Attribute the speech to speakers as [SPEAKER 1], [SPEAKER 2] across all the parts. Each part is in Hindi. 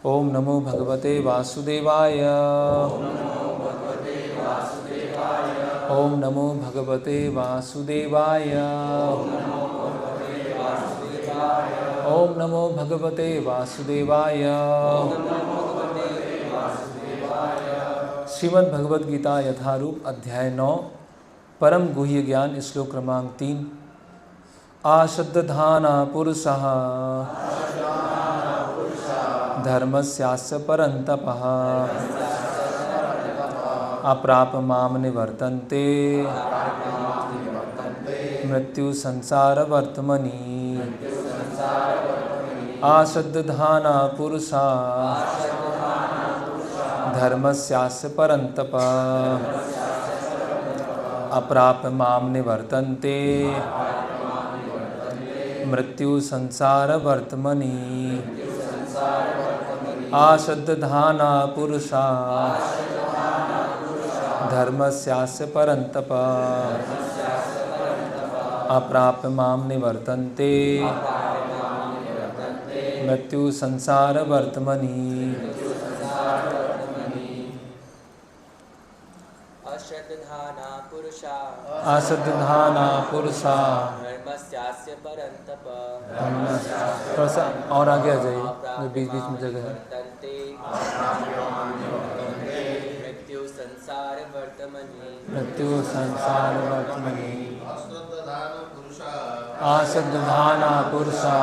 [SPEAKER 1] ओम नमो भगवते वासुदेवाय। ओम नमो भगवते वासुदेवाय। ओम नमो भगवते वासुदेवाय। श्रीमद् भगवद गीता यथारूप अध्याय 9 परम गुह्य ज्ञान श्लोक क्रमांक 3। आशद्धाना पुरुषः धर्मस्यास्य परन्तपः अप्राप माम निवर्तन्ते मृत्यु संसार वर्तमनि। आशद्धाना पुरुषा धर्मस्यास्य परन्तपः अप्राप माम निवर्तन्ते मृत्यु संसार वर्तमनि। आशद्धाना पुरुषा धर्मस्यास्य परन्तपः अप्राप माम निवर्तन्ते मृत्यु संसार वर्तमनि। अश्रद्धाना पुरुषा
[SPEAKER 2] धर्मस्यास्य परन्तपः
[SPEAKER 1] थोड़ा सा और आगे आ जाइए, बीच बीच में जगह है।
[SPEAKER 2] मृत्यु संसार वर्तमनि।
[SPEAKER 1] मृत्यु संसार वर्तमनि। आशद्धाना पुरुषा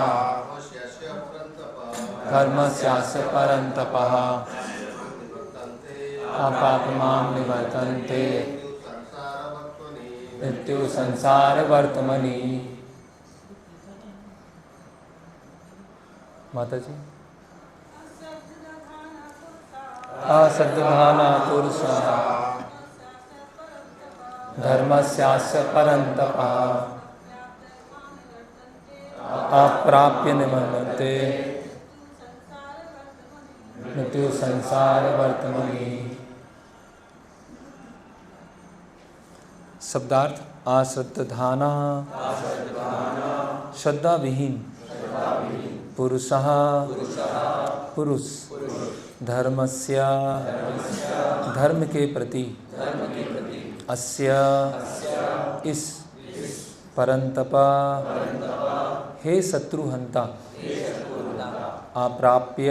[SPEAKER 1] धर्मस्यास्य परन्तपः अपाप माम निवर्तन्ते मृत्यु संसार वर्तमनि। माता जी। अश्रद्धाना पुरुषा धर्मस्यास्य परन्तपः अप्राप्य निवर्तन्ते मृत्यु संसार वर्तमनि। शब्दार्थ आश्रद्धाना श्रद्धा विहीन पुरुषः पुरुष धर्मस्य धर्म के प्रति अस्य इस परन्तप हे शत्रुहंता अप्राप्य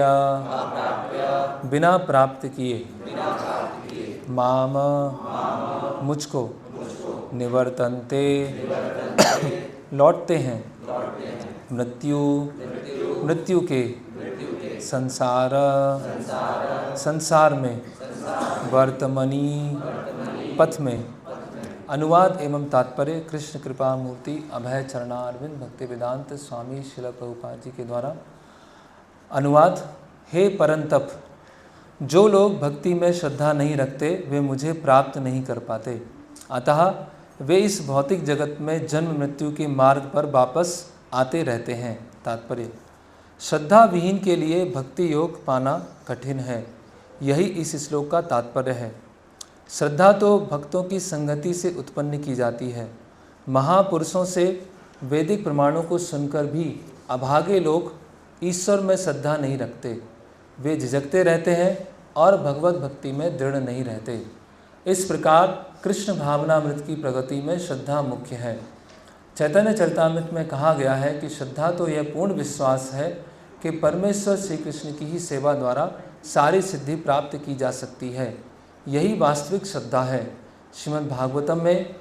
[SPEAKER 1] बिना प्राप्त किए माम मुझको निवर्तन्ते लौटते हैं मृत्यु के संसार में वर्तमनि पथ में। अनुवाद एवं तात्पर्य कृष्ण कृपा मूर्ति अभय चरणारविंद भक्ति वेदांत स्वामी श्रील प्रभुपाद जी के द्वारा। अनुवाद। हे परंतप, जो लोग भक्ति में श्रद्धा नहीं रखते वे मुझे प्राप्त नहीं कर पाते, अतः वे इस भौतिक जगत में जन्म मृत्यु के मार्ग पर वापस आते रहते हैं। तात्पर्य। श्रद्धा विहीन के लिए भक्ति योग पाना कठिन है, यही इस श्लोक का तात्पर्य है। श्रद्धा तो भक्तों की संगति से उत्पन्न की जाती है। महापुरुषों से वैदिक प्रमाणों को सुनकर भी अभागे लोग ईश्वर में श्रद्धा नहीं रखते, वे झिझकते रहते हैं और भगवत भक्ति में दृढ़ नहीं रहते। इस प्रकार कृष्ण भावनामृत की प्रगति में श्रद्धा मुख्य है। चैतन्य चरितामृत में कहा गया है कि श्रद्धा तो यह पूर्ण विश्वास है कि परमेश्वर श्री कृष्ण की ही सेवा द्वारा सारी सिद्धि प्राप्त की जा सकती है, यही वास्तविक श्रद्धा है। श्रीमद् भागवतम में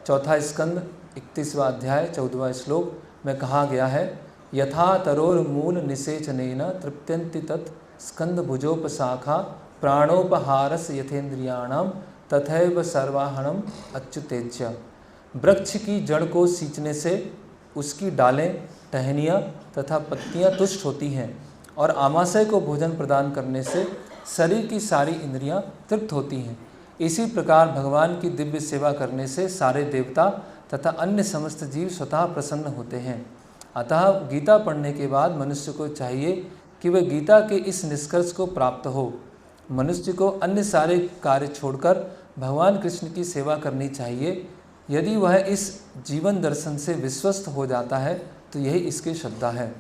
[SPEAKER 1] 4 स्कंद 31वां अध्याय 14वां श्लोक में कहा गया है, यथा तरोर मूल निषेचनेन तृप्यन्ति तत् स्कंद भुजोपशाखा प्राणोपहारस यथेन्द्रियाणाम तथैव सर्वाहणम अच्युतेज्य। वृक्ष की जड़ को सींचने से उसकी डालें, टहनियाँ तथा पत्तियाँ तुष्ट होती हैं और आमाशय को भोजन प्रदान करने से शरीर की सारी इंद्रियां तृप्त होती हैं। इसी प्रकार भगवान की दिव्य सेवा करने से सारे देवता तथा अन्य समस्त जीव स्वतः प्रसन्न होते हैं। अतः गीता पढ़ने के बाद मनुष्य को चाहिए कि वह गीता के इस निष्कर्ष को प्राप्त हो। मनुष्य को अन्य सारे कार्य छोड़कर भगवान कृष्ण की सेवा करनी चाहिए। यदि वह इस जीवन दर्शन से विश्वस्त हो जाता है तो यही इसकी श्रद्धा है।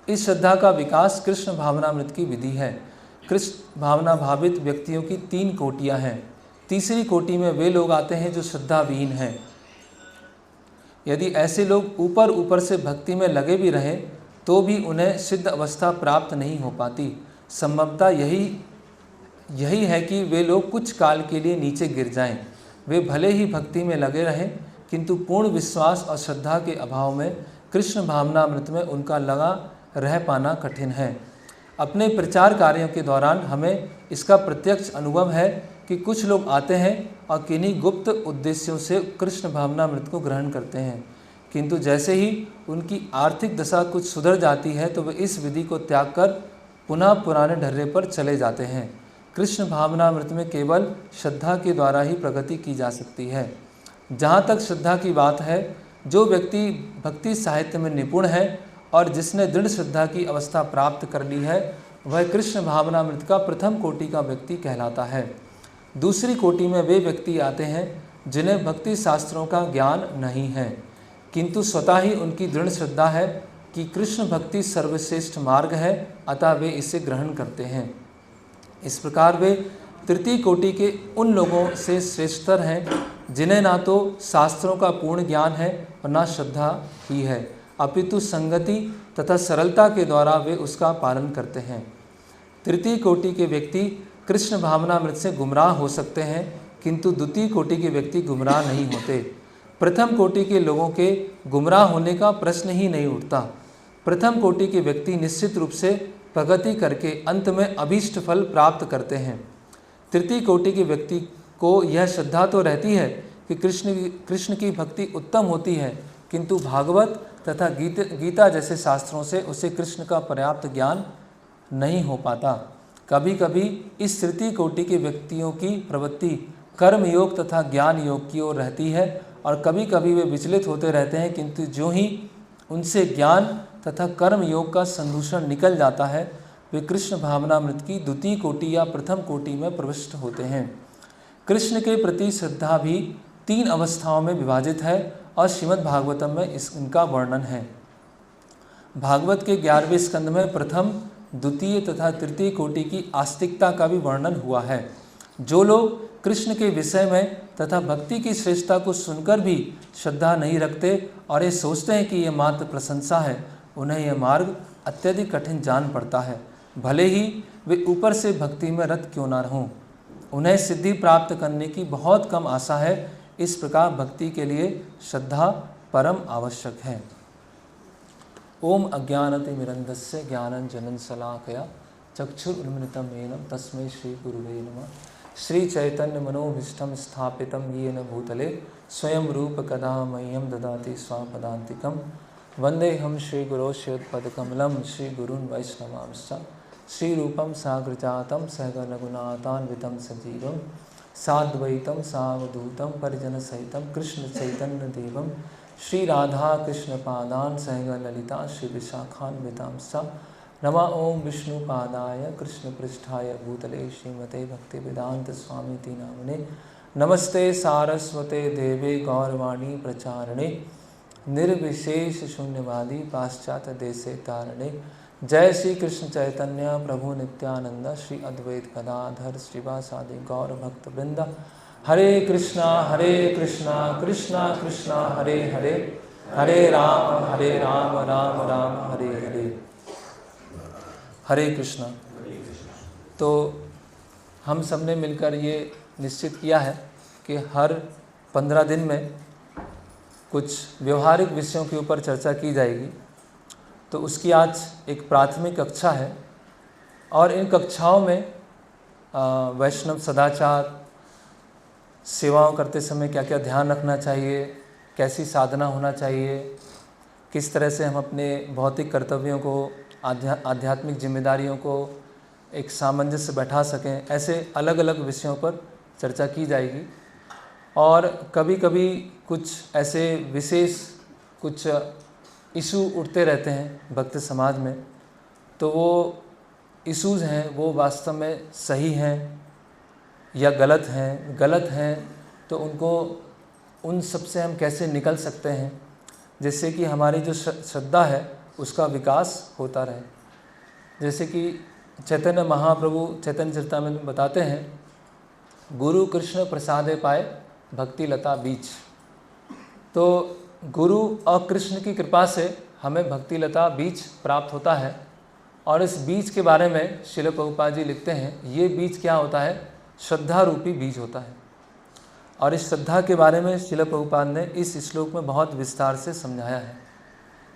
[SPEAKER 1] इस श्रद्धा का विकास कृष्ण भावनामृत की विधि है। कृष्ण भावना भावित व्यक्तियों की 3 कोटियां हैं। तीसरी कोटि में वे लोग आते हैं जो श्रद्धाविहीन हैं। यदि ऐसे लोग ऊपर ऊपर से भक्ति में लगे भी रहें तो भी उन्हें सिद्ध अवस्था प्राप्त नहीं हो पाती। संभवतः यही है कि वे लोग कुछ काल के लिए नीचे गिर जाएं। वे भले ही भक्ति में लगे रहें किंतु पूर्ण विश्वास और श्रद्धा के अभाव में कृष्ण भावनामृत में उनका लगा रह पाना कठिन है। अपने प्रचार कार्यों के दौरान हमें इसका प्रत्यक्ष अनुभव है कि कुछ लोग आते हैं और किन्हीं गुप्त उद्देश्यों से कृष्ण भावनामृत को ग्रहण करते हैं, किंतु जैसे ही उनकी आर्थिक दशा कुछ सुधर जाती है तो वे इस विधि को त्याग कर पुनः पुराने ढर्रे पर चले जाते हैं। कृष्ण भावनामृत में केवल श्रद्धा के द्वारा ही प्रगति की जा सकती है। जहाँ तक श्रद्धा की बात है, जो व्यक्ति भक्ति साहित्य में निपुण है और जिसने दृढ़ श्रद्धा की अवस्था प्राप्त कर ली है, वह कृष्ण भावनामृत का प्रथम कोटि का व्यक्ति कहलाता है। दूसरी कोटि में वे व्यक्ति आते हैं जिन्हें भक्ति शास्त्रों का ज्ञान नहीं है, किंतु स्वतः ही उनकी दृढ़ श्रद्धा है कि कृष्ण भक्ति सर्वश्रेष्ठ मार्ग है, अतः वे इसे ग्रहण करते हैं। इस प्रकार वे तृतीय कोटि के उन लोगों से श्रेष्ठतर हैं जिन्हें ना तो शास्त्रों का पूर्ण ज्ञान है और ना श्रद्धा ही है, अपितु संगति तथा सरलता के द्वारा वे उसका पालन करते हैं। तृतीय कोटि के व्यक्ति कृष्ण भावनामृत से गुमराह हो सकते हैं, किंतु द्वितीय कोटि के व्यक्ति गुमराह नहीं होते। प्रथम कोटि के लोगों के गुमराह होने का प्रश्न ही नहीं उठता। प्रथम कोटि के व्यक्ति निश्चित रूप से प्रगति करके अंत में अभीष्ट फल प्राप्त करते हैं। तृतीय कोटि के व्यक्ति को यह श्रद्धा तो रहती है कि कृष्ण की भक्ति उत्तम होती है, किंतु भागवत तथा गीता जैसे शास्त्रों से उसे कृष्ण का पर्याप्त ज्ञान नहीं हो पाता। कभी कभी इस तृतीय कोटि के व्यक्तियों की प्रवृत्ति कर्म योग तथा ज्ञान योग की ओर रहती है और कभी कभी वे विचलित होते रहते हैं, किंतु जो ही उनसे ज्ञान तथा कर्म योग का संदूषण निकल जाता है, वे कृष्ण भावनामृत की द्वितीय कोटि या प्रथम कोटि में प्रविष्ट होते हैं। कृष्ण के प्रति श्रद्धा भी 3 अवस्थाओं में विभाजित है और श्रीमद् भागवतम में इनका वर्णन है। भागवत के 11वें स्कंद में प्रथम, द्वितीय तथा तृतीय कोटि की आस्तिकता का भी वर्णन हुआ है। जो लोग कृष्ण के विषय में तथा भक्ति की श्रेष्ठता को सुनकर भी श्रद्धा नहीं रखते और ये सोचते हैं कि यह मात्र प्रशंसा है, उन्हें यह मार्ग अत्यधिक कठिन जान पड़ता है, भले ही वे ऊपर से भक्ति में रत क्यों न हों। उन्हें सिद्धि प्राप्त करने की बहुत कम आशा है। इस प्रकार भक्ति के लिए श्रद्धा परम आवश्यक है। ओम अज्ञानतिमिरन्धस्य ज्ञानंजनं शलाकया चक्षुरुन्मिलितं येन तस्मै श्री गुरुवे नमः। श्री चैतन्य मनोभीष्टं स्थापितं येन भूतले स्वयं रूप कदा मह्यं ददाति स्वापदान्तिकं। वन्देऽहं श्रीगुरो श्रीयुतपदकमलं श्रीगुरून् वैष्णवांश्च श्रीरूपं साग्रजातं सहगणगुणान्वितं सजीवं साद्वैतं सावधूतं परिजनसहितं कृष्णचैतन्यदेवं श्रीराधाकृष्णपादान् सहगणललिता श्रीविशाखान्वितांश्च। नमः ओं विष्णुपादाय कृष्णपृष्ठाय भूतले श्रीमते भक्तिवेदांत स्वामीति नामिने। नमस्ते सारस्वते देवे गौरवाणी प्रचारणे निर्विशेष शून्यवादी पाश्चात्य देशे तारणे। जय श्री कृष्ण चैतन्य प्रभु नित्यानंद श्री अद्वैत गदाधर श्रीवासादि गौर भक्त वृंद। हरे कृष्णा कृष्णा कृष्णा हरे हरे, हरे राम राम राम हरे हरे। हरे कृष्णा। तो हम सब ने मिलकर ये निश्चित किया है कि हर 15 दिन में कुछ व्यवहारिक विषयों के ऊपर चर्चा की जाएगी। तो उसकी आज एक प्राथमिक कक्षा है और इन कक्षाओं में वैष्णव सदाचार, सेवाओं करते समय क्या क्या ध्यान रखना चाहिए, कैसी साधना होना चाहिए, किस तरह से हम अपने भौतिक कर्तव्यों को, आध्यात्मिक जिम्मेदारियों को एक सामंजस्य बैठा सकें, ऐसे अलग अलग विषयों पर चर्चा की जाएगी। और कभी कभी कुछ ऐसे विशेष कुछ इशू उठते रहते हैं भक्त समाज में, तो वो इशूज़ हैं वो वास्तव में सही हैं या गलत हैं, तो उनको उन सब से हम कैसे निकल सकते हैं जिससे कि हमारी जो श्रद्धा है उसका विकास होता रहे। जैसे कि चैतन्य महाप्रभु चैतन्य चरितामृत में बताते हैं, गुरु कृष्ण प्रसादे पाए भक्ति लता बीज। तो गुरु और कृष्ण की कृपा से हमें भक्ति लता बीज प्राप्त होता है। और इस बीज के बारे में श्रील प्रभुपाद जी लिखते हैं, ये बीज क्या होता है? श्रद्धा रूपी बीज होता है। और इस श्रद्धा के बारे में श्रील प्रभुपाद ने इस श्लोक में बहुत विस्तार से समझाया है।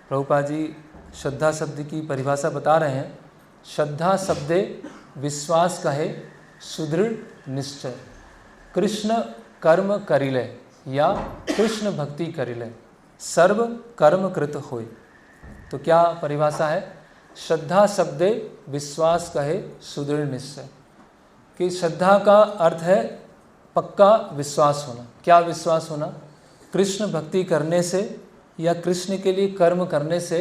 [SPEAKER 1] प्रभुपाद जी श्रद्धा शब्द की परिभाषा बता रहे हैं, श्रद्धा शब्दे विश्वास कहे सुदृढ़ निश्चय, कृष्ण कर्म करिले या कृष्ण भक्ति करिले, सर्व कर्म कृत होय। तो क्या परिभाषा है? श्रद्धा शब्दे विश्वास कहे सुदृढ़ निश्चय, कि श्रद्धा का अर्थ है पक्का विश्वास होना। क्या विश्वास होना? कृष्ण भक्ति करने से या कृष्ण के लिए कर्म करने से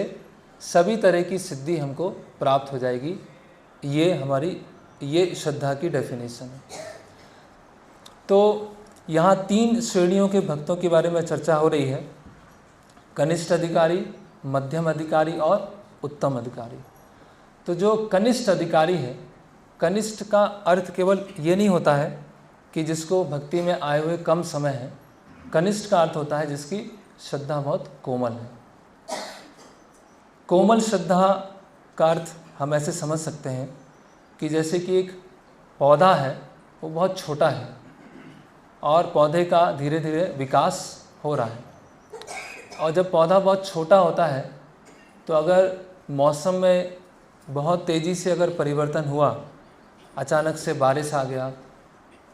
[SPEAKER 1] सभी तरह की सिद्धि हमको प्राप्त हो जाएगी। ये श्रद्धा की डेफिनेशन है। तो यहाँ 3 श्रेणियों के भक्तों के बारे में चर्चा हो रही है, कनिष्ठ अधिकारी, मध्यम अधिकारी और उत्तम अधिकारी। तो जो कनिष्ठ अधिकारी है, कनिष्ठ का अर्थ केवल ये नहीं होता है कि जिसको भक्ति में आए हुए कम समय है। कनिष्ठ का अर्थ होता है जिसकी श्रद्धा बहुत कोमल है। कोमल श्रद्धा का अर्थ हम ऐसे समझ सकते हैं कि जैसे कि एक पौधा है, वो बहुत छोटा है और पौधे का धीरे धीरे विकास हो रहा है। और जब पौधा बहुत छोटा होता है तो अगर मौसम में बहुत तेज़ी से अगर परिवर्तन हुआ, अचानक से बारिश आ गया,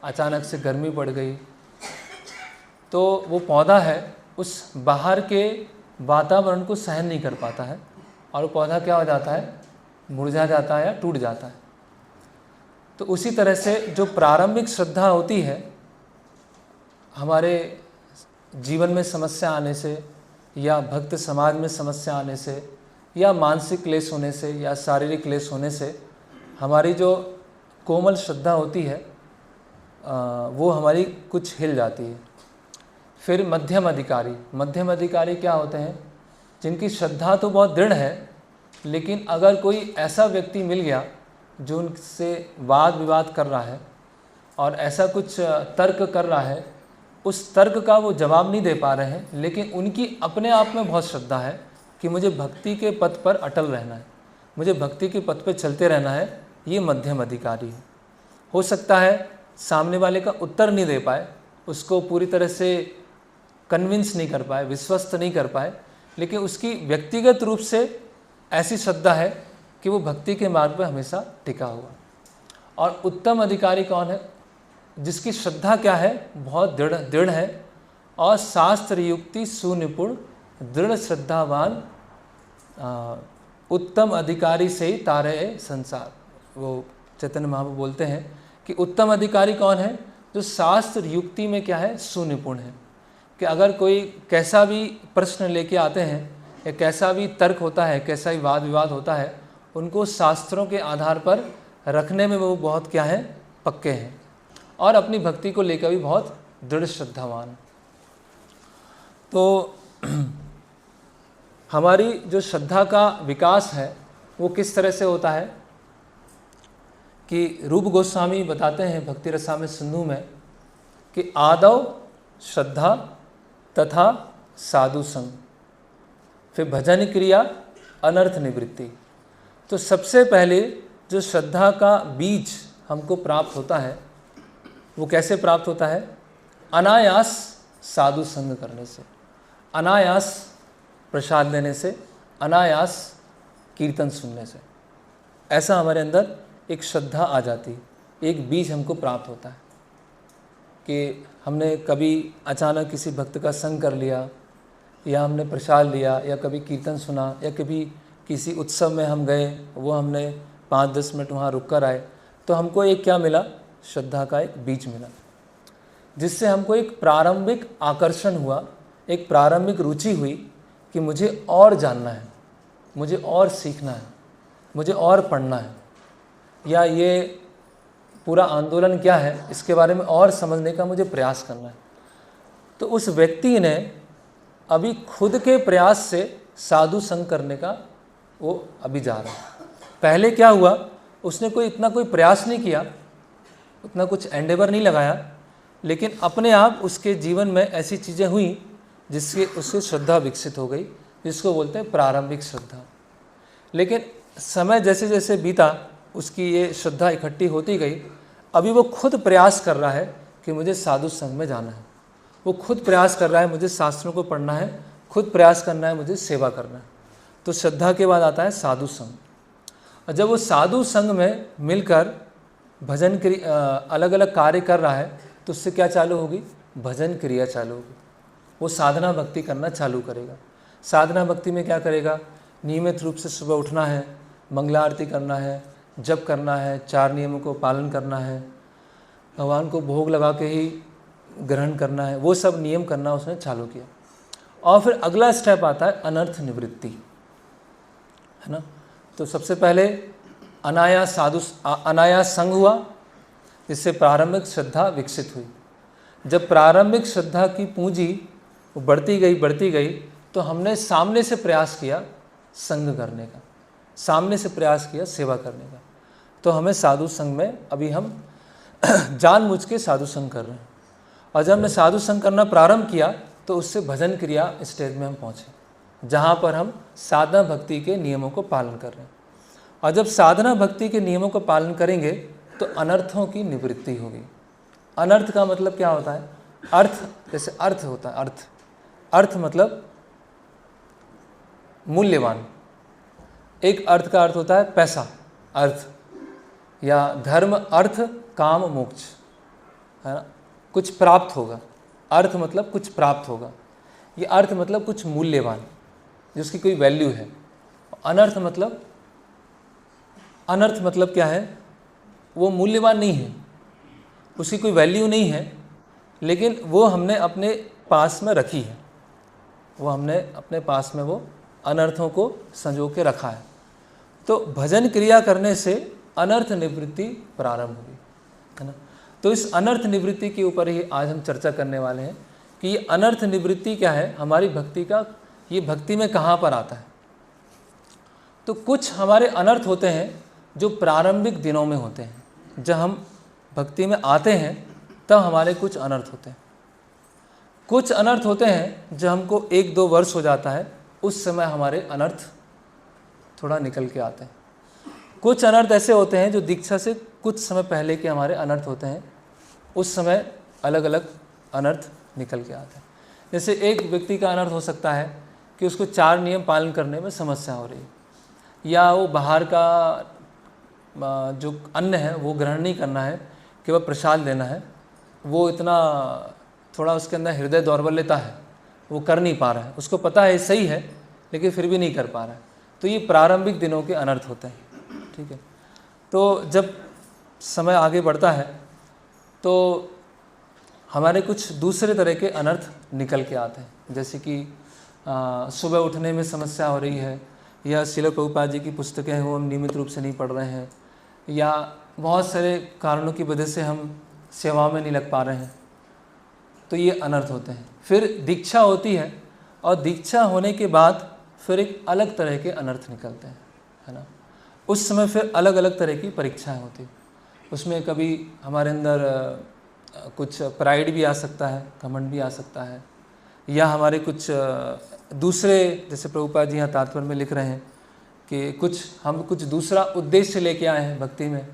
[SPEAKER 1] अचानक से गर्मी बढ़ गई, तो वो पौधा है उस बाहर के वातावरण को सहन नहीं कर पाता है और वो पौधा क्या हो जाता है? मुरझा जाता है या टूट जाता है। तो उसी तरह से जो प्रारंभिक श्रद्धा होती है, हमारे जीवन में समस्या आने से या भक्त समाज में समस्या आने से या मानसिक क्लेश होने से या शारीरिक क्लेश होने से हमारी जो कोमल श्रद्धा होती है वो हमारी कुछ हिल जाती है। फिर मध्यम अधिकारी क्या होते हैं? जिनकी श्रद्धा तो बहुत दृढ़ है, लेकिन अगर कोई ऐसा व्यक्ति मिल गया जो उनसे वाद विवाद कर रहा है और ऐसा कुछ तर्क कर रहा है, उस तर्क का वो जवाब नहीं दे पा रहे हैं, लेकिन उनकी अपने आप में बहुत श्रद्धा है कि मुझे भक्ति के पथ पर अटल रहना है, मुझे भक्ति के पथ पर चलते रहना है, ये मध्यम अधिकारी है। हो सकता है सामने वाले का उत्तर नहीं दे पाए, उसको पूरी तरह से कन्विंस नहीं कर पाए, विश्वस्त नहीं कर पाए, लेकिन उसकी व्यक्तिगत रूप से ऐसी श्रद्धा है कि वो भक्ति के मार्ग पर हमेशा टिका हुआ। और उत्तम अधिकारी कौन है? जिसकी श्रद्धा क्या है? बहुत दृढ़ है और शास्त्र युक्ति सुनिपुण दृढ़ श्रद्धावान उत्तम अधिकारी से ही तारे संसार। वो चैतन्य महाप्रभु बोलते हैं कि उत्तम अधिकारी कौन है? जो शास्त्र युक्ति में क्या है? सुनिपुण है। कि अगर कोई कैसा भी प्रश्न लेके आते हैं या कैसा भी तर्क होता है, कैसा भी वाद विवाद होता है, उनको शास्त्रों के आधार पर रखने में वो बहुत क्या है? पक्के हैं और अपनी भक्ति को लेकर भी बहुत दृढ़ श्रद्धावान। तो हमारी जो श्रद्धा का विकास है वो किस तरह से होता है कि रूप गोस्वामी बताते हैं भक्ति रसामृत सिंधु में कि आदौ श्रद्धा तथा साधु संग, फिर भजन क्रिया, अनर्थ निवृत्ति। तो सबसे पहले जो श्रद्धा का बीज हमको प्राप्त होता है वो कैसे प्राप्त होता है? अनायास साधु संग करने से, अनायास प्रसाद लेने से, अनायास कीर्तन सुनने से। ऐसा हमारे अंदर एक श्रद्धा आ जाती है, एक बीज हमको प्राप्त होता है कि हमने कभी अचानक किसी भक्त का संग कर लिया या हमने प्रसाद लिया या कभी कीर्तन सुना या कभी किसी उत्सव में हम गए, वो हमने 5-10 मिनट वहाँ रुक कर आए, तो हमको एक क्या मिला? श्रद्धा का एक बीज मिला, जिससे हमको एक प्रारंभिक आकर्षण हुआ, एक प्रारंभिक रुचि हुई कि मुझे और जानना है, मुझे और सीखना है, मुझे और पढ़ना है, या ये पूरा आंदोलन क्या है इसके बारे में और समझने का मुझे प्रयास करना है। तो उस व्यक्ति ने अभी खुद के प्रयास से साधु संग करने का वो अभी जा रहा है। पहले क्या हुआ, उसने इतना कोई प्रयास नहीं किया, उतना कुछ एंडेवर नहीं लगाया, लेकिन अपने आप उसके जीवन में ऐसी चीज़ें हुई जिससे उसकी श्रद्धा विकसित हो गई, जिसको बोलते हैं प्रारंभिक श्रद्धा। लेकिन समय जैसे जैसे बीता उसकी ये श्रद्धा इकट्ठी होती गई। अभी वो खुद प्रयास कर रहा है कि मुझे साधु संघ में जाना है, वो खुद प्रयास कर रहा है मुझे शास्त्रों को पढ़ना है, खुद प्रयास करना है मुझे सेवा करना है। तो श्रद्धा के बाद आता है साधु संघ। और जब वो साधु संघ में मिलकर भजन क्रिया अलग अलग कार्य कर रहा है तो उससे क्या चालू होगी, भजन क्रिया चालू होगी। वो साधना भक्ति करना चालू करेगा। साधना भक्ति में क्या करेगा, नियमित रूप से सुबह उठना है, मंगला आरती करना है, जप करना है, 4 नियमों को पालन करना है, भगवान को भोग लगा के ही ग्रहण करना है, वो सब नियम करना उसने चालू किया। और फिर अगला स्टेप आता है अनर्थ निवृत्ति, है ना। तो सबसे पहले अनायास संग हुआ, जिससे प्रारंभिक श्रद्धा विकसित हुई। जब प्रारंभिक श्रद्धा की पूंजी बढ़ती गई तो हमने सामने से प्रयास किया संग करने का, सामने से प्रयास किया सेवा करने का। तो हमें साधु संग में अभी हम जानबूझ के साधु संग कर रहे हैं। और जब हमने साधु संग करना प्रारंभ किया तो उससे भजन क्रिया स्टेज में हम पहुँचे, जहाँ पर हम साधना भक्ति के नियमों को पालन कर रहे हैं। और जब साधना भक्ति के नियमों को पालन करेंगे तो अनर्थों की निवृत्ति होगी। अनर्थ का मतलब क्या होता है, अर्थ, जैसे अर्थ होता है, अर्थ मतलब मूल्यवान। एक अर्थ का अर्थ होता है पैसा, अर्थ, या धर्म, अर्थ, काम, मोक्ष, है ना, कुछ प्राप्त होगा। अर्थ मतलब कुछ प्राप्त होगा, ये अर्थ मतलब कुछ मूल्यवान जिसकी कोई वैल्यू है। अनर्थ मतलब क्या है, वो मूल्यवान नहीं है, उसकी कोई वैल्यू नहीं है, लेकिन वो हमने अपने पास में रखी है, वो हमने अपने पास में वो अनर्थों को संजो के रखा है। तो भजन क्रिया करने से अनर्थ निवृत्ति प्रारंभ हुई, है ना। तो इस अनर्थ निवृत्ति के ऊपर ही आज हम चर्चा करने वाले हैं कि ये अनर्थ निवृत्ति क्या है, हमारी भक्ति का, ये भक्ति में कहाँ पर आता है। तो कुछ हमारे अनर्थ होते हैं जो प्रारंभिक दिनों में होते हैं। जब हम भक्ति में आते हैं तब हमारे कुछ अनर्थ होते हैं। कुछ अनर्थ होते हैं जब हमको 1-2 वर्ष हो जाता है, उस समय हमारे अनर्थ थोड़ा निकल के आते हैं। कुछ अनर्थ ऐसे होते हैं जो दीक्षा से कुछ समय पहले के हमारे अनर्थ होते हैं, उस समय अलग अलग अनर्थ निकल के आते हैं। जैसे एक व्यक्ति का अनर्थ हो सकता है कि उसको 4 नियम पालन करने में समस्या हो रही है, या वो बाहर का जो अन्न है वो ग्रहण नहीं करना है, केवल प्रसाद लेना है, वो इतना थोड़ा उसके अंदर हृदय दौर्बल्यता है, वो कर नहीं पा रहा है, उसको पता है सही है लेकिन फिर भी नहीं कर पा रहा है। तो ये प्रारंभिक दिनों के अनर्थ होते हैं, ठीक है। तो जब समय आगे बढ़ता है तो हमारे कुछ दूसरे तरह के अनर्थ निकल के आते हैं, जैसे कि सुबह उठने में समस्या हो रही है, या श्रील प्रभुपाद जी की पुस्तकें हैं वो हम नियमित रूप से नहीं पढ़ रहे हैं, या बहुत सारे कारणों की वजह से हम सेवा में नहीं लग पा रहे हैं, तो ये अनर्थ होते हैं। फिर दीक्षा होती है और दीक्षा होने के बाद फिर एक अलग तरह के अनर्थ निकलते हैं, है ना। उस समय फिर अलग अलग तरह की परीक्षाएं होती हैं। उसमें कभी हमारे अंदर कुछ प्राइड भी आ सकता है, घमंड भी आ सकता है, या हमारे कुछ दूसरे, जैसे प्रभुपाद जी यहाँ तात्पर्य में लिख रहे हैं कि हम कुछ दूसरा उद्देश्य लेके आए हैं भक्ति में,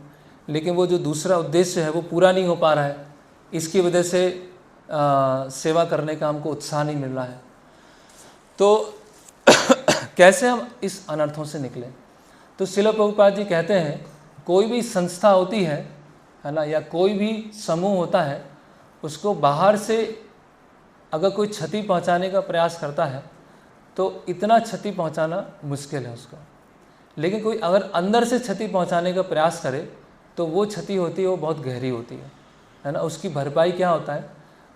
[SPEAKER 1] लेकिन वो जो दूसरा उद्देश्य है वो पूरा नहीं हो पा रहा है, इसकी वजह से सेवा करने का हमको उत्साह नहीं मिल रहा है। तो कैसे हम इस अनर्थों से निकलें। तो श्रील प्रभुपाद जी कहते हैं कोई भी संस्था होती है ना, या कोई भी समूह होता है, उसको बाहर से अगर कोई क्षति पहुंचाने का प्रयास करता है तो इतना क्षति पहुंचाना मुश्किल है उसको, लेकिन कोई अगर अंदर से क्षति पहुंचाने का प्रयास करे तो वो क्षति होती है वो बहुत गहरी होती है ना। उसकी भरपाई क्या होता है,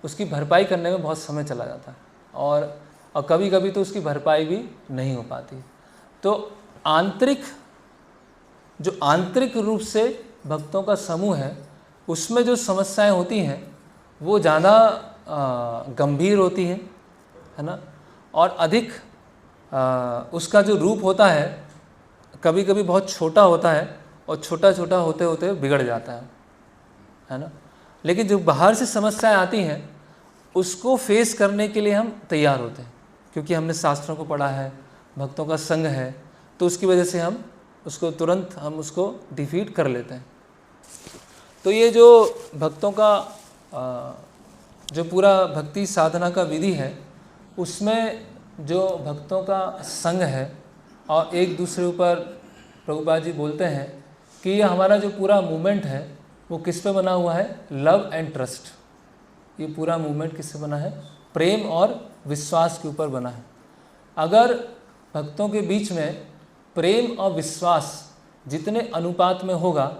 [SPEAKER 1] उसकी भरपाई करने में बहुत समय चला जाता है, और कभी कभी तो उसकी भरपाई भी नहीं हो पाती। तो आंतरिक रूप से भक्तों का समूह है, उसमें जो समस्याएं होती हैं वो ज़्यादा गंभीर होती हैं, है ना, और अधिक उसका जो रूप होता है कभी कभी बहुत छोटा होता है और छोटा छोटा होते होते बिगड़ जाता है ना। लेकिन जो बाहर से समस्याएं आती हैं उसको फेस करने के लिए हम तैयार होते हैं, क्योंकि हमने शास्त्रों को पढ़ा है, भक्तों का संग है, तो उसकी वजह से हम उसको तुरंत उसको डिफीट कर लेते हैं। तो ये जो भक्तों का जो पूरा भक्ति साधना का विधि है, उसमें जो भक्तों का संग है और एक दूसरे ऊपर प्रभुपाद जी बोलते हैं कि ये हमारा जो पूरा मूवमेंट है वो किस पे बना हुआ है? Love and trust. ये पूरा मूवमेंट किससे बना है? प्रेम और विश्वास के ऊपर बना है। अगर भक्तों के बीच में प्रेम और विश्वास जितने अनुपात में होगा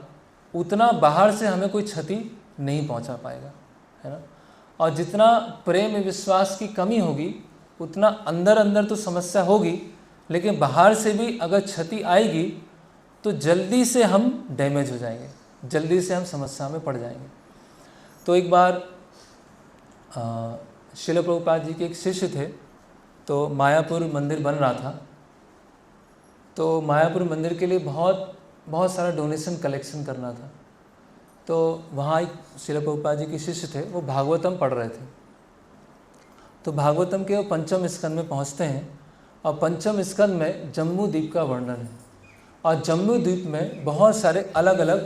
[SPEAKER 1] उतना बाहर से हमें कोई क्षति नहीं पहुंचा पाएगा, है ना। और जितना प्रेम विश्वास की कमी होगी उतना अंदर अंदर तो समस्या होगी, लेकिन बाहर से भी अगर क्षति आएगी तो जल्दी से हम डैमेज हो जाएंगे, जल्दी से हम समस्या में पड़ जाएंगे। तो एक बार श्रील प्रभुपाद जी के एक शिष्य थे, तो मायापुर मंदिर बन रहा था, तो मायापुर मंदिर के लिए बहुत सारा डोनेशन कलेक्शन करना था। तो वहाँ एक श्रील प्रभुपाद जी के शिष्य थे, वो भागवतम पढ़ रहे थे। तो भागवतम के वो पंचम स्कंद में पहुँचते हैं और पंचम स्कंद में जम्बू द्वीप का वर्णन है, और जम्बू द्वीप में बहुत सारे अलग अलग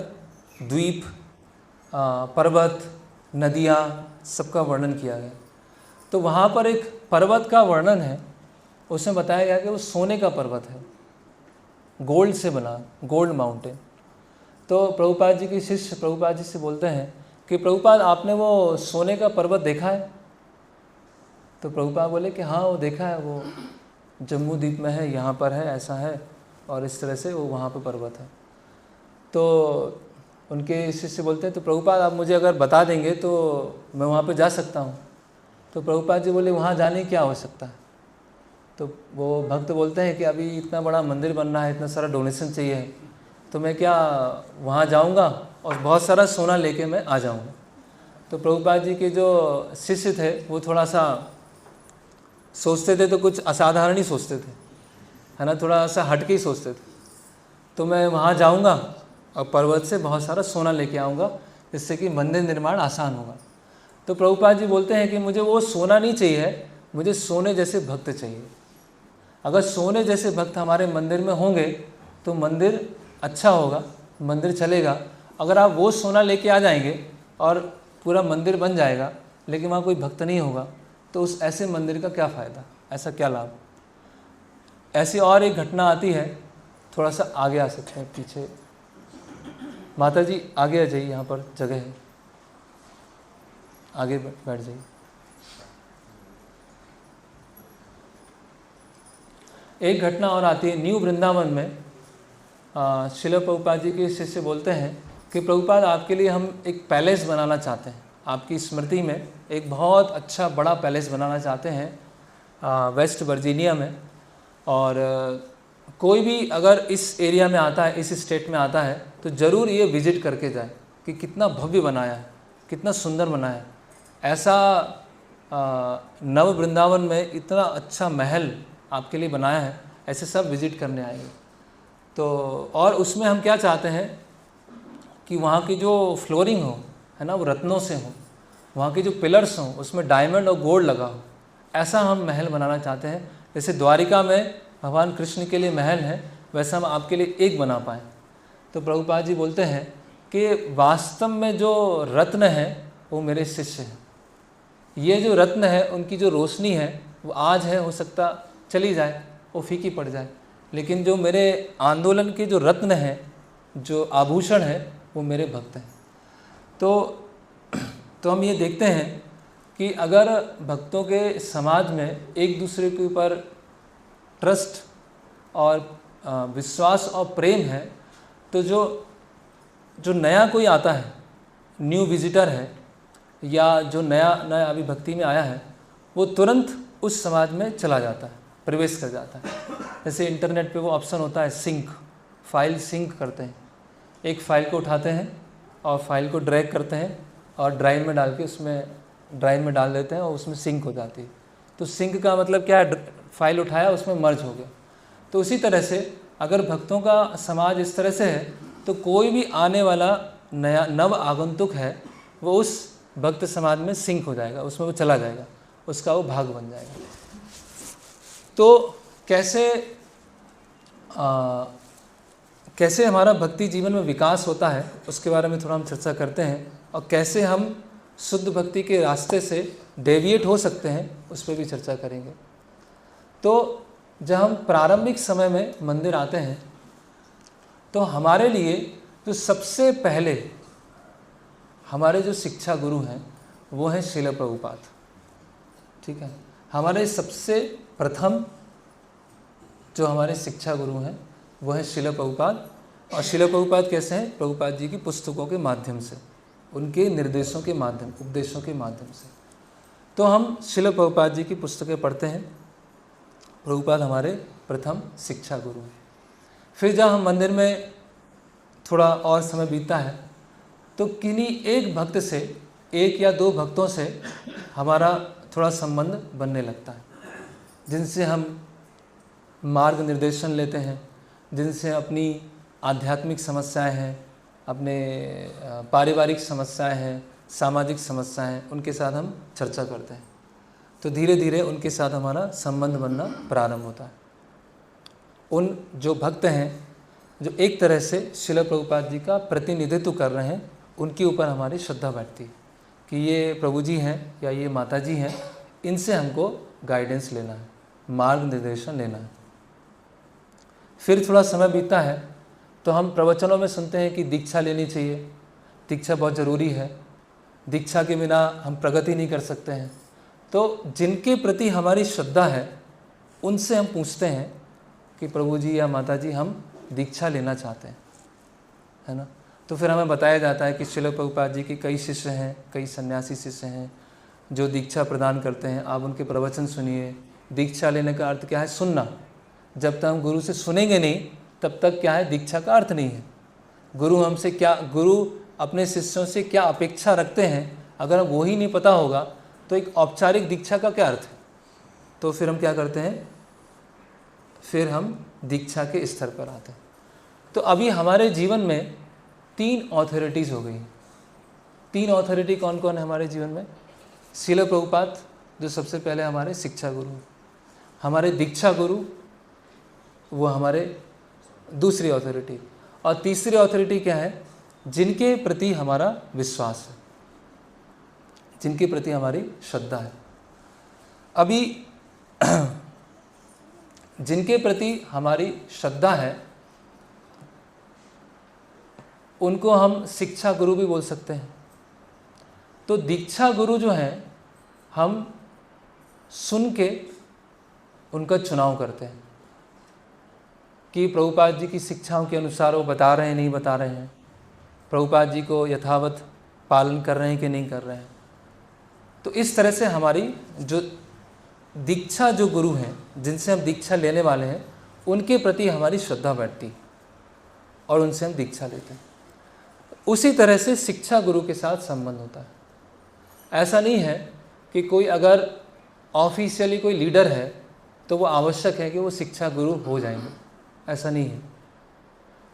[SPEAKER 1] द्वीप, पर्वत, नदियाँ, सबका वर्णन किया गया। तो वहाँ पर एक पर्वत का वर्णन है, उसमें बताया गया कि वो सोने का पर्वत है, गोल्ड से बना, गोल्ड माउंटेन। तो प्रभुपाद जी के शिष्य प्रभुपाद जी से बोलते हैं कि प्रभुपाद आपने वो सोने का पर्वत देखा है? तो प्रभुपाद बोले कि हाँ वो देखा है, वो जम्मू द्वीप में है, यहाँ पर है, ऐसा है, और इस तरह से वो वहाँ पर पर्वत है। तो उनके शिष्य बोलते हैं तो प्रभुपाद आप मुझे अगर बता देंगे तो मैं वहाँ पर जा सकता हूँ। तो प्रभुपाद जी बोले वहाँ जाने की क्या आवश्यकता है? तो वो भक्त बोलते हैं कि अभी इतना बड़ा मंदिर बनना है, इतना सारा डोनेशन चाहिए है, तो मैं क्या वहाँ जाऊँगा और बहुत सारा सोना लेके मैं आ जाऊँगा। तो प्रभुपाद जी के जो शिष्य थे वो थोड़ा सा सोचते थे, तो कुछ असाधारण ही सोचते थे, है ना, थोड़ा सा हट के ही सोचते थे। तो मैं वहाँ जाऊँगा और पर्वत से बहुत सारा सोना लेके आऊँगा, जिससे कि मंदिर निर्माण आसान होगा। तो प्रभुपाद जी बोलते हैं कि मुझे वो सोना नहीं चाहिए, मुझे सोने जैसे भक्त चाहिए। अगर सोने जैसे भक्त हमारे मंदिर में होंगे तो मंदिर अच्छा होगा, मंदिर चलेगा। अगर आप वो सोना लेके आ जाएंगे और पूरा मंदिर बन जाएगा लेकिन वहाँ कोई भक्त नहीं होगा, तो उस ऐसे मंदिर का क्या फ़ायदा, ऐसा क्या लाभ। ऐसी और एक घटना आती है, थोड़ा सा आगे आ सकते हैं पीछे, माता जी आगे आ जाइए, यहाँ पर जगह है, आगे बैठ जाइए। एक घटना और आती है न्यू वृंदावन में। श्रील प्रभुपाद जी के शिष्य बोलते हैं कि प्रभुपाद आपके लिए हम एक पैलेस बनाना चाहते हैं, आपकी स्मृति में एक बहुत अच्छा बड़ा पैलेस बनाना चाहते हैं वेस्ट वर्जीनिया में। और कोई भी अगर इस एरिया में आता है, इस स्टेट में आता है, तो ज़रूर ये विज़िट करके जाए कि कितना भव्य बनाया है, कितना सुंदर बनाया है। ऐसा नव वृंदावन में इतना अच्छा महल आपके लिए बनाया है, ऐसे सब विज़िट करने आएंगे। तो और उसमें हम क्या चाहते हैं कि वहाँ की जो फ्लोरिंग हो, है ना, वो रत्नों से हो, वहाँ के जो पिलर्स हों उसमें डायमंड और गोल्ड लगा हो, ऐसा हम महल बनाना चाहते हैं। जैसे द्वारिका में भगवान कृष्ण के लिए महल है, वैसा हम आपके लिए एक बना पाएँ। तो प्रभुपाद जी बोलते हैं कि वास्तव में जो रत्न है वो मेरे शिष्य हैं। ये जो रत्न है उनकी जो रोशनी है वो आज है, हो सकता चली जाए, वो फीकी पड़ जाए, लेकिन जो मेरे आंदोलन के जो रत्न हैं, जो आभूषण है, वो मेरे भक्त हैं। तो हम ये देखते हैं कि अगर भक्तों के समाज में एक दूसरे के ऊपर ट्रस्ट और विश्वास और प्रेम है, तो जो नया कोई आता है, न्यू विजिटर है, या जो नया अभी भक्ति में आया है, वो तुरंत उस समाज में चला जाता है, प्रवेश कर जाता है। जैसे इंटरनेट पे वो ऑप्शन होता है सिंक, फाइल सिंक करते हैं, एक फ़ाइल को उठाते हैं और फाइल को ड्रैग करते हैं और ड्राइव में डाल के उसमें ड्राइव में डाल देते हैं और उसमें सिंक हो जाती है। तो सिंक का मतलब क्या है? फाइल उठाया उसमें मर्ज हो गया। तो उसी तरह से अगर भक्तों का समाज इस तरह से है तो कोई भी आने वाला नया नव आगंतुक है वो उस भक्त समाज में सिंक हो जाएगा, उसमें वो चला जाएगा, उसका वो भाग बन जाएगा। तो कैसे हमारा भक्ति जीवन में विकास होता है उसके बारे में थोड़ा हम चर्चा करते हैं, और कैसे हम शुद्ध भक्ति के रास्ते से डेविएट हो सकते हैं उस पर भी चर्चा करेंगे। तो जब हम प्रारंभिक समय में मंदिर आते हैं तो हमारे लिए जो सबसे पहले हमारे जो शिक्षा गुरु हैं वो हैं श्रील प्रभुपाद। ठीक है, हमारे सबसे प्रथम जो हमारे शिक्षा गुरु हैं वो हैं श्रील प्रभुपाद। और श्रील प्रभुपाद कैसे हैं? प्रभुपाद जी की पुस्तकों के माध्यम से, उनके निर्देशों के माध्यम, उपदेशों के माध्यम से। तो हम श्रील प्रभुपाद जी की पुस्तकें पढ़ते हैं। प्रभुपाद हमारे प्रथम शिक्षा गुरु हैं। फिर जब हम मंदिर में थोड़ा और समय बीतता है तो किन्हीं एक भक्त से, एक या दो भक्तों से हमारा थोड़ा संबंध बनने लगता है, जिनसे हम मार्ग निर्देशन लेते हैं, जिनसे अपनी आध्यात्मिक समस्याएं हैं, अपने पारिवारिक समस्याएं हैं, सामाजिक समस्याएं हैं, उनके साथ हम चर्चा करते हैं। तो धीरे धीरे उनके साथ हमारा संबंध बनना प्रारंभ होता है। उन जो भक्त हैं जो एक तरह से श्रील प्रभुपाद जी का प्रतिनिधित्व कर रहे हैं, उनके ऊपर हमारी श्रद्धा बैठती है कि ये प्रभु जी हैं या ये माता जी हैं, इनसे हमको गाइडेंस लेना है, मार्ग निर्देशन लेना है। फिर थोड़ा समय बीतता है तो हम प्रवचनों में सुनते हैं कि दीक्षा लेनी चाहिए, दीक्षा बहुत ज़रूरी है, दीक्षा के बिना हम प्रगति नहीं कर सकते हैं। तो जिनके प्रति हमारी श्रद्धा है उनसे हम पूछते हैं कि प्रभु जी या माता जी हम दीक्षा लेना चाहते हैं, है ना। तो फिर हमें बताया जाता है कि श्रील प्रभुपाद जी के कई शिष्य हैं, कई सन्यासी शिष्य हैं जो दीक्षा प्रदान करते हैं। आप उनके प्रवचन सुनिए। दीक्षा लेने का अर्थ क्या है? सुनना। जब तक हम गुरु से सुनेंगे नहीं तब तक क्या है? दीक्षा का अर्थ नहीं है। गुरु अपने शिष्यों से क्या अपेक्षा रखते हैं, अगर हम वो ही नहीं पता होगा तो एक औपचारिक दीक्षा का क्या अर्थ है? तो फिर हम क्या करते हैं? फिर हम दीक्षा के स्तर पर आते हैं। तो अभी हमारे जीवन में 3 ऑथोरिटीज़ हो गई। 3 ऑथोरिटी कौन कौन है हमारे जीवन में? श्रील प्रभुपाद जो सबसे पहले हमारे शिक्षा गुरु, हमारे दीक्षा गुरु वो हमारे दूसरी ऑथोरिटी, और तीसरी ऑथोरिटी क्या है? जिनके प्रति हमारा विश्वास है, जिनके प्रति हमारी श्रद्धा है। अभी जिनके प्रति हमारी श्रद्धा है उनको हम शिक्षा गुरु भी बोल सकते हैं। तो दीक्षा गुरु जो हैं हम सुन के उनका चुनाव करते हैं कि प्रभुपाद जी की शिक्षाओं के अनुसार वो बता रहे हैं नहीं बता रहे हैं, प्रभुपाद जी को यथावत पालन कर रहे हैं कि नहीं कर रहे हैं। तो इस तरह से हमारी जो दीक्षा जो गुरु हैं, जिनसे हम दीक्षा लेने वाले हैं, उनके प्रति हमारी श्रद्धा बढ़ती है और उनसे हम दीक्षा लेते हैं। उसी तरह से शिक्षा गुरु के साथ संबंध होता है। ऐसा नहीं है कि कोई अगर ऑफिशियली कोई लीडर है तो वो आवश्यक है कि वो शिक्षा गुरु हो जाएंगे, ऐसा नहीं है।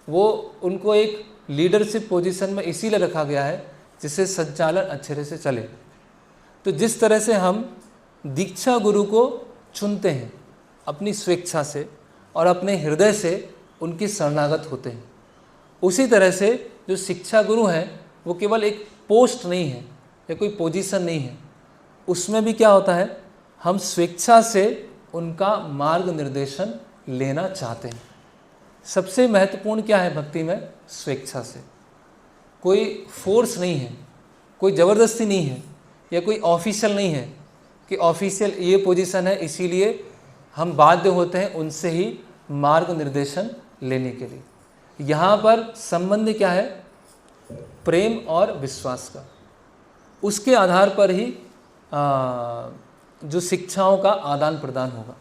[SPEAKER 1] वो उनको एक लीडरशिप पोजीशन में इसीलिए रखा गया है जिससे संचालन अच्छे से चले। तो जिस तरह से हम दीक्षा गुरु को चुनते हैं अपनी स्वेच्छा से और अपने हृदय से उनकी शरणागत होते हैं, उसी तरह से जो शिक्षा गुरु हैं वो केवल एक पोस्ट नहीं है या कोई पोजीशन नहीं है, उसमें भी क्या होता है? हम स्वेच्छा से उनका मार्ग निर्देशन लेना चाहते हैं। सबसे महत्वपूर्ण क्या है भक्ति में? स्वेच्छा से। कोई फोर्स नहीं है, कोई ज़बरदस्ती नहीं है, या कोई ऑफिशियल नहीं है कि ऑफिशियल ये पोजीशन है इसीलिए हम बाध्य होते हैं उनसे ही मार्ग निर्देशन लेने के लिए। यहाँ पर संबंध क्या है? प्रेम और विश्वास का। उसके आधार पर ही जो शिक्षाओं का आदान प्रदान होगा।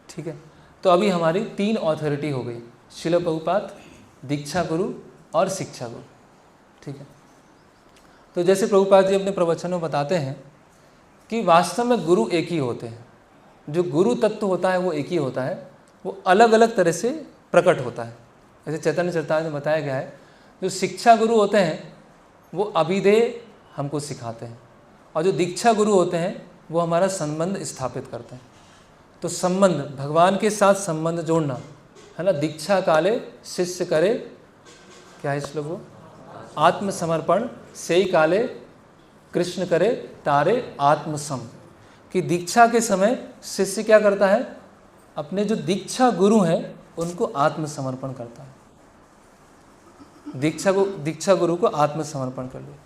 [SPEAKER 1] ठीक है, तो अभी हमारी 3 ऑथोरिटी हो गई, श्रील प्रभुपाद, दीक्षा गुरु और शिक्षा गुरु। ठीक है, तो जैसे प्रभुपाद जी अपने प्रवचनों में बताते हैं कि वास्तव में गुरु एक ही होते हैं। जो गुरु तत्व होता है वो एक ही होता है, वो अलग अलग तरह से प्रकट होता है। जैसे चैतन्य चरितामृत में बताया गया है, जो शिक्षा गुरु होते हैं वो अभिधेय हमको सिखाते हैं, और जो दीक्षा गुरु होते हैं वो हमारा संबंध स्थापित करते हैं। तो संबंध, भगवान के साथ संबंध जोड़ना है ना। दीक्षा काले शिष्य करे, क्या है श्लोक वो, आत्मसमर्पण से ही काले कृष्ण करे तारे आत्मसम। कि दीक्षा के समय शिष्य क्या करता है, अपने जो दीक्षा गुरु हैं उनको आत्मसमर्पण करता है। दीक्षा गुरु को आत्मसमर्पण कर लिया।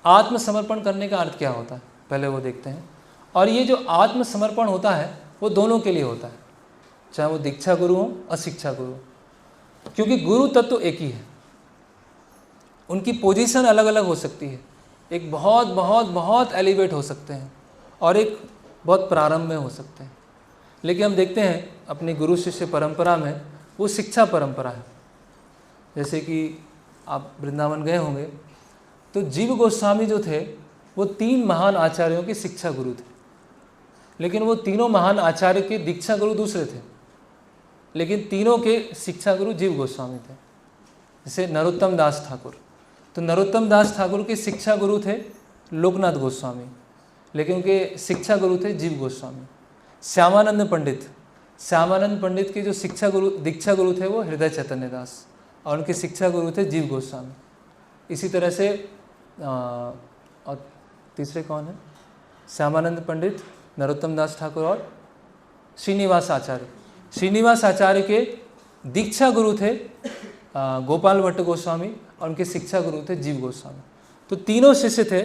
[SPEAKER 1] आत्मसमर्पण करने का अर्थ क्या होता है, पहले वो देखते हैं। और ये जो आत्मसमर्पण होता है वो दोनों के लिए होता है, चाहे वो दीक्षा गुरु हो और शिक्षा गुरु हो, क्योंकि गुरु तत्व तो एक ही है। उनकी पोजीशन अलग अलग हो सकती है, एक बहुत बहुत बहुत एलिवेट हो सकते हैं और एक बहुत प्रारंभ में हो सकते हैं। लेकिन हम देखते हैं अपनी गुरु शिष्य परंपरा में वो शिक्षा परंपरा है। जैसे कि आप वृंदावन गए होंगे तो जीव गोस्वामी जो थे वो 3 महान आचार्यों के शिक्षा गुरु थे, लेकिन वो तीनों महान आचार्य के दीक्षा गुरु दूसरे थे, लेकिन तीनों के शिक्षा गुरु जीव गोस्वामी थे। जैसे नरोत्तम दास ठाकुर, तो नरोत्तम दास ठाकुर के शिक्षा गुरु थे लोकनाथ गोस्वामी, लेकिन उनके शिक्षा गुरु थे जीव गोस्वामी। श्यामानंद पंडित के जो शिक्षा गुरु दीक्षा गुरु थे वो हृदय चैतन्य दास, और उनके शिक्षा गुरु थे जीव गोस्वामी। इसी तरह से और तीसरे कौन है, श्यामानंद पंडित, नरोत्तम दास ठाकुर और श्रीनिवास आचार्य। श्रीनिवास आचार्य के दीक्षा गुरु थे गोपाल भट्ट गोस्वामी, और उनके शिक्षा गुरु थे जीव गोस्वामी। तो तीनों शिष्य थे,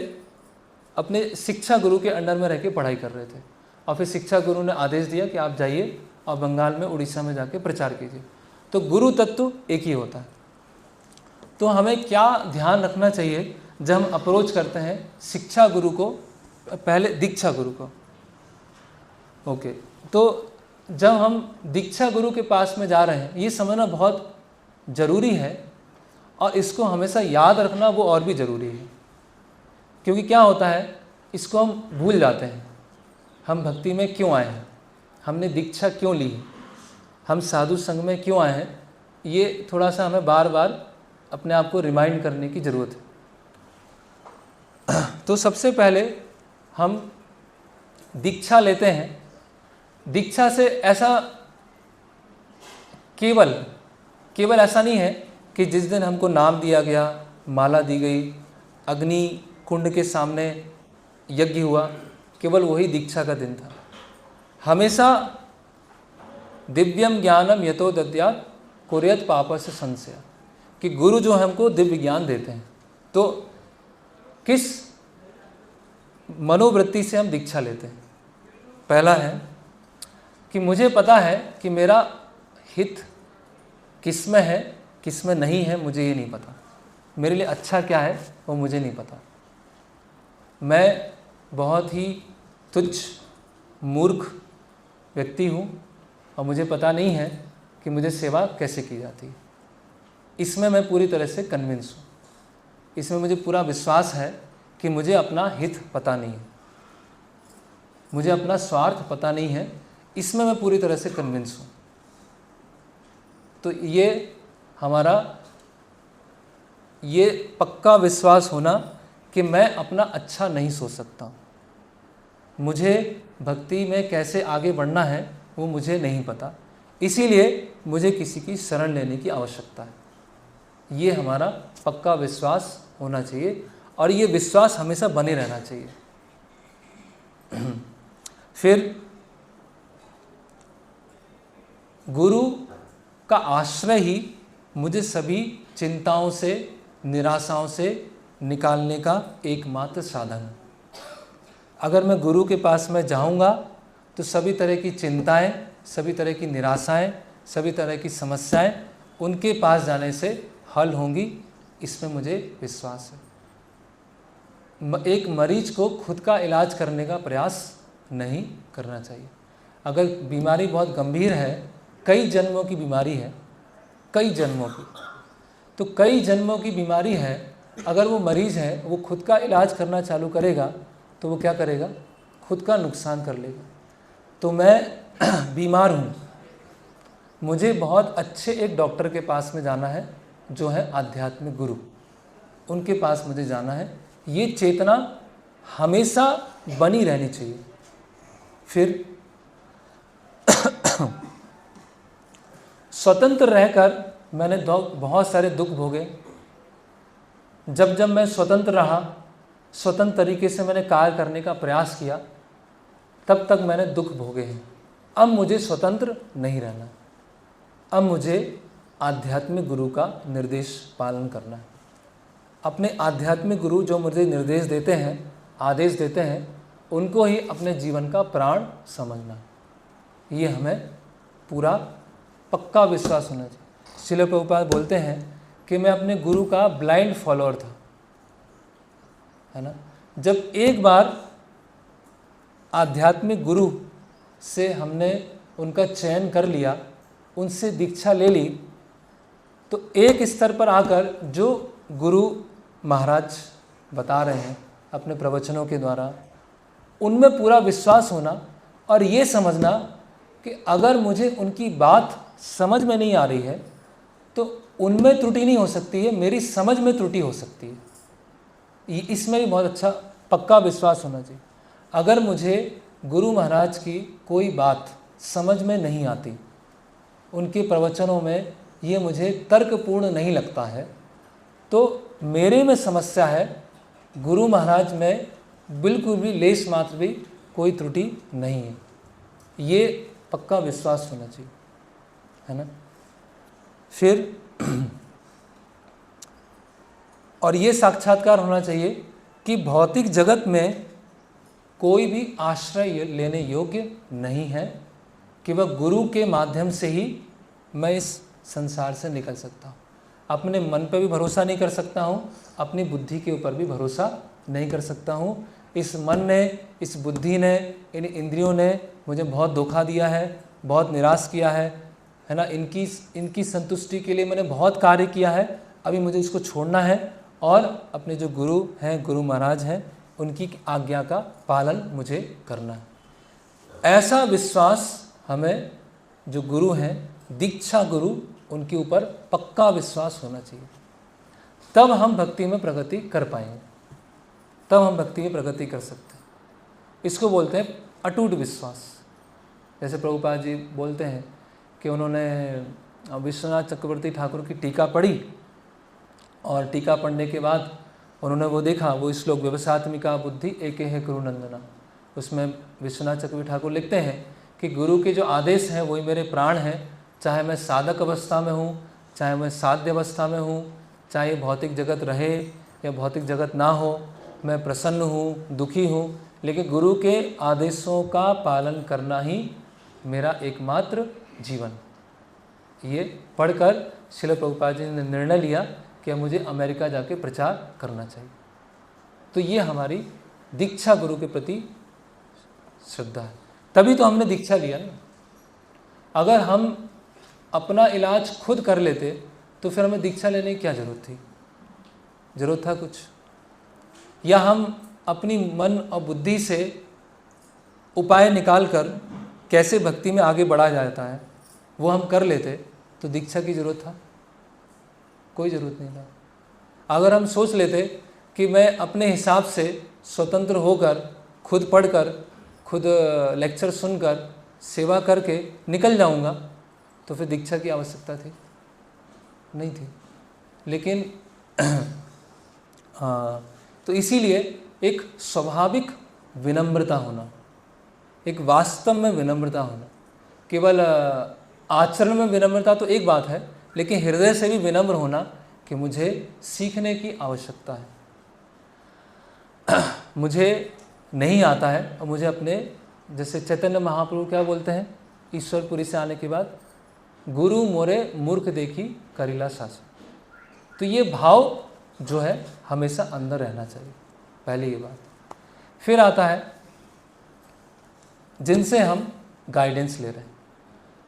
[SPEAKER 1] अपने शिक्षा गुरु के अंडर में रह के पढ़ाई कर रहे थे, और फिर शिक्षा गुरु ने आदेश दिया कि आप जाइए और बंगाल में, उड़ीसा में जाके प्रचार कीजिए। तो गुरु तत्व एक ही होता है। तो हमें क्या ध्यान रखना चाहिए जब हम अप्रोच करते हैं शिक्षा गुरु को, पहले दीक्षा गुरु को। ओके, तो जब हम दीक्षा गुरु के पास में जा रहे हैं, ये समझना बहुत ज़रूरी है, और इसको हमेशा याद रखना वो और भी ज़रूरी है। क्योंकि क्या होता है, इसको हम भूल जाते हैं। हम भक्ति में क्यों आए हैं, हमने दीक्षा क्यों ली है, हम साधु संघ में क्यों आए हैं, ये थोड़ा सा हमें बार बार अपने आप को रिमाइंड करने की ज़रूरत है। तो सबसे पहले हम दीक्षा लेते हैं। दीक्षा से ऐसा केवल ऐसा नहीं है कि जिस दिन हमको नाम दिया गया, माला दी गई, अग्नि कुंड के सामने यज्ञ हुआ, केवल वही दीक्षा का दिन था। हमेशा दिव्यम ज्ञानम यतो दद्यात् कुर्यात् पापस्य संशय, कि गुरु जो हमको दिव्य ज्ञान देते हैं, तो किस मनोवृत्ति से हम दीक्षा लेते हैं। पहला है कि मुझे पता है कि मेरा हित किस में है, किस में नहीं है, मुझे ये नहीं पता। मेरे लिए अच्छा क्या है वो मुझे नहीं पता। मैं बहुत ही तुच्छ मूर्ख व्यक्ति हूँ, और मुझे पता नहीं है कि मुझे सेवा कैसे की जाती है। इसमें मैं पूरी तरह से कन्विंस हूँ, इसमें मुझे पूरा विश्वास है कि मुझे अपना हित पता नहीं है, मुझे अपना स्वार्थ पता नहीं है, इसमें मैं पूरी तरह से कन्विंस हूँ। तो ये हमारा ये पक्का विश्वास होना कि मैं अपना अच्छा नहीं सोच सकता, मुझे भक्ति में कैसे आगे बढ़ना है वो मुझे नहीं पता, इसीलिए मुझे किसी की शरण लेने की आवश्यकता है। ये हमारा पक्का विश्वास होना चाहिए, और ये विश्वास हमेशा बने रहना चाहिए। फिर गुरु का आश्रय ही मुझे सभी चिंताओं से, निराशाओं से निकालने का एकमात्र साधन है। अगर मैं गुरु के पास में जाऊंगा तो सभी तरह की चिंताएं, सभी तरह की निराशाएं, सभी तरह की समस्याएं उनके पास जाने से हल होंगी, इसमें मुझे विश्वास है। एक मरीज को खुद का इलाज करने का प्रयास नहीं करना चाहिए। अगर बीमारी बहुत गंभीर है, कई जन्मों की बीमारी है, कई जन्मों की, तो कई जन्मों की बीमारी है, अगर वो मरीज़ है वो खुद का इलाज करना चालू करेगा तो वो क्या करेगा, खुद का नुकसान कर लेगा। तो मैं बीमार हूँ, मुझे बहुत अच्छे एक डॉक्टर के पास में जाना है जो है आध्यात्मिक गुरु, उनके पास मुझे जाना है। ये चेतना हमेशा बनी रहनी चाहिए। फिर स्वतंत्र रहकर मैंने बहुत सारे दुख भोगे। जब जब मैं स्वतंत्र रहा, स्वतंत्र तरीके से मैंने कार्य करने का प्रयास किया, तब तक मैंने दुख भोगे हैं। अब मुझे स्वतंत्र नहीं रहना, अब मुझे आध्यात्मिक गुरु का निर्देश पालन करना है। अपने आध्यात्मिक गुरु जो मुझे निर्देश देते हैं, आदेश देते हैं, उनको ही अपने जीवन का प्राण समझना। ये हमें पूरा पक्का विश्वास होना चाहिए। श्रील प्रभुपाद बोलते हैं कि मैं अपने गुरु का ब्लाइंड फॉलोअर था, है ना। जब एक बार आध्यात्मिक गुरु से हमने उनका चयन कर लिया, उनसे दीक्षा ले ली, तो एक स्तर पर आकर जो गुरु महाराज बता रहे हैं अपने प्रवचनों के द्वारा, उनमें पूरा विश्वास होना और ये समझना कि अगर मुझे उनकी बात समझ में नहीं आ रही है तो उनमें त्रुटि नहीं हो सकती है, मेरी समझ में त्रुटि हो सकती है। इसमें भी बहुत अच्छा पक्का विश्वास होना चाहिए। अगर मुझे गुरु महाराज की कोई बात समझ में नहीं आती, उनके प्रवचनों में ये मुझे तर्कपूर्ण नहीं लगता है, तो मेरे में समस्या है, गुरु महाराज में बिल्कुल भी लेश मात्र भी कोई त्रुटि नहीं है। ये पक्का विश्वास होना चाहिए, है ना। फिर और ये साक्षात्कार होना चाहिए कि भौतिक जगत में कोई भी आश्रय लेने योग्य नहीं है, कि वह गुरु के माध्यम से ही मैं इस संसार से निकल सकता हूँ। अपने मन पर भी भरोसा नहीं कर सकता हूँ, अपनी बुद्धि के ऊपर भी भरोसा नहीं कर सकता हूँ। इस मन ने, इस बुद्धि ने, इन इंद्रियों ने मुझे बहुत धोखा दिया है, बहुत निराश किया है ना। इनकी संतुष्टि के लिए मैंने बहुत कार्य किया है, अभी मुझे इसको छोड़ना है और अपने जो गुरु हैं, गुरु महाराज हैं, उनकी आज्ञा का पालन मुझे करना है। ऐसा विश्वास हमें जो गुरु हैं, दीक्षा गुरु, उनके ऊपर पक्का विश्वास होना चाहिए। तब हम भक्ति में प्रगति कर पाएंगे, तब हम भक्ति में प्रगति कर सकते हैं। इसको बोलते हैं अटूट विश्वास। जैसे प्रभुपाद जी बोलते हैं कि उन्होंने विश्वनाथ चक्रवर्ती ठाकुर की टीका पढ़ी और टीका पढ़ने के बाद उन्होंने वो देखा, वो श्लोक व्यवसात्मिका बुद्धि एके है गुरु नंदना, उसमें विश्वनाथ चक्रवर्ती ठाकुर लिखते हैं कि गुरु के जो आदेश हैं वही मेरे प्राण हैं। चाहे मैं साधक अवस्था में हूँ, चाहे मैं साध्य अवस्था में हूँ, चाहे भौतिक जगत रहे या भौतिक जगत ना हो, मैं प्रसन्न हूँ, दुखी हूँ, लेकिन गुरु के आदेशों का पालन करना ही मेरा एकमात्र जीवन। ये पढ़कर श्रील प्रभुपाद जी ने निर्णय लिया कि मुझे अमेरिका जाके प्रचार करना चाहिए। तो ये हमारी दीक्षा गुरु के प्रति श्रद्धा है, तभी तो हमने दीक्षा लिया ना। अगर हम अपना इलाज खुद कर लेते तो फिर हमें दीक्षा लेने की क्या ज़रूरत थी? ज़रूरत था कुछ? या हम अपनी मन और बुद्धि से उपाय निकाल कर कैसे भक्ति में आगे बढ़ा जाता है वो हम कर लेते तो दीक्षा की ज़रूरत था? कोई ज़रूरत नहीं था। अगर हम सोच लेते कि मैं अपने हिसाब से स्वतंत्र होकर, खुद पढ़कर, खुद लेक्चर सुनकर, सेवा करके निकल जाऊंगा, तो फिर दीक्षा की आवश्यकता थी? नहीं थी। लेकिन तो इसीलिए एक स्वाभाविक विनम्रता होना, एक वास्तव में विनम्रता होना, केवल आचरण में विनम्रता तो एक बात है, लेकिन हृदय से भी विनम्र होना कि मुझे सीखने की आवश्यकता है, मुझे नहीं आता है और मुझे अपने, जैसे चैतन्य महाप्रभु क्या बोलते हैं ईश्वरपुरी से आने के बाद, गुरु मोरे मूर्ख देखी करीला शासन। तो ये भाव जो है हमेशा अंदर रहना चाहिए, पहले ये बात। फिर आता है जिनसे हम गाइडेंस ले रहे हैं,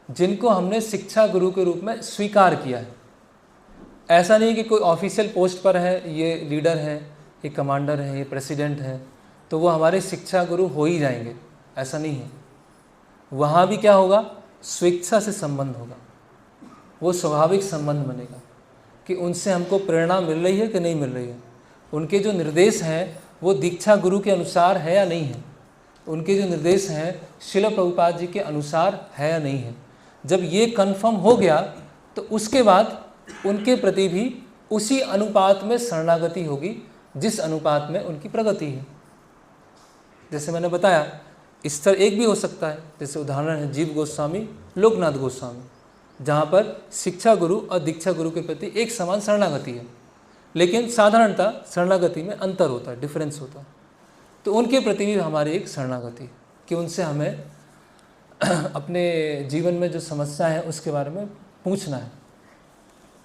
[SPEAKER 1] जिनको हमने शिक्षा गुरु के रूप में स्वीकार किया है। ऐसा नहीं कि कोई ऑफिशियल पोस्ट पर है, ये लीडर है, ये कमांडर है, ये प्रेसिडेंट है, तो वो हमारे शिक्षा गुरु हो ही जाएंगे, ऐसा नहीं है। वहाँ भी क्या होगा? स्वेच्छा से संबंध होगा। वो स्वाभाविक संबंध बनेगा कि उनसे हमको प्रेरणा मिल रही है कि नहीं मिल रही है, उनके जो निर्देश हैं वो दीक्षा गुरु के अनुसार है या नहीं है, उनके जो निर्देश हैं श्रील प्रभुपाद जी के अनुसार है या नहीं है। जब ये कन्फर्म हो गया तो उसके बाद उनके प्रति भी उसी अनुपात में शरणागति होगी जिस अनुपात में उनकी प्रगति है। जैसे मैंने बताया, स्तर एक भी हो सकता है, जैसे उदाहरण है जीव गोस्वामी, लोकनाथ गोस्वामी, जहाँ पर शिक्षा गुरु और दीक्षा गुरु के प्रति एक समान शरणागति है, लेकिन साधारणतः शरणागति में अंतर होता है, डिफरेंस होता है। तो उनके प्रति भी हमारी एक शरणागति कि उनसे हमें अपने जीवन में जो समस्या है उसके बारे में पूछना है,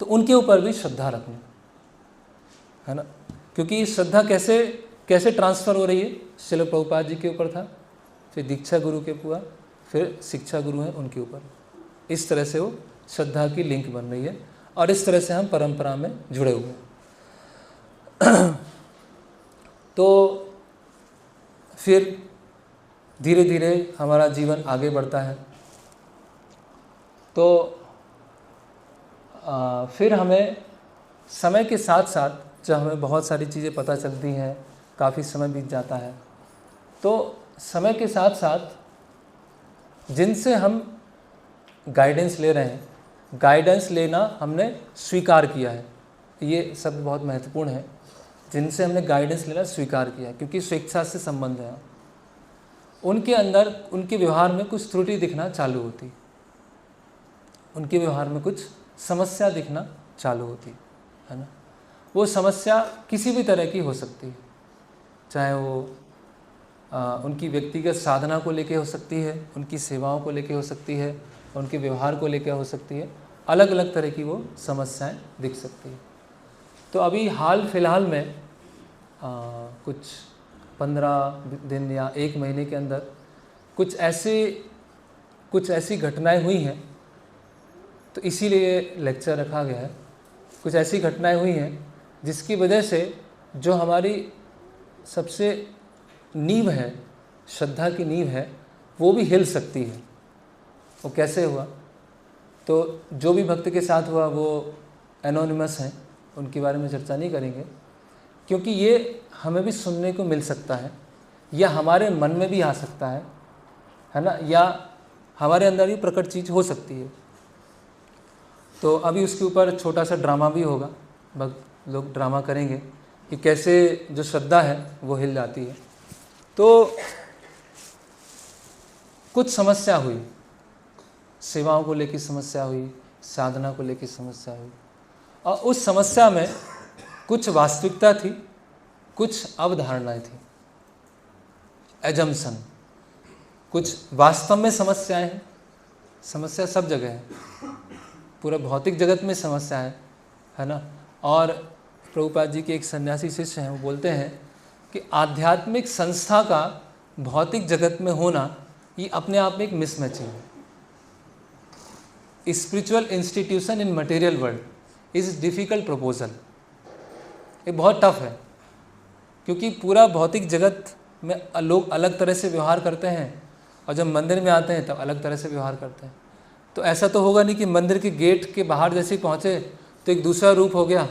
[SPEAKER 1] तो उनके ऊपर भी श्रद्धा रखना है ना। क्योंकि ये श्रद्धा कैसे ट्रांसफ़र हो रही है, श्रील प्रभुपाद जी के ऊपर था, फिर दीक्षा गुरु के हुआ, फिर शिक्षा गुरु हैं उनके ऊपर। इस तरह से वो श्रद्धा की लिंक बन रही है और इस तरह से हम परंपरा में जुड़े हुए हैं। तो फिर धीरे धीरे हमारा जीवन आगे बढ़ता है। तो फिर हमें समय के साथ साथ जब हमें बहुत सारी चीज़ें पता चलती हैं, काफ़ी समय बीत जाता है, तो समय के साथ साथ जिनसे हम गाइडेंस ले रहे हैं, गाइडेंस लेना हमने स्वीकार किया है, ये शब्द बहुत महत्वपूर्ण है, जिनसे हमने गाइडेंस लेना स्वीकार किया है, क्योंकि स्वेच्छा से संबंध है, उनके अंदर उनके व्यवहार में कुछ त्रुटि दिखना चालू होती, उनके व्यवहार में कुछ समस्या दिखना चालू होती है ना। वो समस्या किसी भी तरह की हो सकती है, चाहे वो उनकी व्यक्तिगत साधना को लेके हो सकती है, उनकी सेवाओं को लेके हो सकती है, उनके व्यवहार को लेके हो सकती है, अलग अलग तरह की वो समस्याएं दिख सकती है। तो अभी हाल फिलहाल में कुछ 15 दिन या 1 महीने के अंदर कुछ ऐसी घटनाएं हुई हैं, तो इसीलिए लेक्चर रखा गया है। कुछ ऐसी घटनाएं हुई हैं जिसकी वजह से जो हमारी सबसे नींव है, श्रद्धा की नींव है, वो भी हिल सकती है। वो कैसे हुआ? तो जो भी भक्त के साथ हुआ वो एनोनिमस हैं, उनके बारे में चर्चा नहीं करेंगे, क्योंकि ये हमें भी सुनने को मिल सकता है या हमारे मन में भी आ सकता है ना, या हमारे अंदर भी प्रकट चीज़ हो सकती है। तो अभी उसके ऊपर छोटा सा ड्रामा भी होगा, भक्त लोग ड्रामा करेंगे कि कैसे जो श्रद्धा है वो हिल जाती है। तो कुछ समस्या हुई, सेवाओं को लेकर समस्या हुई, साधना को लेकर समस्या हुई, और उस समस्या में कुछ वास्तविकता थी, कुछ अवधारणाएं थी, एजम्पशन, कुछ वास्तव में समस्याएं हैं। समस्या सब जगह है, पूरा भौतिक जगत में समस्या है ना। और प्रभुपाद जी के एक सन्यासी शिष्य हैं, वो बोलते हैं कि आध्यात्मिक संस्था का भौतिक जगत में होना ये अपने आप में एक मिसमैचिंग है। Spiritual institution in material world is difficult proposal. ये बहुत टफ है, क्योंकि पूरा भौतिक जगत में लोग अलग तरह से व्यवहार करते हैं, और जब मंदिर में आते हैं तब अलग तरह से व्यवहार करते हैं। तो ऐसा तो होगा नहीं कि मंदिर के गेट के बाहर जैसे ही पहुँचे तो एक दूसरा रूप हो गया,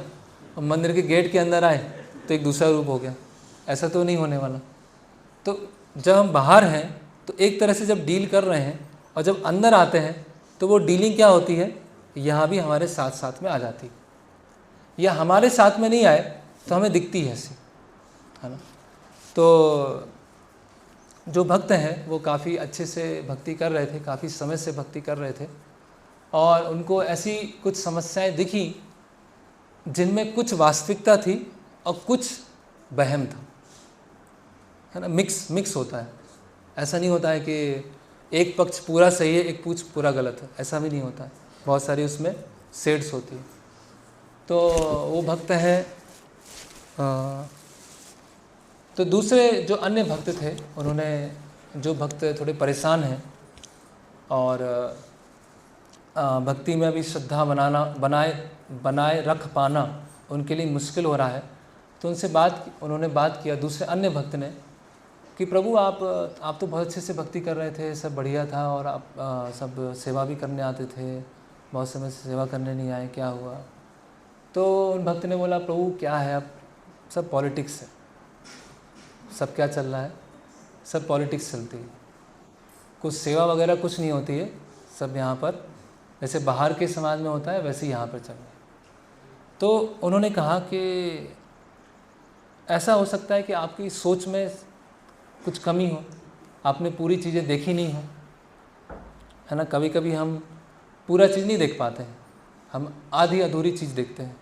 [SPEAKER 1] और मंदिर के गेट के अंदर आए तो एक दूसरा रूप हो गया। ऐसा तो नहीं होने वाला। तो जब हम बाहर हैं तो एक तरह से जब डील कर रहे हैं, और जब अंदर आते हैं तो वो डीलिंग क्या होती है, यहाँ भी हमारे साथ साथ में आ जाती है, या हमारे साथ में नहीं आए तो हमें दिखती है ऐसी, है ना। तो जो भक्त हैं वो काफ़ी अच्छे से भक्ति कर रहे थे, काफ़ी समय से भक्ति कर रहे थे, और उनको ऐसी कुछ समस्याएं दिखी जिनमें कुछ वास्तविकता थी और कुछ वहम था, है ना। मिक्स होता है। ऐसा नहीं होता है कि एक पक्ष पूरा सही है, एक पक्ष पूरा गलत है, ऐसा भी नहीं होता है। बहुत सारी उसमें शेड्स होती है। तो वो भक्त हैं। तो दूसरे जो अन्य भक्त थे, उन्होंने, जो भक्त थोड़े परेशान हैं और भक्ति में भी श्रद्धा बनाए रख पाना उनके लिए मुश्किल हो रहा है, तो उन्होंने बात किया दूसरे अन्य भक्त ने कि प्रभु आप तो बहुत अच्छे से भक्ति कर रहे थे, सब बढ़िया था, और आप सब सेवा भी करने आते थे, बहुत समय से सेवा करने नहीं आए, क्या हुआ? तो उन भक्त ने बोला, प्रभु क्या है, अब सब पॉलिटिक्स है, सब क्या चल रहा है, सब पॉलिटिक्स चलती है, कुछ सेवा वगैरह कुछ नहीं होती है, सब यहाँ पर जैसे बाहर के समाज में होता है वैसे ही यहाँ पर चल रहा है। तो उन्होंने कहा कि ऐसा हो सकता है कि आपकी सोच में कुछ कमी हो, आपने पूरी चीज़ें देखी नहीं हो, है ना। कभी कभी हम पूरा चीज़ नहीं देख पाते हैं, हम आधी अधूरी चीज़ देखते हैं,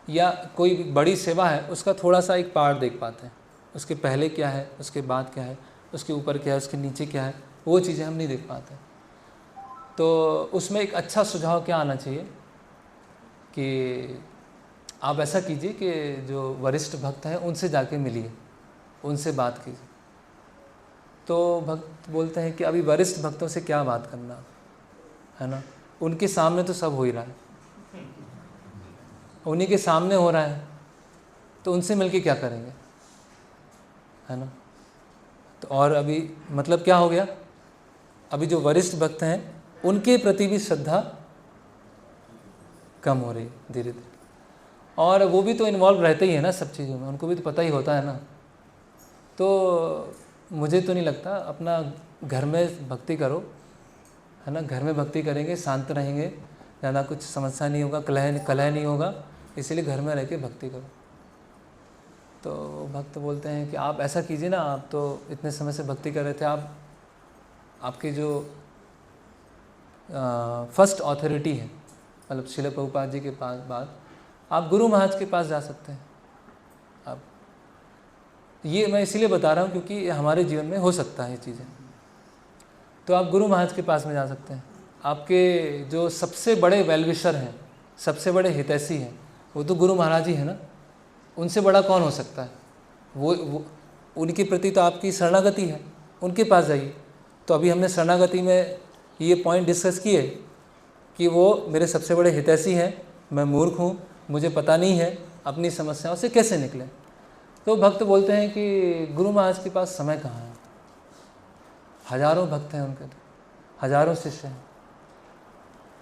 [SPEAKER 1] या कोई बड़ी सेवा है उसका थोड़ा सा एक पार्ट देख पाते हैं, उसके पहले क्या है, उसके बाद क्या है, उसके ऊपर क्या है, उसके नीचे क्या है, वो चीज़ें हम नहीं देख पाते। तो उसमें एक अच्छा सुझाव क्या आना चाहिए कि आप ऐसा कीजिए कि जो वरिष्ठ भक्त हैं उनसे जाके मिलिए, उनसे बात कीजिए। तो भक्त बोलते हैं कि अभी वरिष्ठ भक्तों से क्या बात करना, है ना, उनके सामने तो सब हो ही रहा है, उन्हीं के सामने हो रहा है, तो उनसे मिलके क्या करेंगे, है ना। तो और अभी मतलब क्या हो गया, अभी जो वरिष्ठ भक्त हैं उनके प्रति भी श्रद्धा कम हो रही है धीरे धीरे, और वो भी तो इन्वॉल्व रहते ही है ना सब चीज़ों में, उनको भी तो पता ही होता है ना। तो मुझे तो नहीं लगता, अपना घर में भक्ति करो, है ना, घर में भक्ति करेंगे, शांत रहेंगे, ज़्यादा कुछ समस्या नहीं होगा, कलह नहीं होगा, इसीलिए घर में रह के भक्ति करो। तो भक्त बोलते हैं कि आप ऐसा कीजिए ना, आप तो इतने समय से भक्ति कर रहे थे, आपके जो फर्स्ट अथॉरिटी है, मतलब श्रील प्रभुपाद जी के पास बाद आप गुरु महाराज के पास जा सकते हैं। आप ये मैं इसीलिए बता रहा हूँ क्योंकि हमारे जीवन में हो सकता है ये चीज़ें। तो आप गुरु महाराज के पास में जा सकते हैं, आपके जो सबसे बड़े वेलविशर हैं, सबसे बड़े हितैषी हैं, वो तो गुरु महाराज ही है ना, उनसे बड़ा कौन हो सकता है। वो उनके प्रति तो आपकी शरणागति है, उनके पास जाइए। तो अभी हमने शरणागति में ये पॉइंट डिस्कस किए कि वो मेरे सबसे बड़े हितैषी हैं, मैं मूर्ख हूँ, मुझे पता नहीं है अपनी समस्याओं से कैसे निकले। तो भक्त बोलते हैं कि गुरु महाराज के पास समय कहाँ है, हजारों भक्त हैं उनके, तो हजारों शिष्य हैं,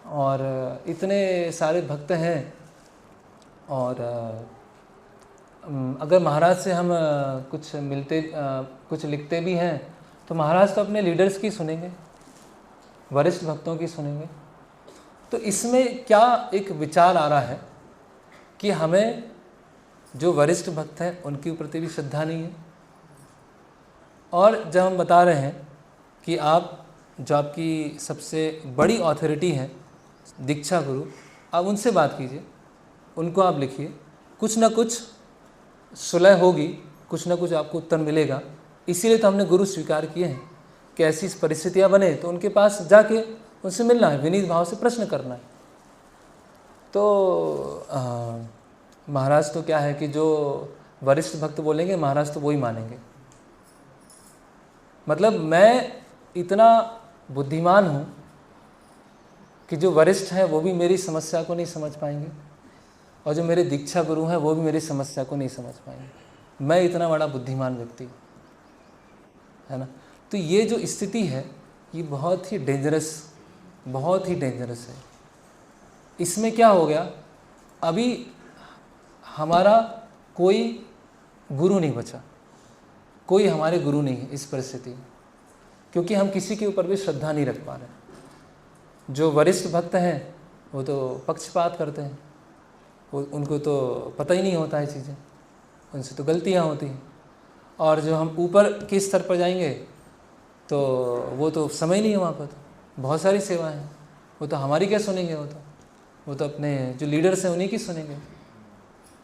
[SPEAKER 1] और इतने सारे भक्त हैं, और अगर महाराज से हम कुछ लिखते भी हैं तो महाराज तो अपने लीडर्स की सुनेंगे, वरिष्ठ भक्तों की सुनेंगे। तो इसमें क्या एक विचार आ रहा है कि हमें जो वरिष्ठ भक्त हैं उनके प्रति भी श्रद्धा नहीं है, और जब हम बता रहे हैं कि आप जो आपकी सबसे बड़ी अथॉरिटी है दीक्षा गुरु, आप उनसे बात कीजिए, उनको आप लिखिए, कुछ ना कुछ सुलह होगी, कुछ ना कुछ आपको उत्तर मिलेगा। इसीलिए तो हमने गुरु स्वीकार किए हैं कि ऐसी परिस्थितियाँ बने तो उनके पास जाके उनसे मिलना है, विनीत भाव से प्रश्न करना है। तो महाराज तो क्या है कि जो वरिष्ठ भक्त बोलेंगे महाराज तो वही मानेंगे। मतलब मैं इतना बुद्धिमान हूँ कि जो वरिष्ठ हैं वो भी मेरी समस्या को नहीं समझ पाएंगे, और जो मेरे दीक्षा गुरु हैं वो भी मेरी समस्या को नहीं समझ पाएंगे। मैं इतना बड़ा बुद्धिमान व्यक्ति, है ना। तो ये जो स्थिति है ये बहुत ही डेंजरस है। इसमें क्या हो गया, अभी हमारा कोई गुरु नहीं बचा, कोई हमारे गुरु नहीं है इस परिस्थिति में, क्योंकि हम किसी के ऊपर भी श्रद्धा नहीं रख पा रहे। जो वरिष्ठ भक्त हैं वो तो पक्षपात करते हैं, उनको तो पता ही नहीं होता है चीज़ें, उनसे तो गलतियाँ होती हैं। और जो हम ऊपर के स्तर पर जाएंगे तो वो तो समय नहीं है, वहाँ पर तो बहुत सारी सेवाएं हैं, वो तो हमारी क्या सुनेंगे, वो तो अपने जो लीडर्स हैं उन्हीं की सुनेंगे।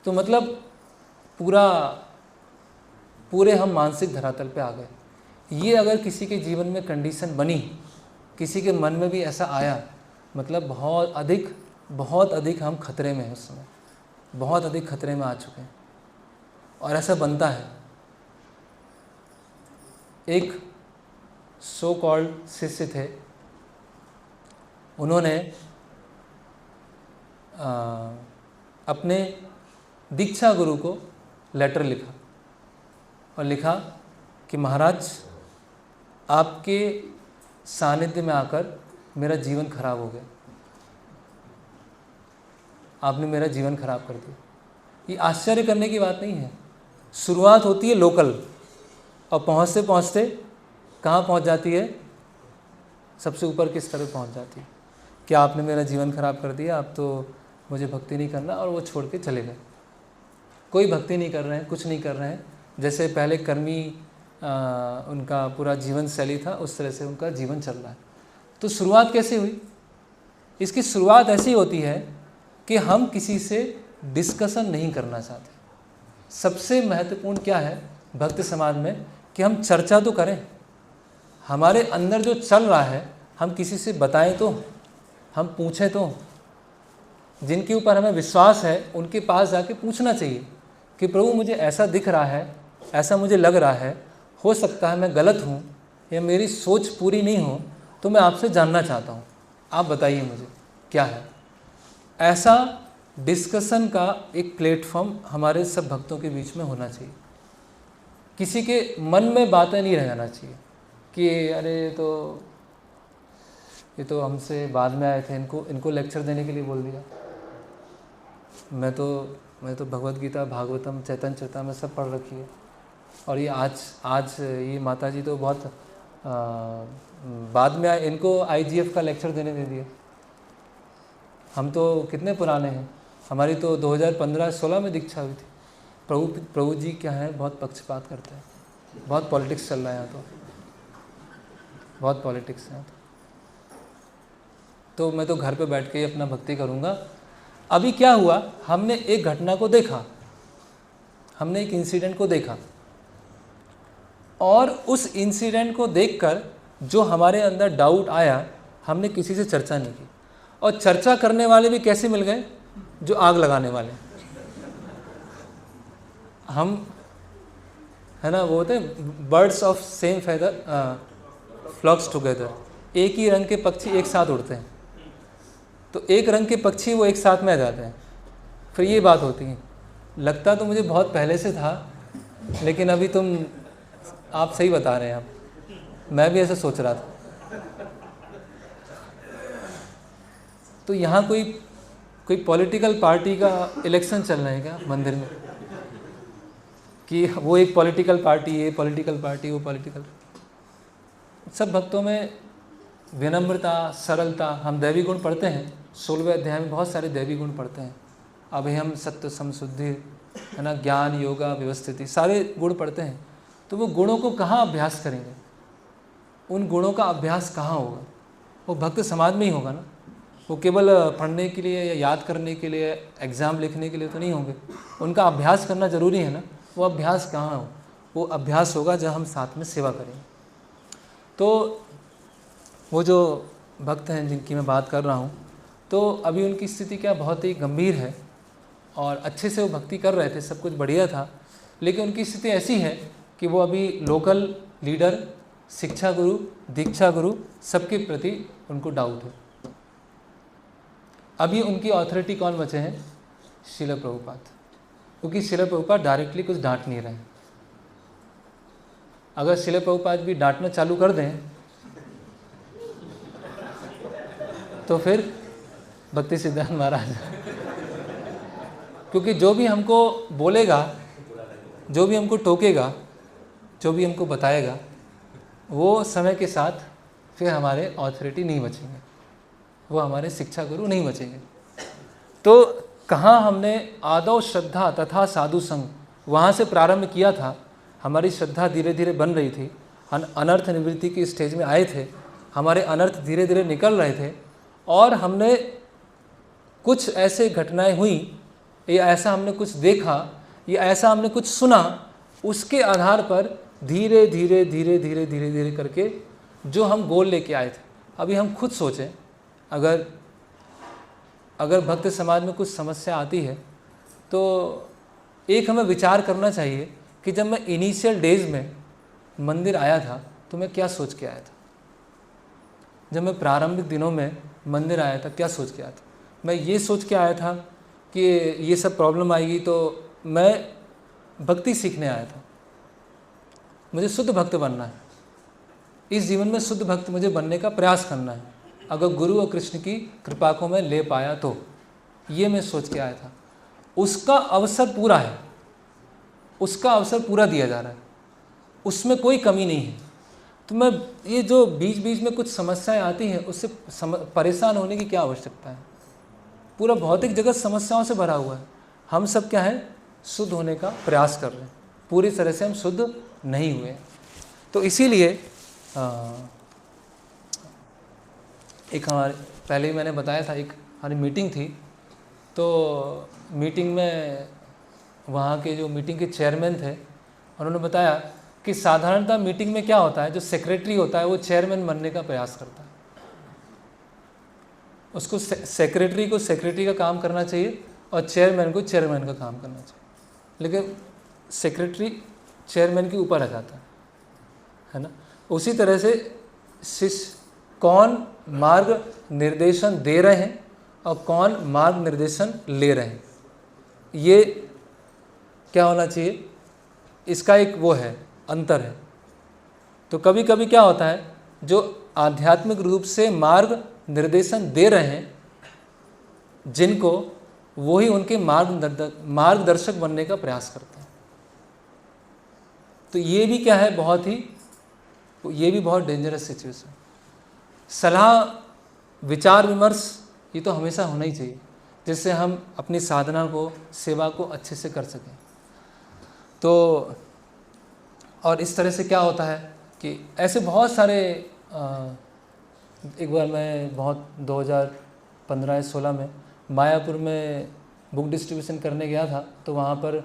[SPEAKER 1] तो मतलब पूरे हम मानसिक धरातल पे आ गए। ये अगर किसी के जीवन में कंडीशन बनी, किसी के मन में भी ऐसा आया, मतलब बहुत अधिक हम खतरे में हैं उस समय, बहुत अधिक खतरे में आ चुके हैं। और ऐसा बनता है। एक सो कॉल्ड शिष्य थे, उन्होंने अपने दीक्षा गुरु को लेटर लिखा और लिखा कि महाराज आपके सानिध्य में आकर मेरा जीवन खराब हो गया, आपने मेरा जीवन खराब कर दिया। ये आश्चर्य करने की बात नहीं है। शुरुआत होती है लोकल और पहुँचते पहुँचते कहाँ पहुँच जाती है, सबसे ऊपर के स्तर पर पहुँच जाती है। क्या आपने मेरा जीवन खराब कर दिया, अब तो मुझे भक्ति नहीं करना, और वो छोड़ के चले गए। कोई भक्ति नहीं कर रहे हैं, कुछ नहीं कर रहे हैं। जैसे पहले कर्मी उनका पूरा जीवन शैली था, उस तरह से उनका जीवन चल रहा है। तो शुरुआत कैसे हुई? इसकी शुरुआत ऐसी होती है कि हम किसी से डिस्कशन नहीं करना चाहते। सबसे महत्वपूर्ण क्या है भक्त समाज में, कि हम चर्चा तो करें, हमारे अंदर जो चल रहा है हम किसी से बताएं तो, हम पूछें तो। जिनके ऊपर हमें विश्वास है उनके पास जाके पूछना चाहिए कि प्रभु मुझे ऐसा दिख रहा है, ऐसा मुझे लग रहा है, हो सकता है मैं गलत हूँ या मेरी सोच पूरी नहीं हो, तो मैं आपसे जानना चाहता हूँ, आप बताइए मुझे क्या है। ऐसा डिस्कशन का एक प्लेटफॉर्म हमारे सब भक्तों के बीच में होना चाहिए। किसी के मन में बातें नहीं रह जाना चाहिए कि अरे ये तो हमसे बाद में आए थे, इनको लेक्चर देने के लिए बोल दिया। मैं तो भगवत गीता, भागवतम, चैतन्य चरितामृत सब पढ़ रखी है, और ये आज ये माता जी तो बहुत बाद में आए, इनको IGF का लेक्चर देने दे दिया। हम तो कितने पुराने हैं, हमारी तो 2015-16 में दीक्षा हुई थी। प्रभु जी क्या है, बहुत पक्षपात करते हैं, बहुत पॉलिटिक्स चल रहा है यहाँ, बहुत पॉलिटिक्स है। तो मैं तो घर पे बैठ के ही अपना भक्ति करूँगा। अभी क्या हुआ, हमने एक घटना को देखा, हमने एक इंसिडेंट को देखा, और उस इंसिडेंट को देखकर जो हमारे अंदर डाउट आया, हमने किसी से चर्चा नहीं की। और चर्चा करने वाले भी कैसे मिल गए, जो आग लगाने वाले। हम है ना, वो होते हैं birds of same feather flocks together, एक ही रंग के पक्षी एक साथ उड़ते हैं। तो एक रंग के पक्षी वो एक साथ में आ जाते हैं। फिर ये बात होती है, लगता तो मुझे बहुत पहले से था, लेकिन अभी आप सही बता रहे हैं। आप मैं भी ऐसा सोच रहा था। तो यहाँ कोई पॉलिटिकल पार्टी का इलेक्शन चल रहा है क्या मंदिर में, कि वो एक पॉलिटिकल पार्टी, ये पॉलिटिकल पार्टी, वो पॉलिटिकल। सब भक्तों में विनम्रता, सरलता, हम दैवी गुण पढ़ते हैं, 16वें अध्याय में बहुत सारे दैवी गुण पढ़ते हैं। अभयम, सत्य, समशुद्धि, है ना, ज्ञान, योगा, व्यवस्थिति, सारे गुण पढ़ते हैं। तो वो गुणों को कहाँ अभ्यास करेंगे, उन गुणों का अभ्यास कहाँ होगा? वो भक्त समाज में ही होगा ना। वो केवल पढ़ने के लिए या याद करने के लिए, एग्ज़ाम लिखने के लिए तो नहीं होंगे। उनका अभ्यास करना ज़रूरी है ना। वो अभ्यास कहाँ हो? वो अभ्यास होगा जब हम साथ में सेवा करेंगे। तो वो जो भक्त हैं जिनकी मैं बात कर रहा हूँ, तो अभी उनकी स्थिति क्या बहुत ही गंभीर है, और अच्छे से वो भक्ति कर रहे थे, सब कुछ बढ़िया था, लेकिन उनकी स्थिति ऐसी है कि वो अभी लोकल लीडर, शिक्षा गुरु, दीक्षा गुरु, सबके प्रति उनको डाउट है। अभी उनकी अथॉरिटी कौन बचे हैं? श्रील प्रभुपाद, क्योंकि श्रील प्रभुपाद डायरेक्टली कुछ डांट नहीं रहे। अगर श्रील प्रभुपाद भी डांटना चालू कर दें तो फिर भक्ति सिद्धांत महाराज, क्योंकि जो भी हमको बोलेगा, जो भी हमको टोकेगा, जो भी हमको बताएगा, वो समय के साथ फिर हमारे अथॉरिटी नहीं बचेंगे, वो हमारे शिक्षा गुरु नहीं बचेंगे। तो कहाँ हमने आदौ श्रद्धा तथा साधु संग, वहाँ से प्रारंभ किया था। हमारी श्रद्धा धीरे धीरे बन रही थी, हम अनर्थ निवृत्ति की स्टेज में आए थे, हमारे अनर्थ धीरे धीरे निकल रहे थे, और हमने कुछ ऐसे घटनाएं हुई, या ऐसा हमने कुछ देखा, या ऐसा हमने कुछ सुना, उसके आधार पर धीरे धीरे धीरे धीरे धीरे धीरे करके जो हम गोल लेके आए थे। अभी हम खुद सोचें, अगर भक्त समाज में कुछ समस्या आती है, तो एक हमें विचार करना चाहिए कि जब मैं इनिशियल डेज में मंदिर आया था तो मैं क्या सोच के आया था। जब मैं प्रारंभिक दिनों में मंदिर आया था, क्या सोच के आया था? मैं ये सोच के आया था कि ये सब प्रॉब्लम आएगी, तो मैं भक्ति सीखने आया था, मुझे शुद्ध भक्त बनना है, इस जीवन में शुद्ध भक्त मुझे बनने का प्रयास करना है। अगर गुरु और कृष्ण की कृपा को मैं ले पाया तो, ये मैं सोच के आया था। उसका अवसर पूरा है, उसका अवसर पूरा दिया जा रहा है, उसमें कोई कमी नहीं है। तो मैं ये जो बीच बीच में कुछ समस्याएं आती हैं उससे परेशान होने की क्या आवश्यकता है। पूरा भौतिक जगत समस्याओं से भरा हुआ है। हम सब क्या है, शुद्ध होने का प्रयास कर रहे हैं, पूरी तरह से हम शुद्ध नहीं हुए। तो इसीलिए एक हमारे पहले ही मैंने बताया था, एक हमारी मीटिंग थी। तो मीटिंग में वहाँ के जो मीटिंग के चेयरमैन थे, उन्होंने बताया कि साधारणतः मीटिंग में क्या होता है, जो सेक्रेटरी होता है वो चेयरमैन बनने का प्रयास करता है। उसको सेक्रेटरी को सेक्रेटरी का काम करना चाहिए और चेयरमैन को चेयरमैन का काम करना चाहिए, लेकिन सेक्रेटरी चेयरमैन के ऊपर आ जाता है ना। उसी तरह से शिष्य कौन मार्ग निर्देशन दे रहे हैं और कौन मार्ग निर्देशन ले रहे हैं, ये क्या होना चाहिए, इसका एक वो है, अंतर है। तो कभी कभी क्या होता है, जो आध्यात्मिक रूप से मार्ग निर्देशन दे रहे हैं जिनको, वही उनके मार्गदर्शक बनने का प्रयास करते हैं। तो ये भी क्या है, ये भी बहुत डेंजरस सिचुएशन। सलाह विचार विमर्श ये तो हमेशा होना ही चाहिए, जिससे हम अपनी साधना को, सेवा को अच्छे से कर सकें। तो और इस तरह से क्या होता है कि ऐसे बहुत सारे एक बार मैं 2015 या 16 में मायापुर में बुक डिस्ट्रीब्यूशन करने गया था। तो वहाँ पर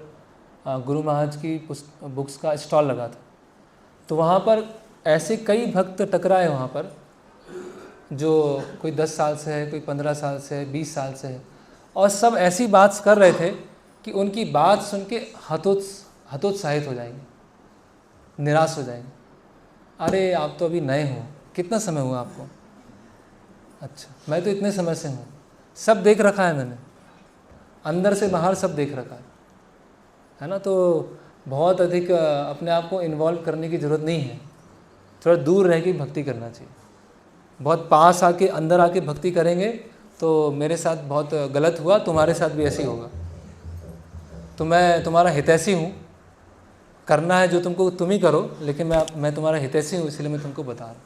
[SPEAKER 1] गुरु महाराज की बुक्स का स्टॉल लगा था। तो वहाँ पर ऐसे कई भक्त टकराए वहाँ पर, जो कोई 10 साल से है, कोई 15 साल से है, 20 साल से है, और सब ऐसी बात कर रहे थे कि उनकी बात सुन के हतोत्साहित हो जाएंगे, निराश हो जाएंगे। अरे आप तो अभी नए हो, कितना समय हुआ आपको? अच्छा, मैं तो इतने समय से हूँ, सब देख रखा है मैंने, अंदर से बाहर सब देख रखा है ना। तो बहुत अधिक अपने आप को इन्वॉल्व करने की ज़रूरत नहीं है, थोड़ा दूर रह के भक्ति करना चाहिए। बहुत पास आके, अंदर आके भक्ति करेंगे तो मेरे साथ बहुत गलत हुआ, तुम्हारे साथ भी ऐसे ही होगा। तो मैं तुम्हारा हितैषी हूँ, करना है जो तुमको तुम ही करो, लेकिन मैं तुम्हारा हितैषी हूँ, इसलिए मैं तुमको बता रहा हूँ।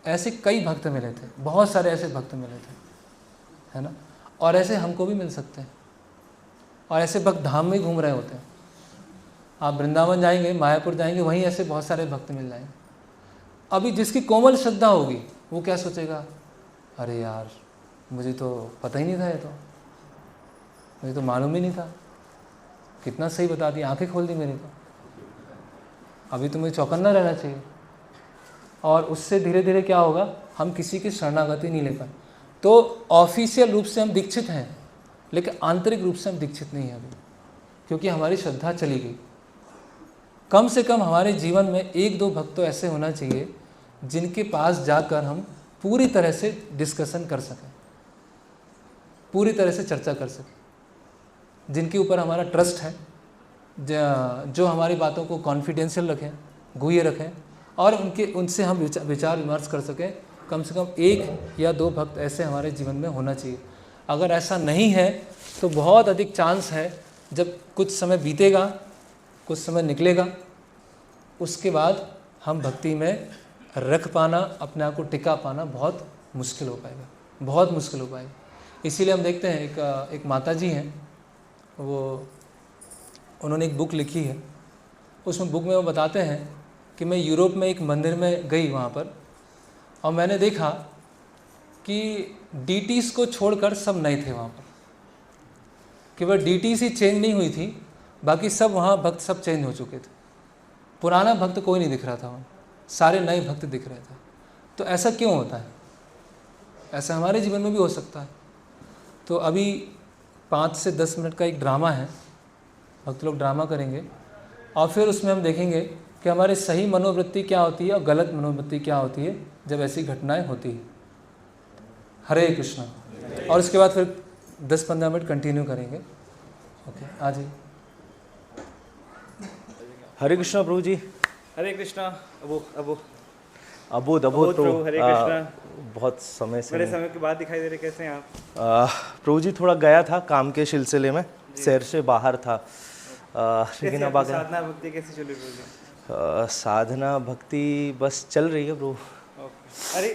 [SPEAKER 1] ऐसे कई भक्त मिले थे, बहुत सारे ऐसे भक्त मिले थे, है ना। और ऐसे हमको भी मिल सकते हैं, और ऐसे भक्त धाम में घूम रहे होते हैं। आप वृंदावन जाएंगे, मायापुर जाएंगे, वहीं ऐसे बहुत सारे भक्त मिल जाएंगे। अभी जिसकी कोमल श्रद्धा होगी वो क्या सोचेगा, अरे यार मुझे तो पता ही नहीं था, ये तो मुझे तो मालूम ही नहीं था, कितना सही बता दिया, आंखें खोल दी मेरी। तो अभी तो मुझे चौकन्ना रहना चाहिए। और उससे धीरे धीरे क्या होगा, हम किसी की शरणागति नहीं ले पाए। तो ऑफिशियल रूप से हम दीक्षित हैं, लेकिन आंतरिक रूप से हम दीक्षित नहीं हैं अभी, क्योंकि हमारी श्रद्धा चली गई। कम से कम हमारे जीवन में 1-2 भक्त तो ऐसे होना चाहिए जिनके पास जाकर हम पूरी तरह से डिस्कशन कर सकें, पूरी तरह से चर्चा कर सकें, जिनके ऊपर हमारा ट्रस्ट है, जो हमारी बातों को कॉन्फिडेंशियल रखें, गुह्य रखें, और उनसे हम विचार विमर्श कर सकें। कम से कम 1 या 2 भक्त ऐसे हमारे जीवन में होना चाहिए। अगर ऐसा नहीं है तो बहुत अधिक चांस है, जब कुछ समय बीतेगा, कुछ समय निकलेगा, उसके बाद हम भक्ति में रख पाना, अपने आप को टिका पाना बहुत मुश्किल हो पाएगा, बहुत मुश्किल हो पाएगा। इसीलिए हम देखते हैं एक माता जी हैं, उन्होंने एक बुक लिखी है। उसमें बुक में वो बताते हैं कि मैं यूरोप में एक मंदिर में गई वहाँ पर, और मैंने देखा कि डीटीज़ को छोड़कर सब नए थे वहाँ पर। केवल डीटीज़ ही चेंज नहीं हुई थी, बाकी सब वहाँ भक्त सब चेंज हो चुके थे। पुराना भक्त कोई नहीं दिख रहा था वहाँ, सारे नए भक्त दिख रहे थे। तो ऐसा क्यों होता है? ऐसा हमारे जीवन में भी हो सकता है। तो अभी 5 से 10 मिनट का एक ड्रामा है, भक्त लोग ड्रामा करेंगे, और फिर उसमें हम देखेंगे कि हमारी सही मनोवृत्ति क्या होती है और गलत मनोवृत्ति क्या होती है जब ऐसी घटनाएं होती है। हरे कृष्णा। और उसके बाद फिर 10-15 मिनट कंटिन्यू करेंगे। ओके, आ जाइए।
[SPEAKER 3] हरे कृष्णा प्रभु जी। हरे कृष्णा। अबो अबोध
[SPEAKER 4] अबोध
[SPEAKER 3] प्रभु,
[SPEAKER 4] प्रभु, हरे कृष्णा।
[SPEAKER 3] बहुत समय से
[SPEAKER 4] बड़े
[SPEAKER 3] नहीं।
[SPEAKER 4] समय के बाद दिखाई दे रहे, कैसे हैं आप?
[SPEAKER 3] प्रभु जी थोड़ा गया था काम के सिलसिले में, शहर से बाहर था, लेकिन अब आ गया।
[SPEAKER 4] साधना भक्ति कैसी चल रही है?
[SPEAKER 3] साधना भक्ति बस चल रही है प्रभु।
[SPEAKER 4] ओके। अरे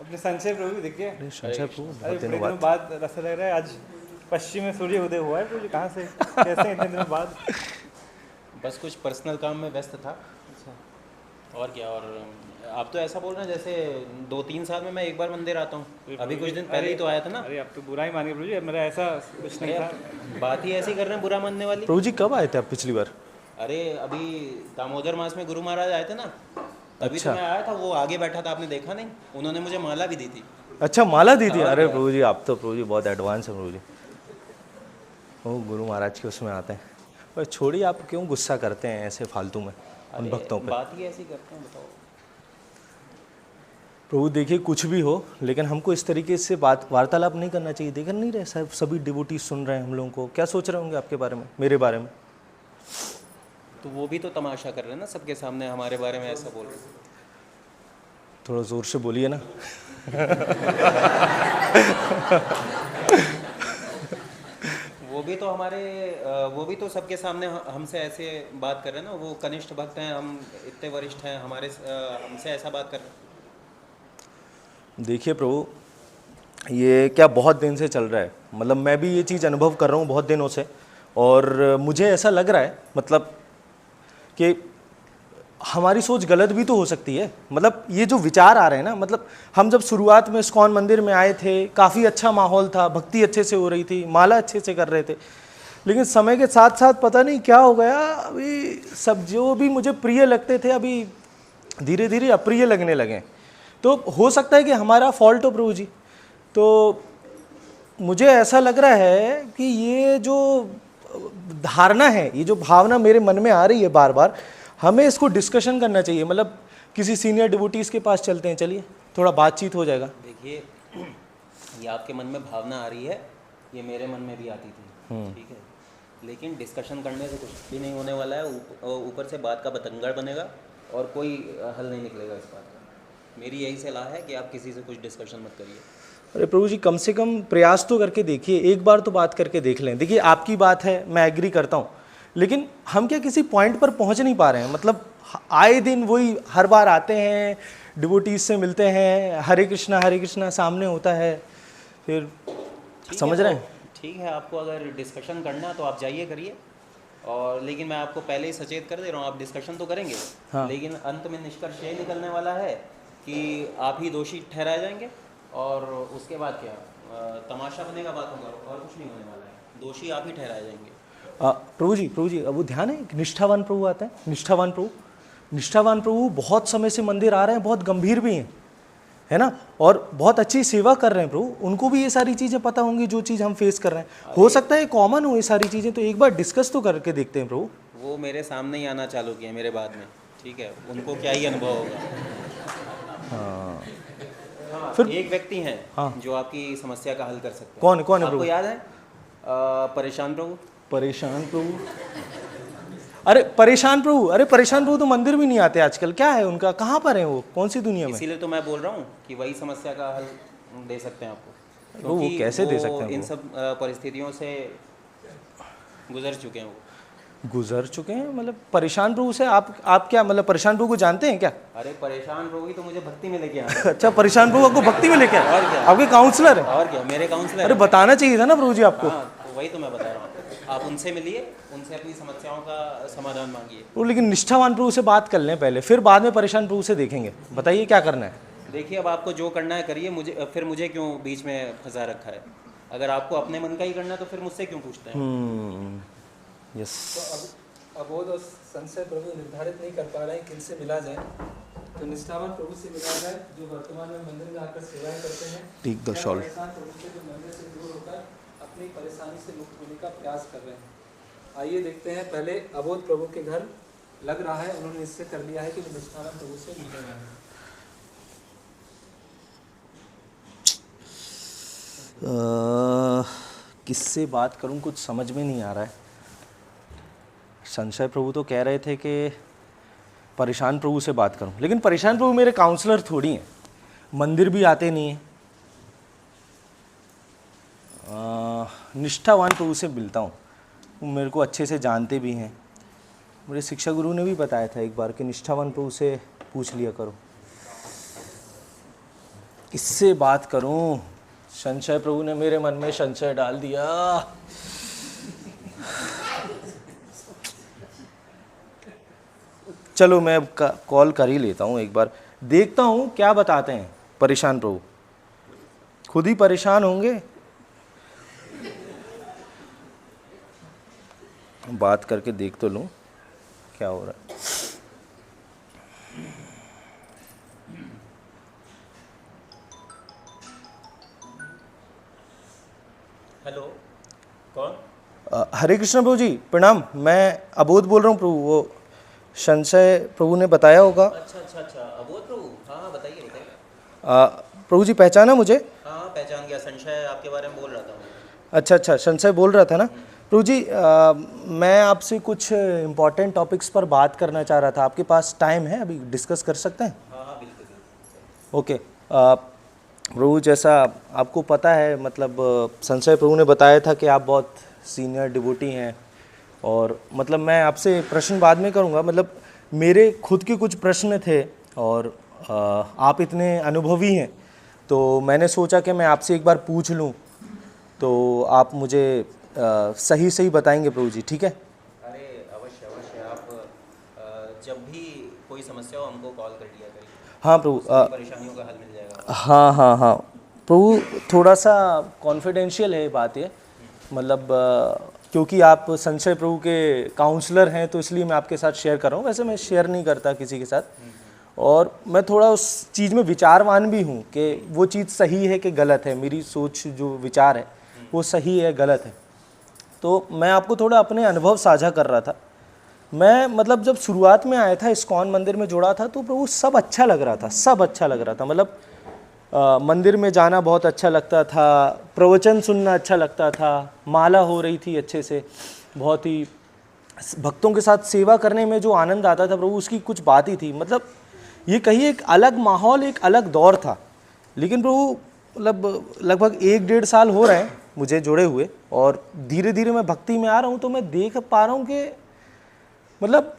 [SPEAKER 4] अपने संशय प्रभु देखिए।
[SPEAKER 3] अरे संजय प्रभु,
[SPEAKER 4] अरे
[SPEAKER 3] बहुत
[SPEAKER 4] बड़े
[SPEAKER 3] दिनों बाद।
[SPEAKER 4] बाद ऐसा लग रहा है आज पश्चिम में सूर्य उदय हुआ है प्रभु जी, कहाँ से कैसे इतने दिनों बाद?
[SPEAKER 2] बस कुछ पर्सनल काम में व्यस्त था। और क्या, और आप तो ऐसा बोल रहे हैं जैसे 2-3 साल में मैं एक बार मंदिर आता हूँ। अभी कुछ दिन पहले ही तो आया था ना।
[SPEAKER 4] अरे आप तो बुरा ही मानिए प्रभु जी, मेरा ऐसा कुछ नहीं था।
[SPEAKER 2] बात ही ऐसी कर रहे हैं बुरा मानने वाली।
[SPEAKER 3] प्रभु जी कब आए थे आप पिछली बार?
[SPEAKER 2] अरे अभी दामोदर मास में गुरु महाराज आए थे ना, तभी
[SPEAKER 3] अच्छा।
[SPEAKER 2] तो मैं आया था। वो आगे बैठा था, आपने देखा नहीं? उन्होंने मुझे माला भी दी थी।
[SPEAKER 3] अच्छा, माला दी थी?
[SPEAKER 2] हाँ,
[SPEAKER 3] अरे
[SPEAKER 2] हाँ।
[SPEAKER 3] प्रभु जी आप तो प्रभु जी बहुत एडवांस है प्रभु जी। वो गुरु महाराज के उसमें आते हैं। पर छोड़िए, आप क्यों गुस्सा करते हैं ऐसे फालतू में उन भक्तों पे?
[SPEAKER 2] बात ही ऐसी करते हैं, बताओ।
[SPEAKER 3] प्रभु देखिए, कुछ भी हो लेकिन हमको इस तरीके से बात वार्तालाप नहीं करना चाहिए। देख नहीं रहे साहब, सभी डिवोटी सुन रहे हैं हम लोगों को, क्या सोच रहे होंगे आपके बारे में, मेरे बारे में?
[SPEAKER 2] तो वो भी तो तमाशा कर रहे हैं ना, सबके सामने हमारे बारे में ऐसा बोल रहे हैं।
[SPEAKER 3] थोड़ा ज़ोर से बोलिए ना।
[SPEAKER 2] वो भी तो सबके सामने हमसे ऐसे बात कर रहे हैं ना। वो कनिष्ठ भक्त हैं, हम इतने वरिष्ठ हैं, हमसे ऐसा बात कर रहे हैं।
[SPEAKER 3] देखिए प्रभु, ये क्या बहुत दिन से चल रहा है, मतलब मैं भी ये चीज़ अनुभव कर रहा हूँ बहुत दिनों से, और मुझे ऐसा लग रहा है मतलब कि हमारी सोच गलत भी तो हो सकती है। मतलब ये जो विचार आ रहे हैं ना, मतलब हम जब शुरुआत में इस्कॉन मंदिर में आए थे, काफ़ी अच्छा माहौल था, भक्ति अच्छे से हो रही थी, माला अच्छे से कर रहे थे, लेकिन समय के साथ साथ पता नहीं क्या हो गया, अभी सब जो भी मुझे प्रिय लगते थे अभी धीरे धीरे अप्रिय लगने लगे। तो हो सकता है कि हमारा फॉल्ट हो प्रभु जी। तो मुझे ऐसा लग रहा है कि ये जो धारणा है, ये जो भावना मेरे मन में आ रही है बार बार, हमें इसको डिस्कशन करना चाहिए। मतलब किसी सीनियर डिवोटीज़ के पास चलते हैं, चलिए थोड़ा बातचीत हो जाएगा।
[SPEAKER 2] देखिए, ये आपके मन में भावना आ रही है, ये मेरे मन में भी आती थी, ठीक है, लेकिन डिस्कशन करने से कुछ भी नहीं होने वाला है। ऊपर से बात का बतंगड़ बनेगा और कोई हल नहीं निकलेगा इस बात का। मेरी यही सलाह है कि आप किसी से कुछ डिस्कशन मत करिए।
[SPEAKER 3] अरे प्रभु जी, कम से कम प्रयास तो करके देखिए, एक बार तो बात करके देख लें। देखिए आपकी बात है, मैं एग्री करता हूँ, लेकिन हम क्या किसी पॉइंट पर पहुँच नहीं पा रहे हैं। मतलब आए दिन वही, हर बार आते हैं, डिवोटीज से मिलते हैं, हरे कृष्णा सामने होता है, फिर समझ रहे हैं?
[SPEAKER 2] ठीक है, आपको अगर डिस्कशन करना है तो आप जाइए करिए, और लेकिन मैं आपको पहले ही सचेत कर दे रहा हूँ, आप डिस्कशन तो करेंगे,
[SPEAKER 3] हाँ।
[SPEAKER 2] लेकिन अंत में निष्कर्ष ये निकलने वाला है कि आप ही दोषी ठहराए जाएंगे, और उसके बाद क्या, तमाशा बनेगा बातों का, और कुछ नहीं होने वाला है। दोषी आप ही ठहराए जाएंगे।
[SPEAKER 3] प्रभु जी अब वो ध्यान है कि निष्ठावान प्रभु आते हैं। निष्ठावान प्रभु बहुत समय से मंदिर आ रहे हैं, बहुत गंभीर भी हैं, है ना, और बहुत अच्छी सेवा कर रहे हैं प्रभु। उनको भी ये सारी चीज़ें पता होंगी जो चीज़ हम फेस कर रहे हैं। हो सकता है कॉमन हो ये सारी चीज़ें, तो एक बार डिस्कस तो करके देखते हैं प्रभु।
[SPEAKER 2] वो मेरे सामने ही आना चालू किए मेरे बाद में, ठीक है, उनको क्या ही अनुभव होगा। हाँ,
[SPEAKER 3] फिर
[SPEAKER 2] एक व्यक्ति हैं
[SPEAKER 3] हाँ।
[SPEAKER 2] जो आपकी समस्या का हल कर सकते हैं।
[SPEAKER 3] कौन है
[SPEAKER 2] आपको
[SPEAKER 3] प्रभु?
[SPEAKER 2] याद है परेशान प्रभु?
[SPEAKER 3] परेशान प्रभु? अरे परेशान प्रभु तो मंदिर भी नहीं आते आजकल, क्या है उनका, कहाँ पर है वो, कौन सी दुनिया में?
[SPEAKER 2] इसीलिए तो मैं बोल रहा हूँ कि वही समस्या का हल दे सकते हैं आपको।
[SPEAKER 3] वो कैसे दे सकते हैं?
[SPEAKER 2] इन सब परिस्थितियों से गुजर चुके हैं।
[SPEAKER 3] मतलब परेशान प्रभु से आप क्या, मतलब परेशान प्रभु को जानते हैं क्या?
[SPEAKER 2] अरे परेशान प्रभु ही तो मुझे भक्ति में लेके आए।
[SPEAKER 3] अच्छा, परेशान प्रभु आपको भक्ति में लेके आए?
[SPEAKER 2] और क्या,
[SPEAKER 3] आपके काउंसलर है?
[SPEAKER 2] और क्या, मेरे काउंसलर।
[SPEAKER 3] अरे बताना चाहिए था ना प्रभु जी आपको।
[SPEAKER 2] हाँ, तो वही तो मैं बता रहा हूँ, आप उनसे मिलिए, उनसे अपनी समस्याओं का समाधान मांगिए।
[SPEAKER 3] वो लेकिन निष्ठावान प्रभु से बात कर लें पहले, फिर बाद में परेशान प्रभु से देखेंगे। बताइए क्या करना है।
[SPEAKER 2] देखिए, अब आपको जो करना है करिए, मुझे क्यों बीच में फंसा रखा है? अगर आपको अपने मन का ही करना है तो फिर मुझसे क्यों पूछते हैं?
[SPEAKER 3] यस।
[SPEAKER 1] तो अबोध और संशय प्रभु निर्धारित नहीं कर पा रहे हैं किनसे मिला जाए, तो निष्ठावान प्रभु से मिला जाए जो वर्तमान में मंदिर में आकर सेवाएं करते हैं।
[SPEAKER 3] Take the shawl.
[SPEAKER 1] परेशान प्रभु से जो मंदिर से दूर होकर अपनी परेशानी से मुक्त होने का प्रयास कर रहे हैं। आइए देखते हैं। पहले अबोध प्रभु के घर लग रहा है, उन्होंने निश्चय कर लिया है कि वो निष्ठावान प्रभु से मिलने वाले हैं।
[SPEAKER 3] किससे बात करूं, कुछ समझ में नहीं आ रहा है। संशय प्रभु तो कह रहे थे कि परेशान प्रभु से बात करूं, लेकिन परेशान प्रभु मेरे काउंसलर थोड़ी हैं, मंदिर भी आते नहीं हैं। निष्ठावान प्रभु से मिलता हूँ, वो मेरे को अच्छे से जानते भी हैं। मेरे शिक्षा गुरु ने भी बताया था एक बार कि निष्ठावान प्रभु से पूछ लिया करो। किससे बात करूं? संशय, प्रभु ने मेरे मन में संशय डाल दिया। चलो मैं अब कॉल कर ही लेता हूँ एक बार, देखता हूँ क्या बताते हैं परेशान प्रभु। खुद ही परेशान होंगे, बात करके देख तो लूँ क्या हो रहा है।
[SPEAKER 2] हेलो, कौन?
[SPEAKER 3] हरे कृष्ण प्रभु जी, प्रणाम। मैं अबोध बोल रहा हूँ प्रभु, वो संशय प्रभु ने बताया होगा।
[SPEAKER 2] अच्छा, अबोध प्रभु, हाँ बताइए बताइए।
[SPEAKER 3] प्रभु जी पहचाना मुझे?
[SPEAKER 2] हाँ पहचान गया, संशय आपके बारे में बोल रहा था।
[SPEAKER 3] अच्छा, संशय बोल रहा था ना। प्रभु जी मैं आपसे कुछ इम्पोर्टेंट टॉपिक्स पर बात करना चाह रहा था, आपके पास टाइम है? अभी डिस्कस कर सकते हैं?
[SPEAKER 2] हाँ बिल्कुल।
[SPEAKER 3] ओके प्रभु, जैसा आपको पता है, मतलब संशय प्रभु ने बताया था कि आप बहुत सीनियर डिवोटी हैं, और मतलब मैं आपसे प्रश्न बाद में करूंगा। मतलब मेरे खुद के कुछ प्रश्न थे, और आप इतने अनुभवी हैं तो मैंने सोचा कि मैं आपसे एक बार पूछ लूं, तो आप मुझे सही बताएंगे प्रभु जी, ठीक है?
[SPEAKER 2] अरे अवश्य, आप जब भी कोई समस्या हो हमको कॉल कर लिया करिए।
[SPEAKER 3] हाँ प्रभु,
[SPEAKER 2] परेशानियों का हल मिल जाएगा।
[SPEAKER 3] हाँ प्रभु, थोड़ा सा कॉन्फिडेंशियल है बात ये, मतलब क्योंकि आप संशय प्रभु के काउंसलर हैं तो इसलिए मैं आपके साथ शेयर कर रहा हूँ। वैसे मैं शेयर नहीं करता किसी के साथ, और मैं थोड़ा उस चीज़ में विचारवान भी हूँ कि वो चीज़ सही है कि गलत है, मेरी सोच जो विचार है वो सही है गलत है। तो मैं आपको थोड़ा अपने अनुभव साझा कर रहा था। मैं मतलब जब शुरुआत में आया था, इस्कॉन मंदिर में जुड़ा था, तो प्रभु सब अच्छा लग रहा था, सब अच्छा लग रहा था। मतलब मंदिर में जाना बहुत अच्छा लगता था, प्रवचन सुनना अच्छा लगता था, माला हो रही थी अच्छे से, बहुत ही भक्तों के साथ सेवा करने में जो आनंद आता था प्रभु, उसकी कुछ बात ही थी। मतलब ये कहिए एक अलग माहौल, एक अलग दौर था। लेकिन प्रभु मतलब लगभग 1-1.5 साल हो रहे हैं मुझे जुड़े हुए, और धीरे धीरे मैं भक्ति में आ रहा हूँ, तो मैं देख पा रहा हूँ कि मतलब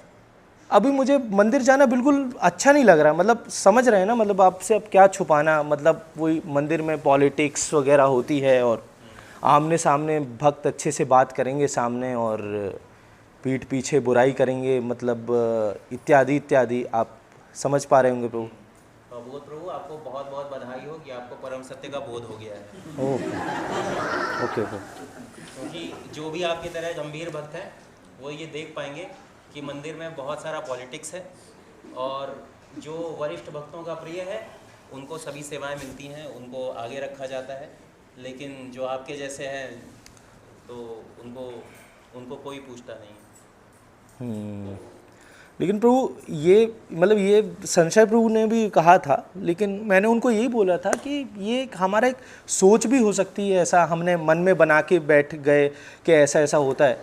[SPEAKER 3] अभी मुझे मंदिर जाना बिल्कुल अच्छा नहीं लग रहा। मतलब समझ रहे हैं ना, मतलब आपसे अब क्या छुपाना। मतलब वही मंदिर में पॉलिटिक्स वगैरह होती है, और आमने सामने भक्त अच्छे से बात करेंगे सामने, और पीठ पीछे बुराई करेंगे, मतलब इत्यादि इत्यादि। आप समझ पा रहे होंगे प्रभु।
[SPEAKER 2] बोध प्रभु, आपको बहुत बहुत बधाई हो कि आपको परम सत्य का बोध हो गया है।
[SPEAKER 3] ओके।
[SPEAKER 2] क्योंकि जो भी आपकी तरह गंभीर भक्त हैं वो ये देख पाएंगे कि मंदिर में बहुत सारा पॉलिटिक्स है, और जो वरिष्ठ भक्तों का प्रिय है उनको सभी सेवाएं मिलती हैं, उनको आगे रखा जाता है। लेकिन जो आपके जैसे हैं तो उनको कोई पूछता नहीं।
[SPEAKER 3] लेकिन प्रभु ये मतलब ये संशय प्रभु ने भी कहा था, लेकिन मैंने उनको यही बोला था कि ये हमारा एक सोच भी हो सकती है, ऐसा हमने मन में बना के बैठ गए कि ऐसा ऐसा होता है।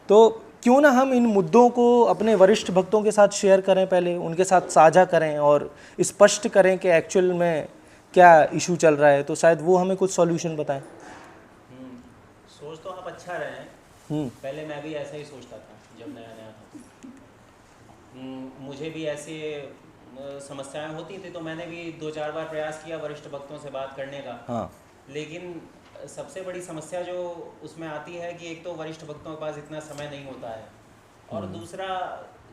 [SPEAKER 3] तो क्यों ना हम इन मुद्दों को अपने वरिष्ठ भक्तों के साथ शेयर करें, पहले उनके साथ साझा करें और स्पष्ट करें कि एक्चुअल में क्या इशू चल रहा है, तो शायद वो हमें कुछ सॉल्यूशन बताएं।
[SPEAKER 2] सोच तो आप अच्छा रहे हैं। पहले मैं भी ऐसा ही सोचता था जब नया नया था। मुझे भी ऐसे समस्याएं होती थी, तो मैंने भी 2-4 बार प्रयास किया वरिष्ठ भक्तों से बात करने का।
[SPEAKER 3] हाँ।
[SPEAKER 2] लेकिन सबसे बड़ी समस्या जो उसमें आती है कि एक तो वरिष्ठ भक्तों के पास इतना समय नहीं होता है, और दूसरा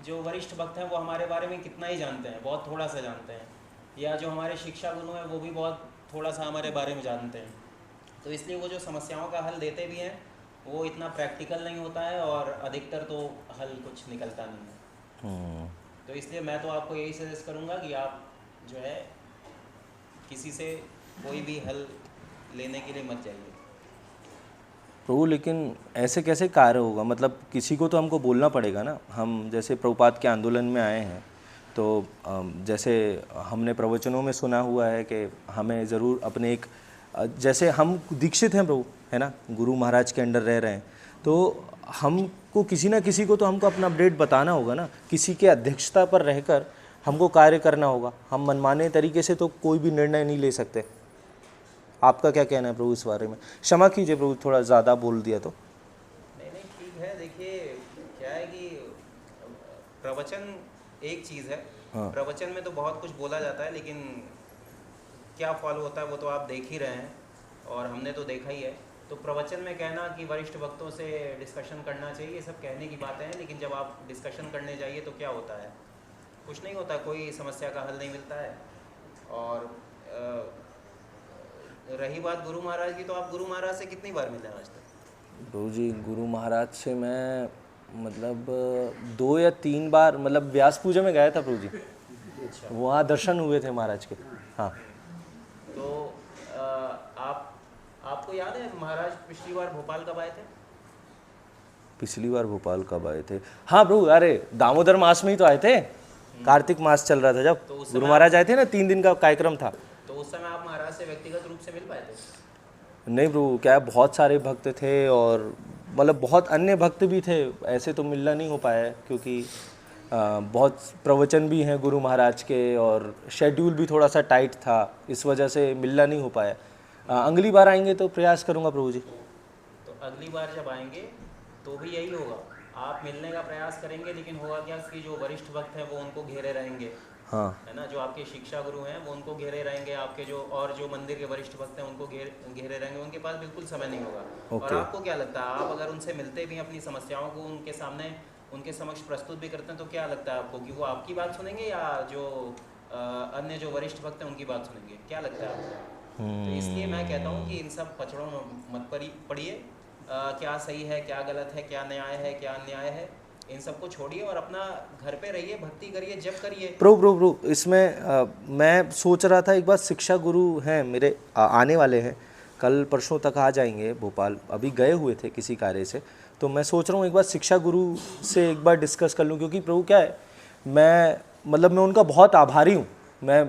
[SPEAKER 2] जो वरिष्ठ भक्त हैं वो हमारे बारे में कितना ही जानते हैं, बहुत थोड़ा सा जानते हैं, या जो हमारे शिक्षा गुरु हैं वो भी बहुत थोड़ा सा हमारे बारे में जानते हैं। तो इसलिए वो जो समस्याओं का हल देते भी हैं वो इतना प्रैक्टिकल नहीं होता है, और अधिकतर तो हल कुछ निकलता नहीं है। तो इसलिए मैं तो आपको यही सजेस्ट करूँगा कि आप जो है किसी से कोई भी हल लेने के लिए मत जाइए
[SPEAKER 3] प्रभु। लेकिन ऐसे कैसे कार्य होगा? मतलब किसी को तो हमको बोलना पड़ेगा ना। हम जैसे प्रभुपाद के आंदोलन में आए हैं, तो जैसे हमने प्रवचनों में सुना हुआ है कि हमें ज़रूर अपने एक, जैसे हम दीक्षित हैं प्रभु, है ना, गुरु महाराज के अंडर रह रहे हैं, तो हमको हमको किसी ना किसी को तो हमको अपना अपडेट बताना होगा ना, किसी के अध्यक्षता पर रहकर हमको कार्य करना होगा। हम मनमाने तरीके से तो कोई भी निर्णय नहीं ले सकते। आपका क्या कहना है प्रभु इस बारे में? क्षमा कीजिए प्रभु, थोड़ा ज़्यादा बोल दिया तो।
[SPEAKER 2] नहीं ठीक है। देखिए क्या है कि प्रवचन एक चीज़ है।
[SPEAKER 3] हाँ।
[SPEAKER 2] प्रवचन में तो बहुत कुछ बोला जाता है, लेकिन क्या फॉलो होता है वो तो आप देख ही रहे हैं और हमने तो देखा ही है। तो प्रवचन में कहना कि वरिष्ठ वक्तों से डिस्कशन करना चाहिए, ये सब कहने की बातें हैं, लेकिन जब आप डिस्कशन करने जाइए तो क्या होता है? कुछ नहीं होता, कोई समस्या का हल नहीं मिलता है। और रही बात गुरु महाराज की, तो आप गुरु महाराज से कितनी बार मिले आज तक?
[SPEAKER 3] प्रभु जी गुरु महाराज से मैं मतलब 2 या 3 बार, मतलब व्यास पूजा में गया था प्रभु जी, वहाँ दर्शन हुए थे महाराज के। हाँ।
[SPEAKER 2] तो आपको याद है महाराज पिछली बार भोपाल कब आए थे?
[SPEAKER 3] पिछली बार भोपाल कब आए थे? हाँ प्रभु, अरे दामोदर मास में ही तो आए थे, कार्तिक मास चल रहा था जब
[SPEAKER 2] तो उस
[SPEAKER 3] गुरु महाराज आए थे ना, 3 दिन का कार्यक्रम था।
[SPEAKER 2] तो उस समय आप महाराज से व्यक्तिगत रूप से मिल पाए थे?
[SPEAKER 3] नहीं प्रभु, क्या है, बहुत सारे भक्त थे और मतलब बहुत अन्य भक्त भी थे, ऐसे तो मिलना नहीं हो पाया क्योंकि बहुत प्रवचन भी हैं गुरु महाराज के और शेड्यूल भी थोड़ा सा टाइट था, इस वजह से मिलना नहीं हो पाया। अगली बार आएंगे तो प्रयास करूँगा प्रभु जी।
[SPEAKER 2] तो अगली बार जब आएंगे तो भी यही होगा, आप मिलने का प्रयास करेंगे, लेकिन होगा क्या कि जो वरिष्ठ भक्त हैं वो उनको घेरे रहेंगे।
[SPEAKER 3] हाँ।
[SPEAKER 2] है ना, जो आपके शिक्षा गुरु हैं वो उनको घेरे रहेंगे, आपके जो मंदिर के वरिष्ठ भक्त हैं उनको घेरे रहेंगे, उनके पास बिल्कुल समय नहीं होगा। और आपको क्या लगता है, आप अगर उनसे मिलते भी हैं, अपनी समस्याओं को उनके सामने उनके समक्ष प्रस्तुत भी करते हैं, तो क्या लगता है आपको कि वो आपकी बात सुनेंगे या जो अन्य जो वरिष्ठ भक्त हैं उनकी बात सुनेंगे? क्या लगता है आपको? तो इसलिए मैं कहता हूँ कि इन सब पचड़ों में मत पड़िए। क्या सही है, क्या गलत है, क्या न्याय है, क्या अन्याय है, इन सबको छोड़िए और अपना घर पे रहिए, भक्ति करिए, जप करिए।
[SPEAKER 3] प्रभु इसमें मैं सोच रहा था, एक बार शिक्षा गुरु हैं मेरे आने वाले हैं, कल परसों तक आ जाएंगे भोपाल, अभी गए हुए थे किसी कार्य से, तो मैं सोच रहा हूँ एक बार शिक्षा गुरु से एक बार डिस्कस कर लूँ, क्योंकि प्रभु क्या है, मैं उनका बहुत आभारी हूँ। मैं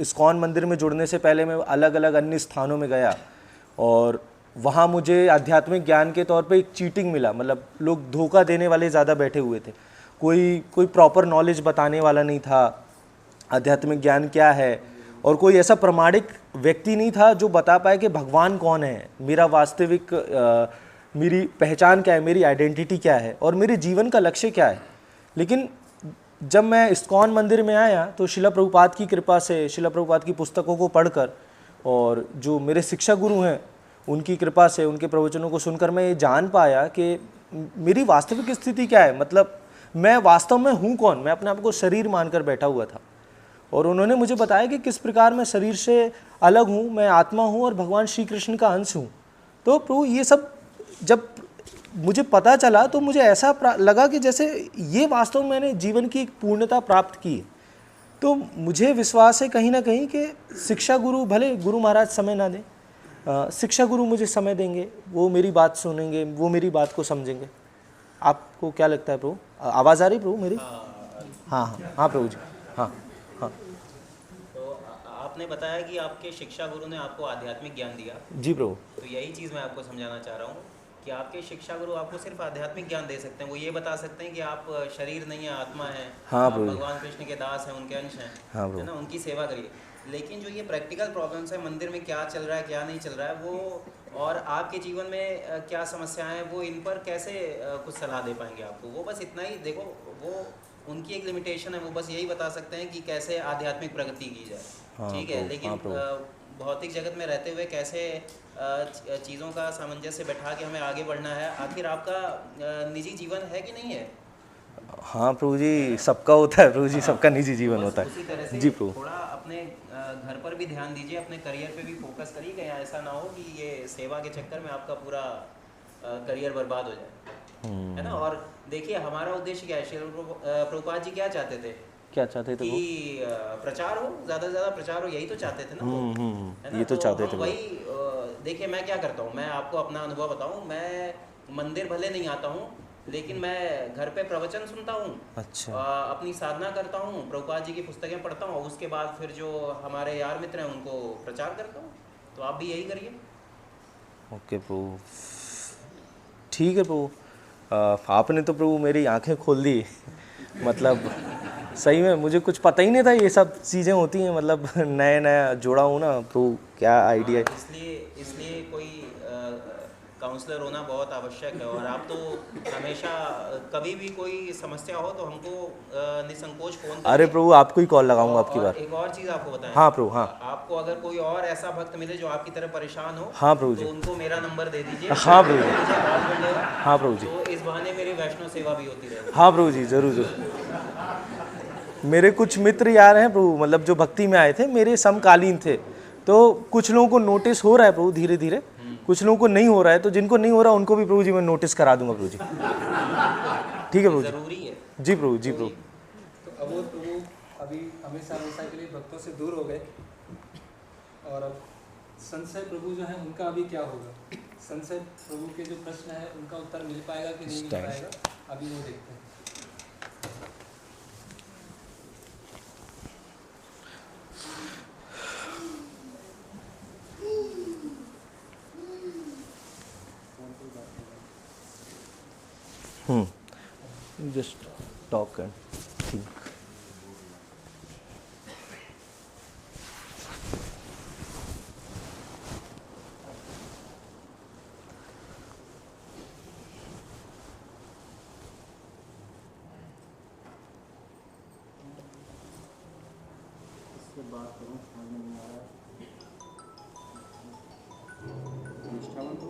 [SPEAKER 3] इस्कॉन मंदिर में जुड़ने से पहले मैं अलग अलग अन्य स्थानों में गया और वहाँ मुझे आध्यात्मिक ज्ञान के तौर पे एक चीटिंग मिला, मतलब लोग धोखा देने वाले ज़्यादा बैठे हुए थे, कोई प्रॉपर नॉलेज बताने वाला नहीं था आध्यात्मिक ज्ञान क्या है, और कोई ऐसा प्रमाणिक व्यक्ति नहीं था जो बता पाए कि भगवान कौन है, मेरा वास्तविक मेरी पहचान क्या है, मेरी आइडेंटिटी क्या है और मेरे जीवन का लक्ष्य क्या है। लेकिन जब मैं इस्कॉन मंदिर में आया तो शिला प्रभुपाद की कृपा से, शिला प्रभुपाद की पुस्तकों को पढ़कर और जो मेरे शिक्षा गुरु हैं उनकी कृपा से, उनके प्रवचनों को सुनकर मैं ये जान पाया कि मेरी वास्तविक स्थिति क्या है, मतलब मैं वास्तव में हूँ कौन। मैं अपने आप को शरीर मानकर बैठा हुआ था और उन्होंने मुझे बताया कि किस प्रकार मैं शरीर से अलग हूँ, मैं आत्मा हूँ और भगवान श्री कृष्ण का अंश हूँ। तो प्रभु ये सब जब मुझे पता चला तो मुझे ऐसा लगा कि जैसे ये वास्तव में मैंने जीवन की एक पूर्णता प्राप्त की है। तो मुझे विश्वास है कहीं ना कहीं कि शिक्षा गुरु, भले गुरु महाराज समय ना दें, शिक्षा गुरु मुझे समय देंगे, वो मेरी बात सुनेंगे, वो मेरी बात को समझेंगे। आपको क्या लगता है प्रभु? आवाज़ आ रही प्रभु मेरी? हाँ हाँ हाँ प्रभु जी, हाँ हाँ।
[SPEAKER 2] तो आपने बताया कि आपके शिक्षा गुरु ने आपको आध्यात्मिक ज्ञान दिया।
[SPEAKER 3] जी प्रभु।
[SPEAKER 2] तो यही चीज़ मैं आपको समझाना चाह रहा हूँ कि आपके शिक्षा गुरु आपको सिर्फ आध्यात्मिक ज्ञान दे सकते हैं, वो ये बता सकते हैं कि आप शरीर नहीं है, आत्मा है।
[SPEAKER 3] हाँ
[SPEAKER 2] आप
[SPEAKER 3] प्रभु।
[SPEAKER 2] भगवान कृष्ण के दास हैं, उनके अंश हैं।
[SPEAKER 3] हाँ प्रभु।
[SPEAKER 2] है ना, उनकी सेवा करिए। लेकिन जो ये प्रैक्टिकल प्रॉब्लम्स है, मंदिर में क्या चल रहा है, क्या नहीं चल रहा है, वो और आपके जीवन में क्या समस्याएं हैं, वो इन पर कैसे कुछ सलाह दे पाएंगे आपको? वो बस इतना ही देखो, वो उनकी एक लिमिटेशन है, वो बस यही बता सकते हैं कि कैसे आध्यात्मिक प्रगति की जाए। ठीक है, लेकिन भौतिक जगत में रहते हुए कैसे चीज़ों का सामंजस्य बैठा के हमें आगे बढ़ना है। आखिर आपका निजी जीवन है कि नहीं है?
[SPEAKER 3] हाँ प्रभु जी, सबका होता है प्रभु जी, सबका निजी जीवन होता है।
[SPEAKER 2] उसी तरह से
[SPEAKER 3] जी प्रभु।
[SPEAKER 2] थोड़ा अपने घर पर भी ध्यान दीजिए, अपने करियर पे भी फोकस करिए, कहीं ऐसा ना हो कि ये सेवा के चक्कर में आपका पूरा करियर बर्बाद हो जाए। है ना। और देखिए हमारा उद्देश्य क्या है, श्रील प्रभुपाद जी क्या चाहते थे?
[SPEAKER 3] क्या चाहते थे
[SPEAKER 2] कि प्रचार हो, ज़्यादा से ज़्यादा प्रचार हो, यही तो चाहते थे ना वो, है ना?
[SPEAKER 3] ये तो चाहते थे।
[SPEAKER 2] वही देखिए मैं क्या करता हूँ, मैं आपको अपना अनुभव बताऊँ, मैं मंदिर भले नहीं आता हूँ, लेकिन मैं घर पे प्रवचन सुनता हूँ।
[SPEAKER 3] अच्छा।
[SPEAKER 2] अपनी साधना करता हूँ, प्रभुपाद जी की पुस्तकें पढ़ता हूँ, उसके बाद फिर जो हमारे यार मित्र हैं उनको प्रचार करता हूँ। तो आप भी यही करिए।
[SPEAKER 3] ओके प्रभु, ठीक है प्रभु। आपने तो प्रभु मेरी आंखें खोल दी। मतलब सही में मुझे कुछ पता ही नहीं था ये सब चीज़ें होती हैं। मतलब नया नया जोड़ा हूँ ना, तो क्या आइडिया है।
[SPEAKER 2] इसलिए कोई काउंसलर होना बहुत आवश्यक है। और आप तो हमेशा कभी भी कोई समस्या हो तो हमको निसंकोच फ़ोन करिए।
[SPEAKER 3] अरे प्रभु आपको ही कॉल लगाऊंगा आपकी बार।
[SPEAKER 2] एक और चीज़ आपको बताएं।
[SPEAKER 3] हाँ प्रभु, हाँ।
[SPEAKER 2] आपको अगर कोई और ऐसा भक्त मिले जो आपकी तरह परेशान हो,
[SPEAKER 3] हाँ प्रभु जी।
[SPEAKER 2] तो उनको मेरा नंबर दे दीजिए।
[SPEAKER 3] हाँ प्रभु जी।
[SPEAKER 2] मुझे कॉल कर लेगा।
[SPEAKER 3] हाँ प्रभु जी।
[SPEAKER 2] तो इस बहाने मेरी वैष्णव सेवा भी होती रहेगी।
[SPEAKER 3] हाँ प्रभु जी, ज़रूर ज़रूर। मेरे कुछ मित्र यार हैं प्रभु, मतलब जो भक्ति में आए थे, मेरे समकालीन थे। तो कुछ लोगों को नोटिस हो रहा है प्रभु धीरे धीरे, कुछ लोगों को नहीं हो रहा है। तो जिनको नहीं हो रहा उनको भी प्रभु जी मैं नोटिस करा दूंगा प्रभु जी। ठीक है प्रभु जी।
[SPEAKER 2] जरूरी है
[SPEAKER 3] जी प्रभु जी। प्रभु
[SPEAKER 1] तो अब वो प्रभु अभी हमेशा हमेशा के लिए भक्तों से दूर हो गए, और अब संशय प्रभु जो है उनका अभी क्या होगा। संशय प्रभु के जो प्रश्न है उनका उत्तर मिल पाएगा कि नहीं मिल पाएगा, अभी वो देखते हैं।
[SPEAKER 3] Just talk and think.
[SPEAKER 2] बात करूं समझ में नहीं आ रहा है। निष्ठावान को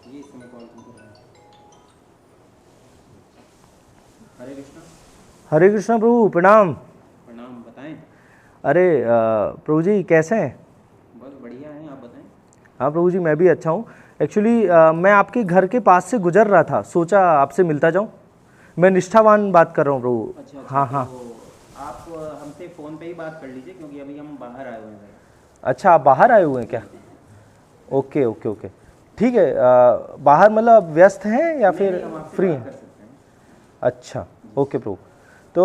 [SPEAKER 2] ये इस समय कॉल कर रहा है। हरे कृष्णा।
[SPEAKER 3] हरे कृष्णा प्रभु, प्रणाम।
[SPEAKER 2] प्रणाम। बताएं।
[SPEAKER 3] अरे प्रभु जी कैसे हैं?
[SPEAKER 2] बहुत बढ़िया हैं, आप बताएं।
[SPEAKER 3] हाँ प्रभु जी मैं भी अच्छा हूँ। एक्चुअली मैं आपके घर के पास से गुजर रहा था, सोचा आपसे मिलता जाऊँ। मैं निष्ठावान बात कर रहा हूँ प्रभु।
[SPEAKER 2] अच्छा,
[SPEAKER 3] हाँ हाँ।
[SPEAKER 2] तो आप हमसे फ़ोन पे ही बात कर लीजिए, क्योंकि अभी हम बाहर आए हुए हैं।
[SPEAKER 3] अच्छा, आप बाहर आए हुए हैं क्या? ओके ओके ओके, ठीक है। बाहर मतलब व्यस्त हैं या फिर फ्री हैं? अच्छा ओके प्रभु। तो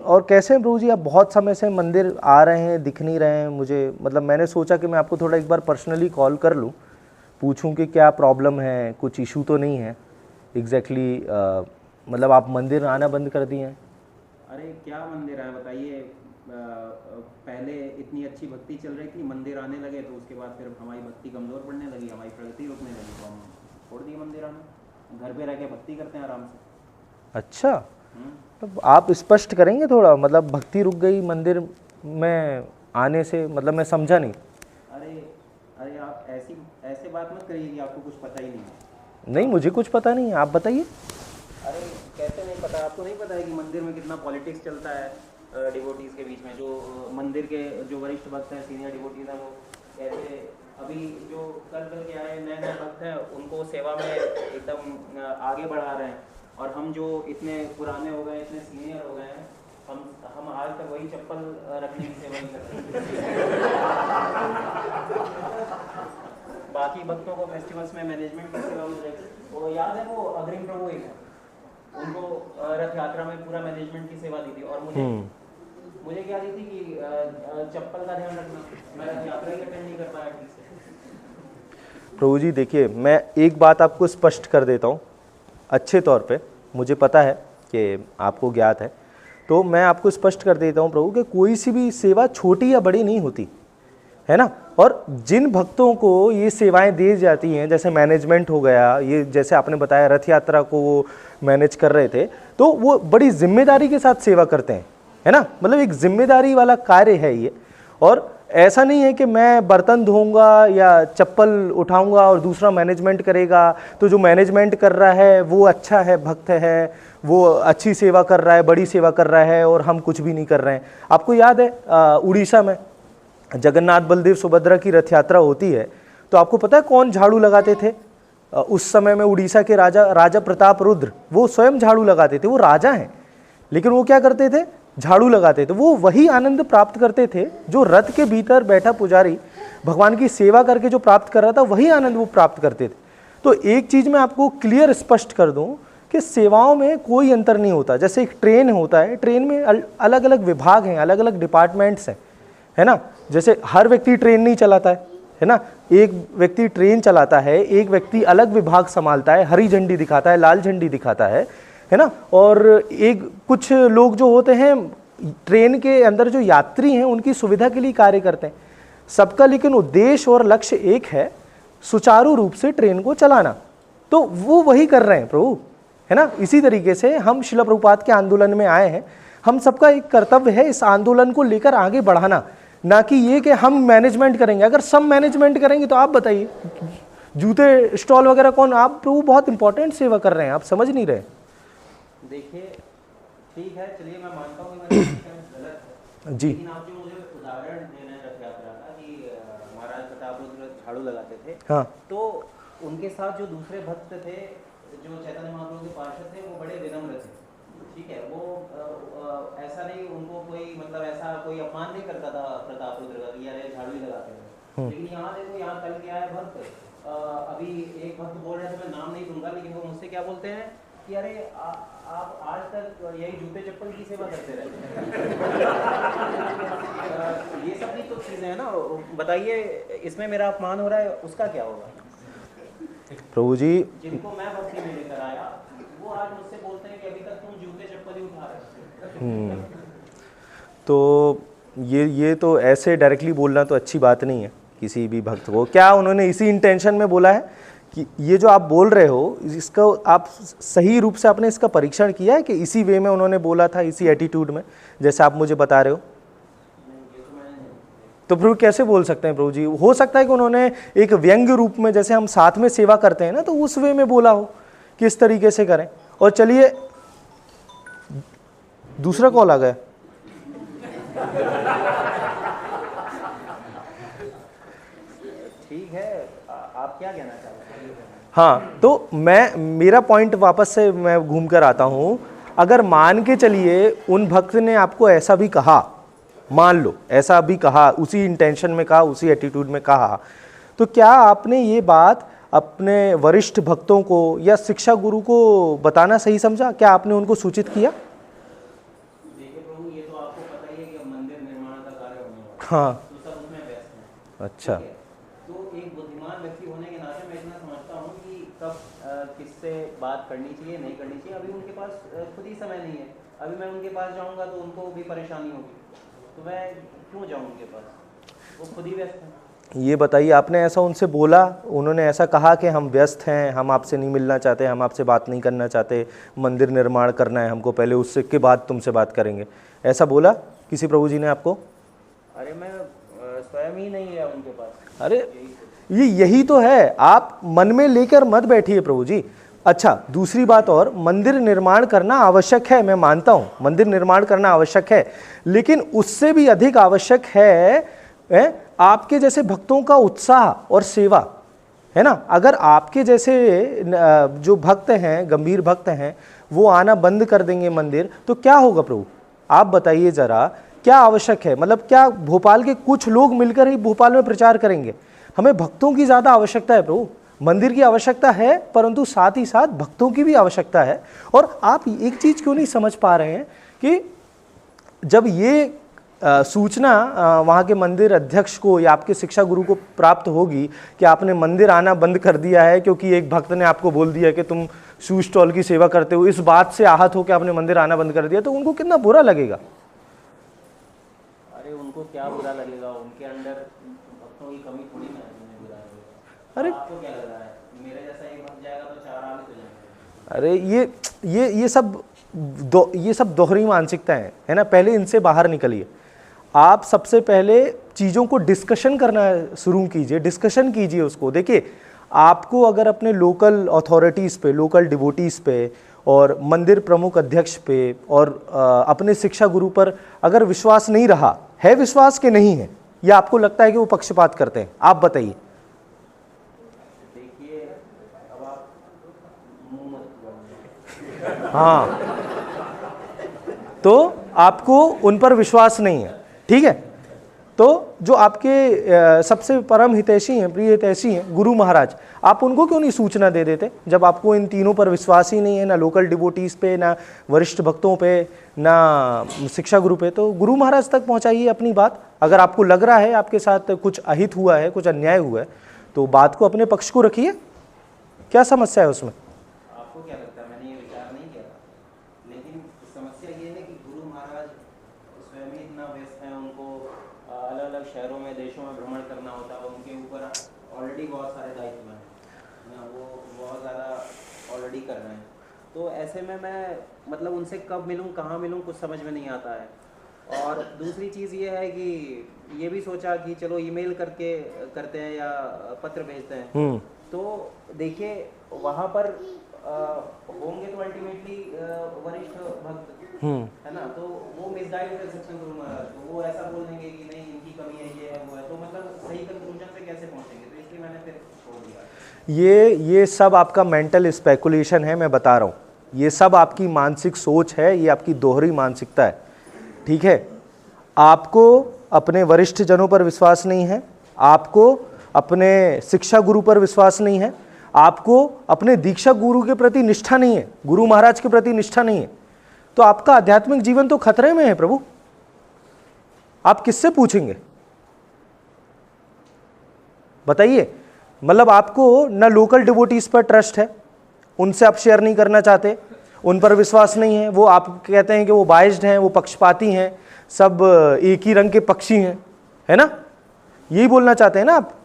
[SPEAKER 3] और कैसे हैं प्रभु जी? आप बहुत समय से मंदिर आ रहे हैं, दिख नहीं रहे हैं मुझे। मतलब मैंने सोचा कि मैं आपको थोड़ा एक बार पर्सनली कॉल कर लूँ, पूछूं कि क्या प्रॉब्लम है, कुछ इशू तो नहीं है एग्जैक्टली। मतलब आप मंदिर आना बंद कर दिए हैं?
[SPEAKER 2] अरे क्या मंदिर है बताइए। पहले इतनी अच्छी भक्ति चल रही थी, मंदिर आने लगे तो उसके बाद फिर हमारी भक्ति कमज़ोर पड़ने लगी, हमारी प्रगति रुकने लगी, तो हम छोड़ दिए मंदिर आना। घर पे रह के भक्ति करते हैं आराम से।
[SPEAKER 3] अच्छा, तो आप स्पष्ट करेंगे थोड़ा, मतलब भक्ति रुक गई मंदिर में आने से, मतलब मैं समझा नहीं।
[SPEAKER 2] अरे आप ऐसे बात मत करिए कि आपको कुछ पता ही नहीं है।
[SPEAKER 3] नहीं, मुझे कुछ पता नहीं है, आप बताइए।
[SPEAKER 2] अरे कैसे नहीं पता? आपको नहीं पता है कि मंदिर में कितना पॉलिटिक्स चलता है डिवोटीज़ के बीच में। जो मंदिर के जो वरिष्ठ भक्त हैं, सीनियर डिवोटीज़ हैं, वो कैसे अभी जो कल के आए नए नए भक्त हैं उनको सेवा में एकदम आगे बढ़ा रहे हैं, और हम जो इतने पुराने हो गए, इतने सीनियर हो गए हैं, हम आज तक वही चप्पल रखने की सेवा ही करते हैं। बाकी भक्तों को फेस्टिवल्स में मैनेजमेंट की सेवा मिल रही। वो याद है, वो अग्रिम प्रभु एक है, उनको रथ यात्रा में पूरा मैनेजमेंट की सेवा दी थी, और मुझे क्या दी थी कि चप्पल का ध्यान रखना। मैं रथ यात्रा ही अटेंड नहीं कर पाया ठीक से।
[SPEAKER 3] प्रभु जी देखिए, मैं एक बात आपको स्पष्ट कर देता हूँ अच्छे तौर पे। मुझे पता है कि आपको ज्ञात है, तो मैं आपको स्पष्ट कर देता हूँ प्रभु कि कोई सी भी सेवा छोटी या बड़ी नहीं होती है ना। और जिन भक्तों को ये सेवाएं दी जाती हैं, जैसे मैनेजमेंट हो गया, ये जैसे आपने बताया रथ यात्रा को वो मैनेज कर रहे थे, तो वो बड़ी जिम्मेदारी के साथ सेवा करते हैं, है ना। मतलब एक जिम्मेदारी वाला कार्य है ये। और ऐसा नहीं है कि मैं बर्तन धोऊंगा या चप्पल उठाऊंगा और दूसरा मैनेजमेंट करेगा, तो जो मैनेजमेंट कर रहा है वो अच्छा है, भक्त है, वो अच्छी सेवा कर रहा है, बड़ी सेवा कर रहा है, और हम कुछ भी नहीं कर रहे हैं। आपको याद है उड़ीसा में जगन्नाथ बलदेव सुभद्रा की रथ यात्रा होती है, तो आपको पता है कौन झाड़ू लगाते थे उस समय में? उड़ीसा के राजा प्रताप रुद्र, वो स्वयं झाड़ू लगाते थे। वो राजा हैं, लेकिन वो क्या करते थे? झाड़ू लगाते थे। वो वही आनंद प्राप्त करते थे जो रथ के भीतर बैठा पुजारी भगवान की सेवा करके जो प्राप्त कर रहा था, वही आनंद वो प्राप्त करते थे। तो एक चीज़ मैं आपको क्लियर स्पष्ट कर दूं कि सेवाओं में कोई अंतर नहीं होता। जैसे एक ट्रेन होता है, ट्रेन में अलग अलग विभाग हैं, अलग अलग डिपार्टमेंट्स हैं, है ना। जैसे हर व्यक्ति ट्रेन नहीं चलाता है ना। एक व्यक्ति ट्रेन चलाता है, एक व्यक्ति अलग विभाग संभालता है, हरी झंडी दिखाता है, लाल झंडी दिखाता है ना। और एक कुछ लोग जो होते हैं ट्रेन के अंदर जो यात्री हैं उनकी सुविधा के लिए कार्य करते हैं। सबका लेकिन उद्देश्य और लक्ष्य एक है, सुचारू रूप से ट्रेन को चलाना। तो वो वही कर रहे हैं प्रभु, है ना। इसी तरीके से हम श्रील प्रभुपाद के आंदोलन में आए हैं। हम सबका एक कर्तव्य है इस आंदोलन को लेकर आगे बढ़ाना, ना कि ये कि हम मैनेजमेंट करेंगे। अगर सब मैनेजमेंट करेंगे तो आप बताइए जूते स्टॉल वगैरह कौन, आप प्रभु बहुत इंपॉर्टेंट सेवा कर रहे हैं, आप समझ नहीं रहे।
[SPEAKER 2] देखिए ठीक है, चलिए मैं मानता हूँ कि गलत है
[SPEAKER 3] जी।
[SPEAKER 2] लेकिन आप जो मुझे उदाहरण दे रहे हैं रथ यात्रा का कि महाराज प्रताप रुद्र झाड़ू लगाते थे,
[SPEAKER 3] हाँ,
[SPEAKER 2] तो उनके साथ जो दूसरे भक्त थे जो चैतन्य महाप्रभु के पार्षद थे वो बड़े विनम्र थे, ठीक है। वो ऐसा नहीं, उनको कोई मतलब ऐसा कोई अपमान नहीं करता था प्रताप रुद्र का कि यार झाड़ू ही लगाते थे। लेकिन यहाँ देखो, यहाँ कल क्या है भक्त, अभी एक भक्त बोल रहे थे, मैं नाम नहीं दूंगा, लेकिन वो मुझसे क्या बोलते हैं कि अरे आप आज तक यही जूते चप्पल की सेवा करते रहते हैं। ये सब भी तो चीज़ें हैं ना, बताइए इसमें मेरा अपमान हो रहा है, उसका क्या होगा।
[SPEAKER 3] प्रभु जी
[SPEAKER 2] जिनको मैं भक्ति में लेकर आया वो आज मुझसे बोलते हैं कि अभी तक तुम जूते चप्पल ही उठा रहे हो।
[SPEAKER 3] तो ये तो ऐसे डायरेक्टली बोलना तो अच्छी बात नहीं है किसी भी भक्त को। क्या उन्होंने इसी इंटेंशन में बोला है कि ये जो आप बोल रहे हो इसका आप सही रूप से आपने इसका परीक्षण किया है कि इसी वे में उन्होंने बोला था, इसी एटीट्यूड में जैसे आप मुझे बता रहे हो? तो प्रभु कैसे बोल सकते हैं प्रभु जी? हो सकता है कि उन्होंने एक व्यंग्य रूप में, जैसे हम साथ में सेवा करते हैं ना, तो उस वे में बोला हो कि इस तरीके से करें। और चलिए दूसरा कॉल आ गया।
[SPEAKER 2] ठीक है, आप क्या कहना चाहते हैं?
[SPEAKER 3] हाँ, तो मेरा पॉइंट वापस से मैं घूम कर आता हूँ। अगर मान के चलिए उन भक्त ने आपको ऐसा भी कहा, मान लो ऐसा भी कहा, उसी इंटेंशन में कहा, उसी एटीट्यूड में कहा, तो क्या आपने ये बात अपने वरिष्ठ भक्तों को या शिक्षा गुरु को बताना सही समझा? क्या आपने उनको सूचित किया?
[SPEAKER 2] देखिए प्रभु, ये तो आपको पता ही है कि मंदिर निर्माण का कार्य होने वाला है,
[SPEAKER 3] हाँ,
[SPEAKER 2] तो सब उसमें व्यस्त हैं।
[SPEAKER 3] अच्छा,
[SPEAKER 2] ठीक है? तो एक बुद्धिमान व्यक्ति होने के नाते मैं इतना समझता हूँ कि कब किससे बात करनी चाहिए, नहीं करनी चाहिए। अभी उनके पास खुद ही समय नहीं है। अभी मैं उनके पास जाऊँगा तो उनको भी परेशानी होगी, तो मैं क्यों जाऊँ उनके पास, वो खुद ही व्यस्त हैं।
[SPEAKER 3] ये बताइए, आपने ऐसा उनसे बोला? उन्होंने ऐसा कहा कि हम व्यस्त हैं, हम आपसे नहीं मिलना चाहते, हम आपसे बात नहीं करना चाहते, मंदिर निर्माण करना है हमको पहले, उससे के बाद तुमसे बात करेंगे, ऐसा बोला किसी प्रभु जी ने आपको?
[SPEAKER 2] अरे मैं स्वयं ही नहीं है उनके पास।
[SPEAKER 3] अरे यही तो है, आप मन में लेकर मत बैठिए प्रभु जी। अच्छा, दूसरी बात और, मंदिर निर्माण करना आवश्यक है, मैं मानता हूं मंदिर निर्माण करना आवश्यक है, लेकिन उससे भी अधिक आवश्यक है आपके जैसे भक्तों का उत्साह और सेवा, है ना। अगर आपके जैसे जो भक्त हैं, गंभीर भक्त हैं, वो आना बंद कर देंगे मंदिर, तो क्या होगा प्रभु? आप बताइए जरा, क्या आवश्यक है? मतलब क्या भोपाल के कुछ लोग मिलकर ही भोपाल में प्रचार करेंगे? हमें भक्तों की ज़्यादा आवश्यकता है प्रभु। मंदिर की आवश्यकता है, परंतु साथ ही साथ भक्तों की भी आवश्यकता है। और आप एक चीज़ क्यों नहीं समझ पा रहे हैं कि जब ये सूचना वहाँ के मंदिर अध्यक्ष को या आपके शिक्षा गुरु को प्राप्त होगी कि आपने मंदिर आना बंद कर दिया है क्योंकि एक भक्त ने आपको बोल दिया कि तुम शू स्टॉल की सेवा करते हो, इस बात से आहत हो कि आपने मंदिर आना बंद कर दिया, तो उनको कितना बुरा लगेगा?
[SPEAKER 2] अरे उनको क्या बुरा लगेगा, उनके अंदर भक्तों की कमी थोड़ी ना है, उन्हें बुरा लगेगा।
[SPEAKER 3] अरे
[SPEAKER 2] आपको क्या लग रहा है, मेरे जैसा एक भक्त जाएगा तो चार आगे तो जाएंगे।
[SPEAKER 3] अरे ये सब दोहरी मानसिकता है ना। पहले इनसे बाहर निकलिए। आप सबसे पहले चीज़ों को डिस्कशन करना शुरू कीजिए, डिस्कशन कीजिए उसको। देखिए, आपको अगर अपने लोकल अथॉरिटीज़ पे, लोकल डिवोटीज़ पे और मंदिर प्रमुख अध्यक्ष पे और अपने शिक्षा गुरु पर अगर विश्वास नहीं रहा है, विश्वास के नहीं है, या आपको लगता है कि वो पक्षपात करते हैं, आप बताइए।
[SPEAKER 2] देखिए, अब आप मुंह मत
[SPEAKER 3] हाँ, तो आपको उन पर विश्वास नहीं है, ठीक है। तो जो आपके सबसे परम हितैषी हैं, प्रिय हितैषी हैं, गुरु महाराज, आप उनको क्यों नहीं सूचना दे देते? जब आपको इन तीनों पर विश्वास ही नहीं है, ना लोकल डिवोटीज पे, ना वरिष्ठ भक्तों पे, ना शिक्षा गुरु पे, तो गुरु महाराज तक पहुंचाइए अपनी बात। अगर आपको लग रहा है आपके साथ कुछ अहित हुआ है, कुछ अन्याय हुआ है, तो बात को अपने पक्ष को रखिए। क्या समस्या है उसमें?
[SPEAKER 2] आपको क्या लगता है? मैंने ये विचार नहीं किया था, लेकिन समस्या ये है कि गुरु महाराज स्वयं ही इतना व्यस्त हैं, उनको अलग अलग शहरों में, देशों में भ्रमण करना होता है, उनके ऊपर ऑलरेडी बहुत सारे दायित्व हैं ना, वो बहुत ज़्यादा ऑलरेडी कर रहे हैं। तो ऐसे में मैं मतलब उनसे कब मिलूं, कहाँ मिलूं, कुछ समझ में नहीं आता है। और दूसरी चीज़ ये है कि ये भी सोचा कि चलो ईमेल करते हैं या पत्र भेजते हैं, तो देखिए वहाँ पर होंगे तो अल्टीमेटली वरिष्ठ भक्त, है ना, तो वो मिसगाइड कर सकते हैं गुरु महाराज को। वो ऐसा बोल देंगे कि नहीं इनकी कमी है, ये है, वो है, तो मतलब सही कंक्लूजन पे कैसे पहुँचेंगे? तो इसलिए मैंने फिर छोड़ दिया।
[SPEAKER 3] ये सब आपका मेंटल स्पेकुलेशन है, मैं बता रहा हूँ। ये सब आपकी मानसिक सोच है, ये आपकी दोहरी मानसिकता है, ठीक है। आपको अपने वरिष्ठ जनों पर विश्वास नहीं है, आपको अपने शिक्षा गुरु पर विश्वास नहीं है, आपको अपने दीक्षा गुरु के प्रति निष्ठा नहीं है, गुरु महाराज के प्रति निष्ठा नहीं है, तो आपका आध्यात्मिक जीवन तो खतरे में है प्रभु। आप किससे पूछेंगे बताइए? मतलब आपको न लोकल डिवोटीज पर ट्रस्ट है, उनसे आप शेयर नहीं करना चाहते, उन पर विश्वास नहीं है, वो आप कहते हैं कि वो बाइज्ड हैं, वो पक्षपाती हैं, सब एक ही रंग के पक्षी हैं, है ना, यही बोलना चाहते हैं ना आप।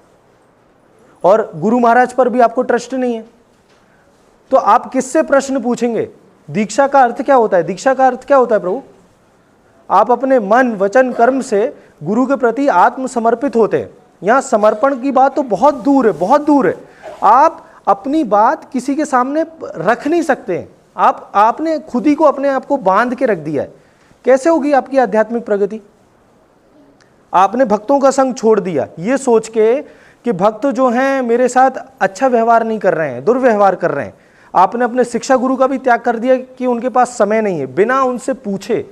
[SPEAKER 3] और गुरु महाराज पर भी आपको ट्रस्ट नहीं है, तो आप किससे प्रश्न पूछेंगे? दीक्षा का अर्थ क्या होता है? दीक्षा का अर्थ क्या होता है प्रभु? आप अपने मन, वचन, कर्म से गुरु के प्रति आत्मसमर्पित होते हैं। यहाँ समर्पण की बात तो बहुत दूर है, बहुत दूर है। आप अपनी बात किसी के सामने रख नहीं सकते हैं, आपने खुद ही को, अपने आप को बांध के रख दिया है। कैसे होगी आपकी आध्यात्मिक प्रगति? आपने भक्तों का संग छोड़ दिया ये सोच के कि भक्त जो हैं मेरे साथ अच्छा व्यवहार नहीं कर रहे हैं, दुर्व्यवहार कर रहे हैं। आपने अपने शिक्षा गुरु का भी त्याग कर दिया कि उनके पास समय नहीं है, बिना उनसे पूछे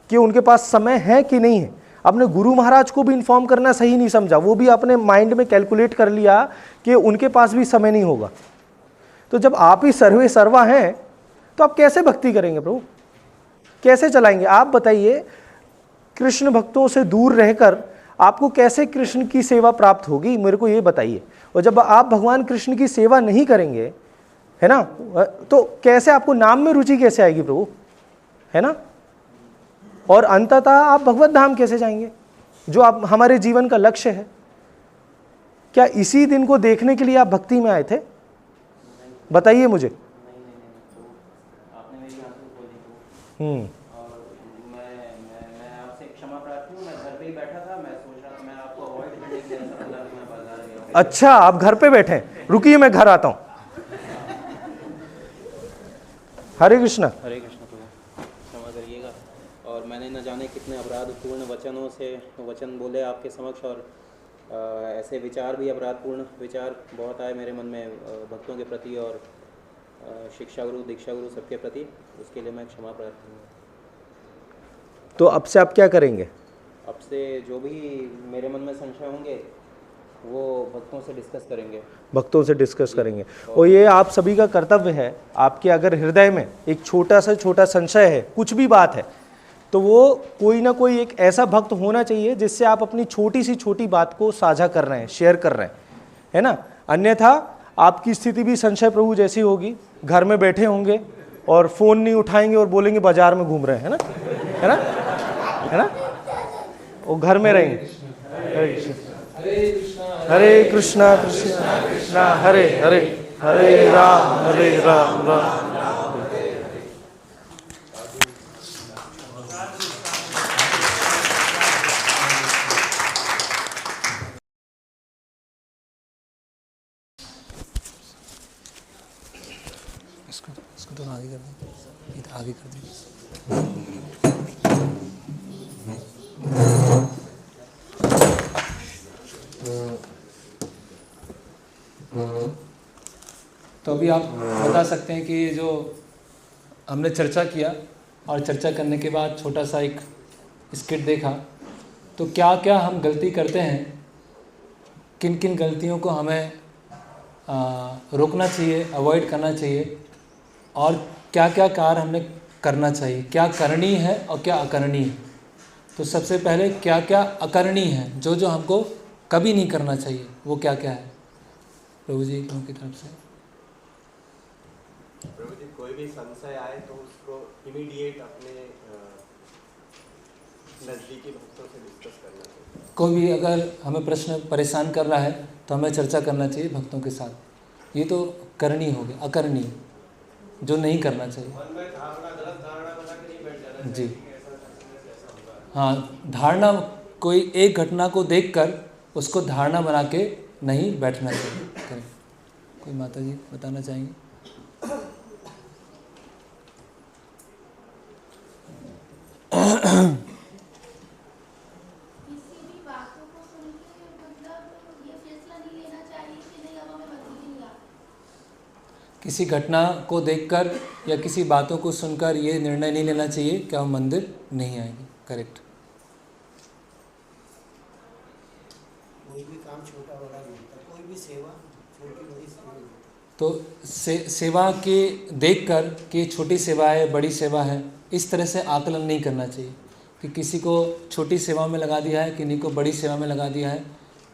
[SPEAKER 3] कि उनके पास समय है कि नहीं है। आपने गुरु महाराज को भी इन्फॉर्म करना सही नहीं समझा, वो भी अपने माइंड में कैलकुलेट कर लिया कि उनके पास भी समय नहीं होगा। तो जब आप ही सर्वे सर्वा हैं तो आप कैसे भक्ति करेंगे प्रभु? कैसे चलाएंगे? आप बताइए, कृष्ण भक्तों से दूर रहकर आपको कैसे कृष्ण की सेवा प्राप्त होगी? मेरे को ये बताइए। और जब आप भगवान कृष्ण की सेवा नहीं करेंगे, है ना, तो कैसे आपको नाम में रुचि कैसे आएगी प्रभु, है ना? और अंततः आप भगवत धाम कैसे जाएंगे, जो आप हमारे जीवन का लक्ष्य है? क्या इसी दिन को देखने के लिए आप भक्ति में आए थे? बताइए मुझे।
[SPEAKER 2] आपने मेरी आंखें खोली और मैं आपसे क्षमा प्रार्थी हूँ। मैं घर पे ही बैठा था, मैं सोच रहा था, मैं आपको अवॉइड करने के लिए ऐसा लगा कि मैं बाजार गया हूँ।
[SPEAKER 3] अच्छा, आप घर पे बैठे हैं, रुकिए मैं घर आता हूँ। हरे कृष्णा।
[SPEAKER 2] हरे कृष्ण प्रभु, क्षमा करिएगा। और मैंने न जाने कितने अपराधपूर्ण वचनों से वचन बोले आपके समक्ष, और ऐसे विचार भी, अपराधपूर्ण विचार बहुत आए मेरे मन में भक्तों के प्रति और शिक्षा गुरु, दीक्षा गुरु सबके प्रति। उसके लिए मैं क्षमा प्रार्थी हूँ।
[SPEAKER 3] तो अब से आप क्या करेंगे?
[SPEAKER 2] अब से जो भी मेरे मन में संशय होंगे वो भक्तों से डिस्कस करेंगे।
[SPEAKER 3] भक्तों से डिस्कस करेंगे। और ये आप सभी का कर्तव्य है। आपके अगर हृदय में एक छोटा सा छोटा संशय है, कुछ भी बात है, तो वो कोई ना कोई एक ऐसा भक्त होना चाहिए जिससे आप अपनी छोटी सी छोटी बात को साझा कर रहे हैं, शेयर कर रहे हैं, है ना। अन्यथा आपकी स्थिति भी संशय प्रभु जैसी होगी। घर में बैठे होंगे और फ़ोन नहीं उठाएंगे और बोलेंगे बाजार में घूम रहे हैं, है ना, है ना, है ना, वो घर में रहेंगे। हरे कृष्णा कृष्णा कृष्णा हरे हरे, हरे राम राम।
[SPEAKER 1] इसको तो आगे कर दें, ये तो आगे कर दें। तो अभी आप बता सकते हैं कि ये जो हमने चर्चा किया और चर्चा करने के बाद छोटा सा एक स्किट देखा, तो क्या क्या हम गलती करते हैं, किन किन गलतियों को हमें रोकना चाहिए, अवॉइड करना चाहिए, और क्या क्या कार्य हमने करना चाहिए, क्या करणीय है और क्या अकरणीय है। तो सबसे पहले क्या क्या अकरणीय है, जो जो हमको कभी नहीं करना चाहिए, वो क्या क्या है प्रभु जी की तरफ से।
[SPEAKER 5] प्रभु जी, कोई भी संशय आए तो उसको इमीडिएट अपने नज़दीकी भक्तों से डिस्कस करना चाहिए।
[SPEAKER 1] कोई भी अगर हमें प्रश्न परेशान कर रहा है तो हमें चर्चा करना चाहिए भक्तों के साथ। ये तो करणीय हो गया। अकरणीय जो नहीं करना चाहिए,
[SPEAKER 5] मन में धारणा, गलत धारणा बना के नहीं बैठ जाना
[SPEAKER 1] जी।
[SPEAKER 5] चाहिए कि ऐसा करने से ऐसा होगा।
[SPEAKER 1] हाँ, धारणा, कोई एक घटना को देखकर उसको धारणा बना के नहीं बैठना चाहिए। करें। कोई माता जी बताना चाहेंगे?
[SPEAKER 6] किसी भी बातों को सुन के मतलब ये फैसला नहीं लेना चाहिए कि नहीं अब हमें मंदिर नहीं आना।
[SPEAKER 1] किसी घटना को देखकर या किसी बातों को सुनकर ये निर्णय नहीं लेना चाहिए कि हम मंदिर नहीं आएंगे। करेक्ट।
[SPEAKER 7] कोई भी काम छोटा बड़ा नहीं होता, कोई भी सेवा छोटी बड़ी सेवा नहीं होती।
[SPEAKER 1] तो सेवा के देखकर कि छोटी सेवा है बड़ी सेवा है, इस तरह से आकलन नहीं करना चाहिए कि किसी को छोटी सेवा में लगा दिया है, किन्हीं को बड़ी सेवा में लगा दिया है,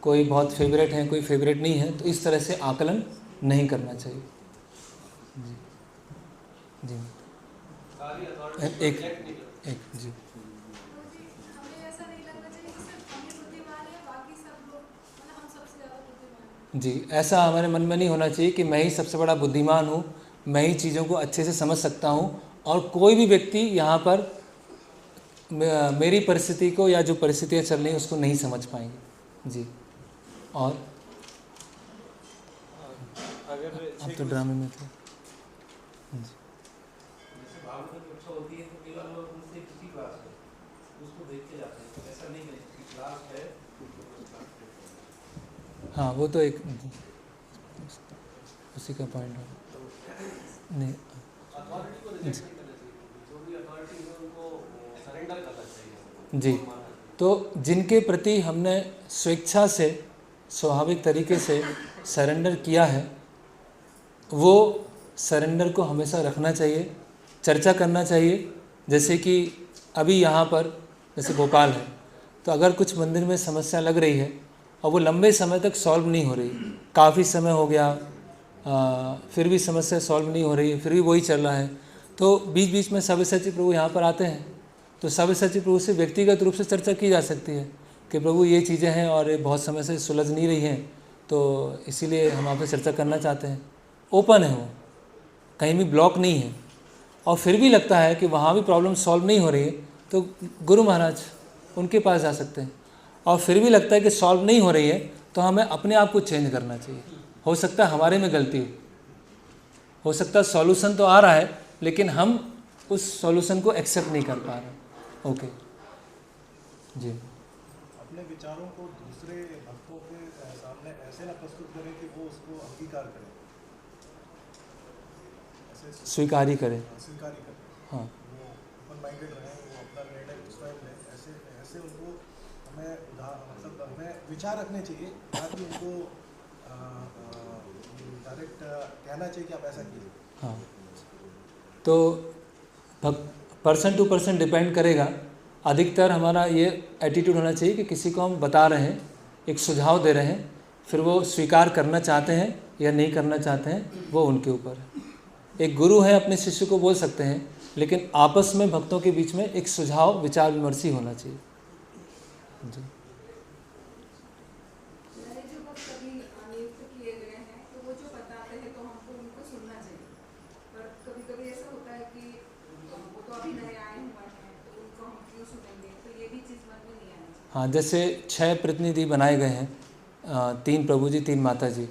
[SPEAKER 1] कोई बहुत फेवरेट है कोई फेवरेट नहीं है, तो इस तरह से आकलन नहीं करना चाहिए। जी जी एक जी।
[SPEAKER 8] हमें ऐसा नहीं लगना चाहिए कि सिर्फ हम ही बुद्धिमान हैं, बाकी सब लोग मतलब हम सबसे ज़्यादा बुद्धिमान हैं।
[SPEAKER 1] जी, ऐसा हमारे मन में नहीं होना चाहिए कि मैं ही सबसे बड़ा बुद्धिमान हूँ, मैं ही चीज़ों को अच्छे से समझ सकता हूँ और कोई भी व्यक्ति यहाँ पर मेरी परिस्थिति को या जो परिस्थितियाँ चल रही हैं उसको नहीं समझ पाएंगे। जी। और
[SPEAKER 4] अगर
[SPEAKER 1] आप तो ड्रामे में थे।
[SPEAKER 9] जैसे भावना की परीक्षा होती है तो कई बार लोग उनसे किसी क्लास है उसको देख के जाते हैं, तो ऐसा नहीं करें कि क्लास है
[SPEAKER 1] हाँ, वो तो एक उसी का पॉइंट है। नहीं,
[SPEAKER 5] अथॉरिटी को रिजेक्ट नहीं करना चाहिए, जो भी अथॉरिटी है उनको सरेंडर करना चाहिए।
[SPEAKER 1] जी। तो जिनके प्रति हमने स्वेच्छा से स्वाभाविक तरीके से सरेंडर किया है, वो सरेंडर को हमेशा रखना चाहिए, चर्चा करना चाहिए। जैसे कि अभी यहाँ पर जैसे भोपाल है, तो अगर कुछ मंदिर में समस्या लग रही है और वो लंबे समय तक सॉल्व नहीं हो रही, काफ़ी समय हो गया फिर भी समस्या सॉल्व नहीं हो रही है, फिर भी वही चल रहा है, तो बीच बीच में सव्यसाची प्रभु यहाँ पर आते हैं। तो सव्यसाची प्रभु से व्यक्तिगत रूप से चर्चा की जा सकती है कि प्रभु ये चीज़ें हैं और ये बहुत समय से सुलझ नहीं रही हैं, तो इसीलिए हम आपसे चर्चा करना चाहते हैं। ओपन है वो, कहीं भी ब्लॉक नहीं है, और फिर भी लगता है कि वहाँ भी प्रॉब्लम सॉल्व नहीं हो रही है, तो गुरु महाराज उनके पास जा सकते हैं। और फिर भी लगता है कि सॉल्व नहीं हो रही है, तो हमें अपने आप को चेंज करना चाहिए। हो सकता है हमारे में गलती हो सकता है सॉल्यूशन तो आ रहा है लेकिन हम उस सॉल्यूशन को एक्सेप्ट नहीं कर पा रहे। ओके जी।
[SPEAKER 10] अपने विचारों को दूसरे भक्तों के सामने ऐसे ना प्रस्तुत करें कि वो उसको अंगीकार करें, ऐसे
[SPEAKER 1] स्वीकार ही करें।
[SPEAKER 10] स्वीकार ही करें।
[SPEAKER 1] हाँ,
[SPEAKER 10] वो ओपन माइंडेड रहें, वो अपना निर्णय स्वयं लें। ऐसे ऐसे उनको हमें मतलब हमें विचार रखने चाहिए, ताकि उनको डायरेक्ट कहना चाहिए कि आप ऐसा कीजिए।
[SPEAKER 1] हाँ, तो पर्सन टू पर्सन डिपेंड करेगा। अधिकतर हमारा ये एटीट्यूड होना चाहिए कि किसी को हम बता रहे हैं, एक सुझाव दे रहे हैं, फिर वो स्वीकार करना चाहते हैं या नहीं करना चाहते हैं, वो उनके ऊपर है। एक गुरु है अपने शिष्य को बोल सकते हैं, लेकिन आपस में भक्तों के बीच में एक सुझाव विचार विमर्श ही होना चाहिए। जी।
[SPEAKER 8] जो वक्त कभी नियुक्त किए गए हैं तो वो जो बताते हैं तो हमको उनको सुनना चाहिए, पर कभी कभी ऐसा होता है कि वो तो अभी नए आए हुए हैं तो उनको हम क्यों सुनेंगे, तो ये भी चीज़ मन में नहीं आनी चाहिए।
[SPEAKER 1] हाँ, जैसे 6 प्रतिनिधि बनाए गए हैं, 3 प्रभु जी 3 माता जी,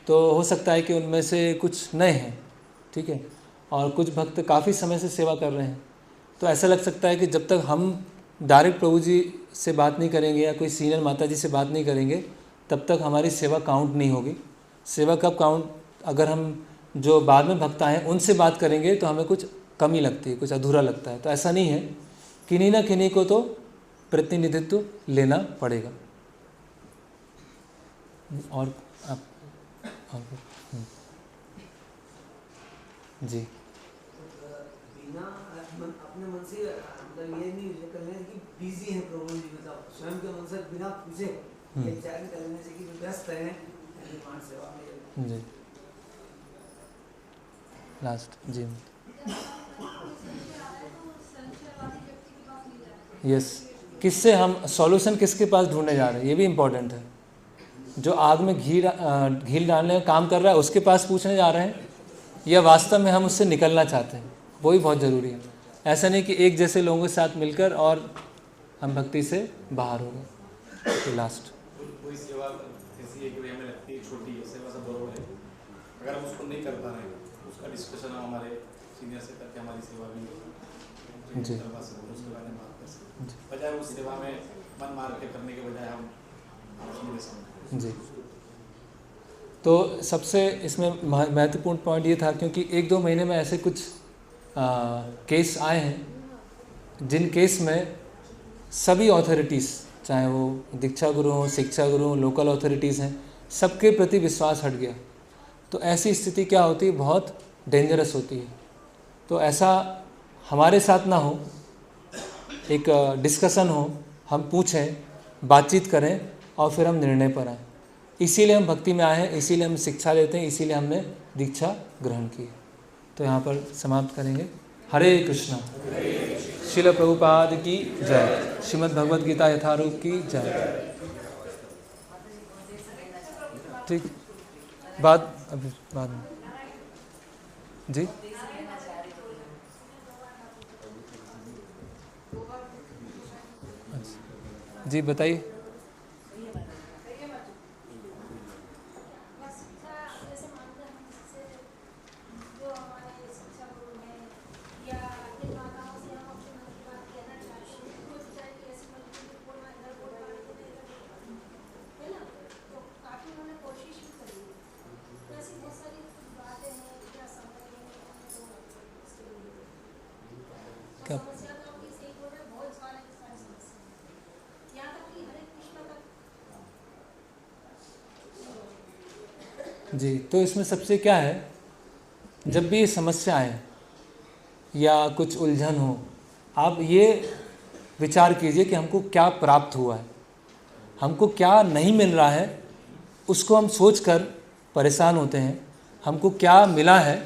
[SPEAKER 1] तो हो सकता है कि उनमें से कुछ नए हैं, ठीक है, और कुछ भक्त काफ़ी समय से सेवा कर रहे हैं। तो ऐसा लग सकता है कि जब तक हम डायरेक्ट प्रभु जी से बात नहीं करेंगे या कोई सीनियर माता जी से बात नहीं करेंगे, तब तक हमारी सेवा काउंट नहीं होगी। सेवा कब काउंट, अगर हम जो बाद में भक्त आए हैं उनसे बात करेंगे तो हमें कुछ कमी लगती है, कुछ अधूरा लगता है। तो ऐसा नहीं है, किन्हीं ना किन्हीं को तो प्रतिनिधित्व लेना पड़ेगा। और आप जी
[SPEAKER 7] बिना अपने मन से मतलब ये नहीं कर लें कि बिजी है प्रभु जी, मतलब स्वयं के मन से बिना पूछे ये विचार कर लेने से कि व्यस्त हैं निर्माण सेवा में।
[SPEAKER 1] जी लास्ट जी यस किससे हम सॉल्यूशन किसके पास ढूंढने जा रहे हैं, ये भी इम्पोर्टेंट है। जो आग में घी डालने का काम कर रहा है उसके पास पूछने जा रहे हैं, या वास्तव में हम उससे निकलना चाहते हैं, वो भी बहुत ज़रूरी है। ऐसा नहीं कि एक जैसे लोगों के साथ मिलकर और हम भक्ति से बाहर हो गए। तो लास्ट
[SPEAKER 11] कोई सेवा ऐसी एक वे में लगती है छोटी है, सेवा सब बरोबर है, अगर हम उसको नहीं कर पा रहे हैं उसका डिस्कशन हम हमारे सीनियर से करके हमारी सेवा भी
[SPEAKER 1] जी
[SPEAKER 11] करवा सकते हैं, उसके बारे में बात कर सकते हैं, बजाय उस सेवा में मन मार के करने के बजाय हम
[SPEAKER 1] जी। तो सबसे इसमें महत्वपूर्ण पॉइंट ये था, क्योंकि 1-2 महीने में ऐसे कुछ केस आए हैं जिन केस में सभी ऑथोरिटीज़, चाहे वो दीक्षा गुरु हों, शिक्षा गुरु हों, लोकल ऑथोरिटीज़ हैं, सबके प्रति विश्वास हट गया। तो ऐसी स्थिति क्या होती है, बहुत डेंजरस होती है। तो ऐसा हमारे साथ ना हो, एक डिस्कशन हो, हम पूछें, बातचीत करें और फिर हम निर्णय पर आए। इसीलिए हम भक्ति में आए हैं, इसीलिए हम शिक्षा लेते हैं, इसीलिए हमने दीक्षा ग्रहण की है। तो यहाँ पर समाप्त करेंगे। हरे कृष्णा। श्रील प्रभुपाद की जय। श्रीमद् भगवद गीता यथारूप की जय। ठीक, बाद में जी जी बताइए। जी, तो इसमें सबसे क्या है, जब भी ये समस्या आए या कुछ उलझन हो, आप ये विचार कीजिए कि हमको क्या प्राप्त हुआ है, हमको क्या नहीं मिल रहा है, उसको हम सोचकर परेशान होते हैं। हमको क्या मिला है,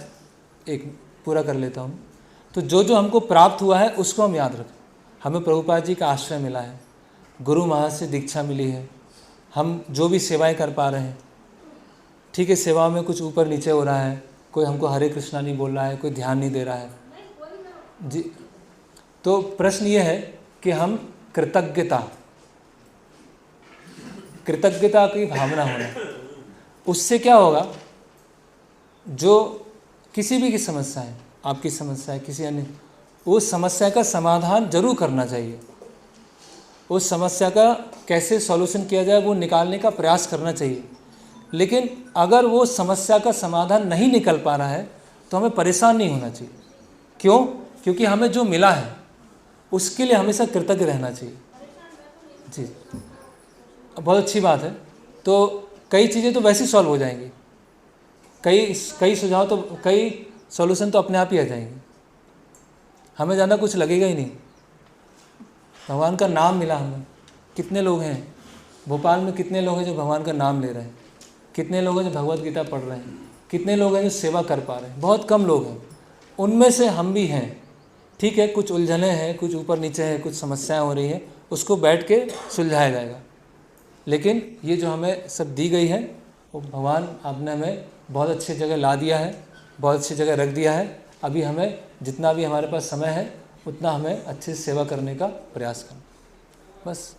[SPEAKER 1] एक पूरा कर लेता हूँ। तो जो जो हमको प्राप्त हुआ है उसको हम याद रखें। हमें प्रभुपाद जी का आश्रय मिला है, गुरु महाराज से दीक्षा मिली है, हम जो भी सेवाएं कर पा रहे हैं, ठीक है, सेवा में कुछ ऊपर नीचे हो रहा है, कोई हमको हरे कृष्णा नहीं बोल रहा है, कोई ध्यान नहीं दे रहा है जी। तो प्रश्न ये है कि हम कृतज्ञता की भावना होना, उससे क्या होगा, जो किसी भी की समस्या है, आपकी समस्या है, किसी अन्य, उस समस्या का समाधान जरूर करना चाहिए। उस समस्या का कैसे सॉल्यूशन किया जाए वो निकालने का प्रयास करना चाहिए। लेकिन अगर वो समस्या का समाधान नहीं निकल पा रहा है तो हमें परेशान नहीं होना चाहिए। क्यों? क्योंकि हमें जो मिला है उसके लिए हमेशा कृतज्ञ रहना चाहिए जी। बहुत अच्छी बात है। तो कई चीज़ें तो वैसे ही सॉल्व हो जाएंगी, कई सुझाव तो, कई सॉल्यूशन तो अपने आप ही आ जाएंगे, हमें ज़्यादा कुछ लगेगा ही नहीं। भगवान का नाम मिला हमें। कितने लोग हैं भोपाल में, कितने लोग हैं जो भगवान का नाम ले रहे हैं, कितने लोग हैं जो भगवत गीता पढ़ रहे हैं, कितने लोग हैं जो सेवा कर पा रहे हैं, बहुत कम लोग हैं। उनमें से हम भी हैं। ठीक है, कुछ उलझने हैं, कुछ ऊपर नीचे हैं, कुछ समस्याएं हो रही हैं, उसको बैठ के सुलझाया जाएगा। लेकिन ये जो हमें सब दी गई है वो भगवान आपने हमें बहुत अच्छी जगह ला दिया है, बहुत अच्छी जगह रख दिया है। अभी हमें जितना भी हमारे पास समय है उतना हमें अच्छे से सेवा करने का प्रयास करना, बस।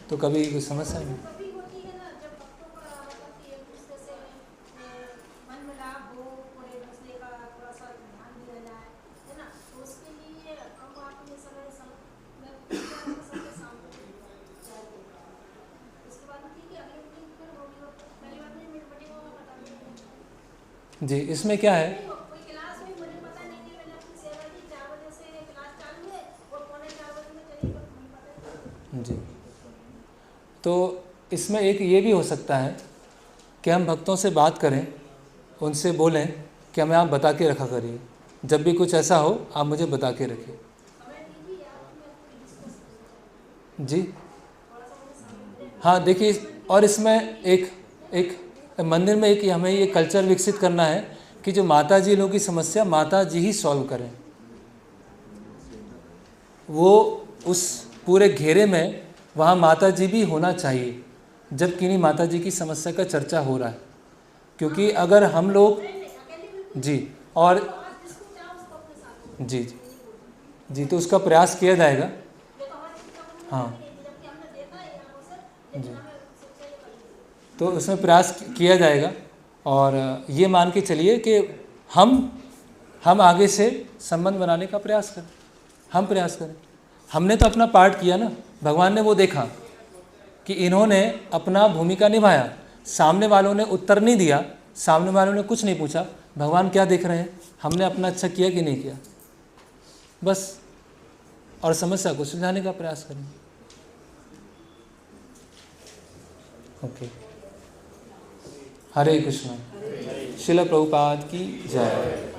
[SPEAKER 1] तो कभी कोई समस्या नहीं। जी, इसमें क्या है, जी। तो इसमें एक ये भी हो सकता है कि हम भक्तों से बात करें, उनसे बोलें कि हमें आप बता के रखा करिए, जब भी कुछ ऐसा हो आप मुझे बता के रखिए। जी हाँ, देखिए, और इसमें एक मंदिर में एक हमें ये कल्चर विकसित करना है कि जो माता जी लोगों की समस्या माता जी ही सॉल्व करें। वो उस पूरे घेरे में वहाँ माता जी भी होना चाहिए जब किन्हीं माता जी की समस्या का चर्चा हो रहा है, क्योंकि अगर हम लोग जी और जी जी तो उसका प्रयास किया जाएगा। हाँ जी, तो उसमें प्रयास किया जाएगा और ये मान के चलिए कि हम आगे से संबंध बनाने का प्रयास करें, हम प्रयास करें। हमने तो अपना पार्ट किया ना, भगवान ने वो देखा कि इन्होंने अपना भूमिका निभाया, सामने वालों ने उत्तर नहीं दिया, सामने वालों ने कुछ नहीं पूछा, भगवान क्या देख रहे हैं, हमने अपना अच्छा किया कि नहीं किया, बस, और समस्या को सुलझाने का प्रयास करें। ओके, हरे कृष्ण। श्रील प्रभुपाद की जय।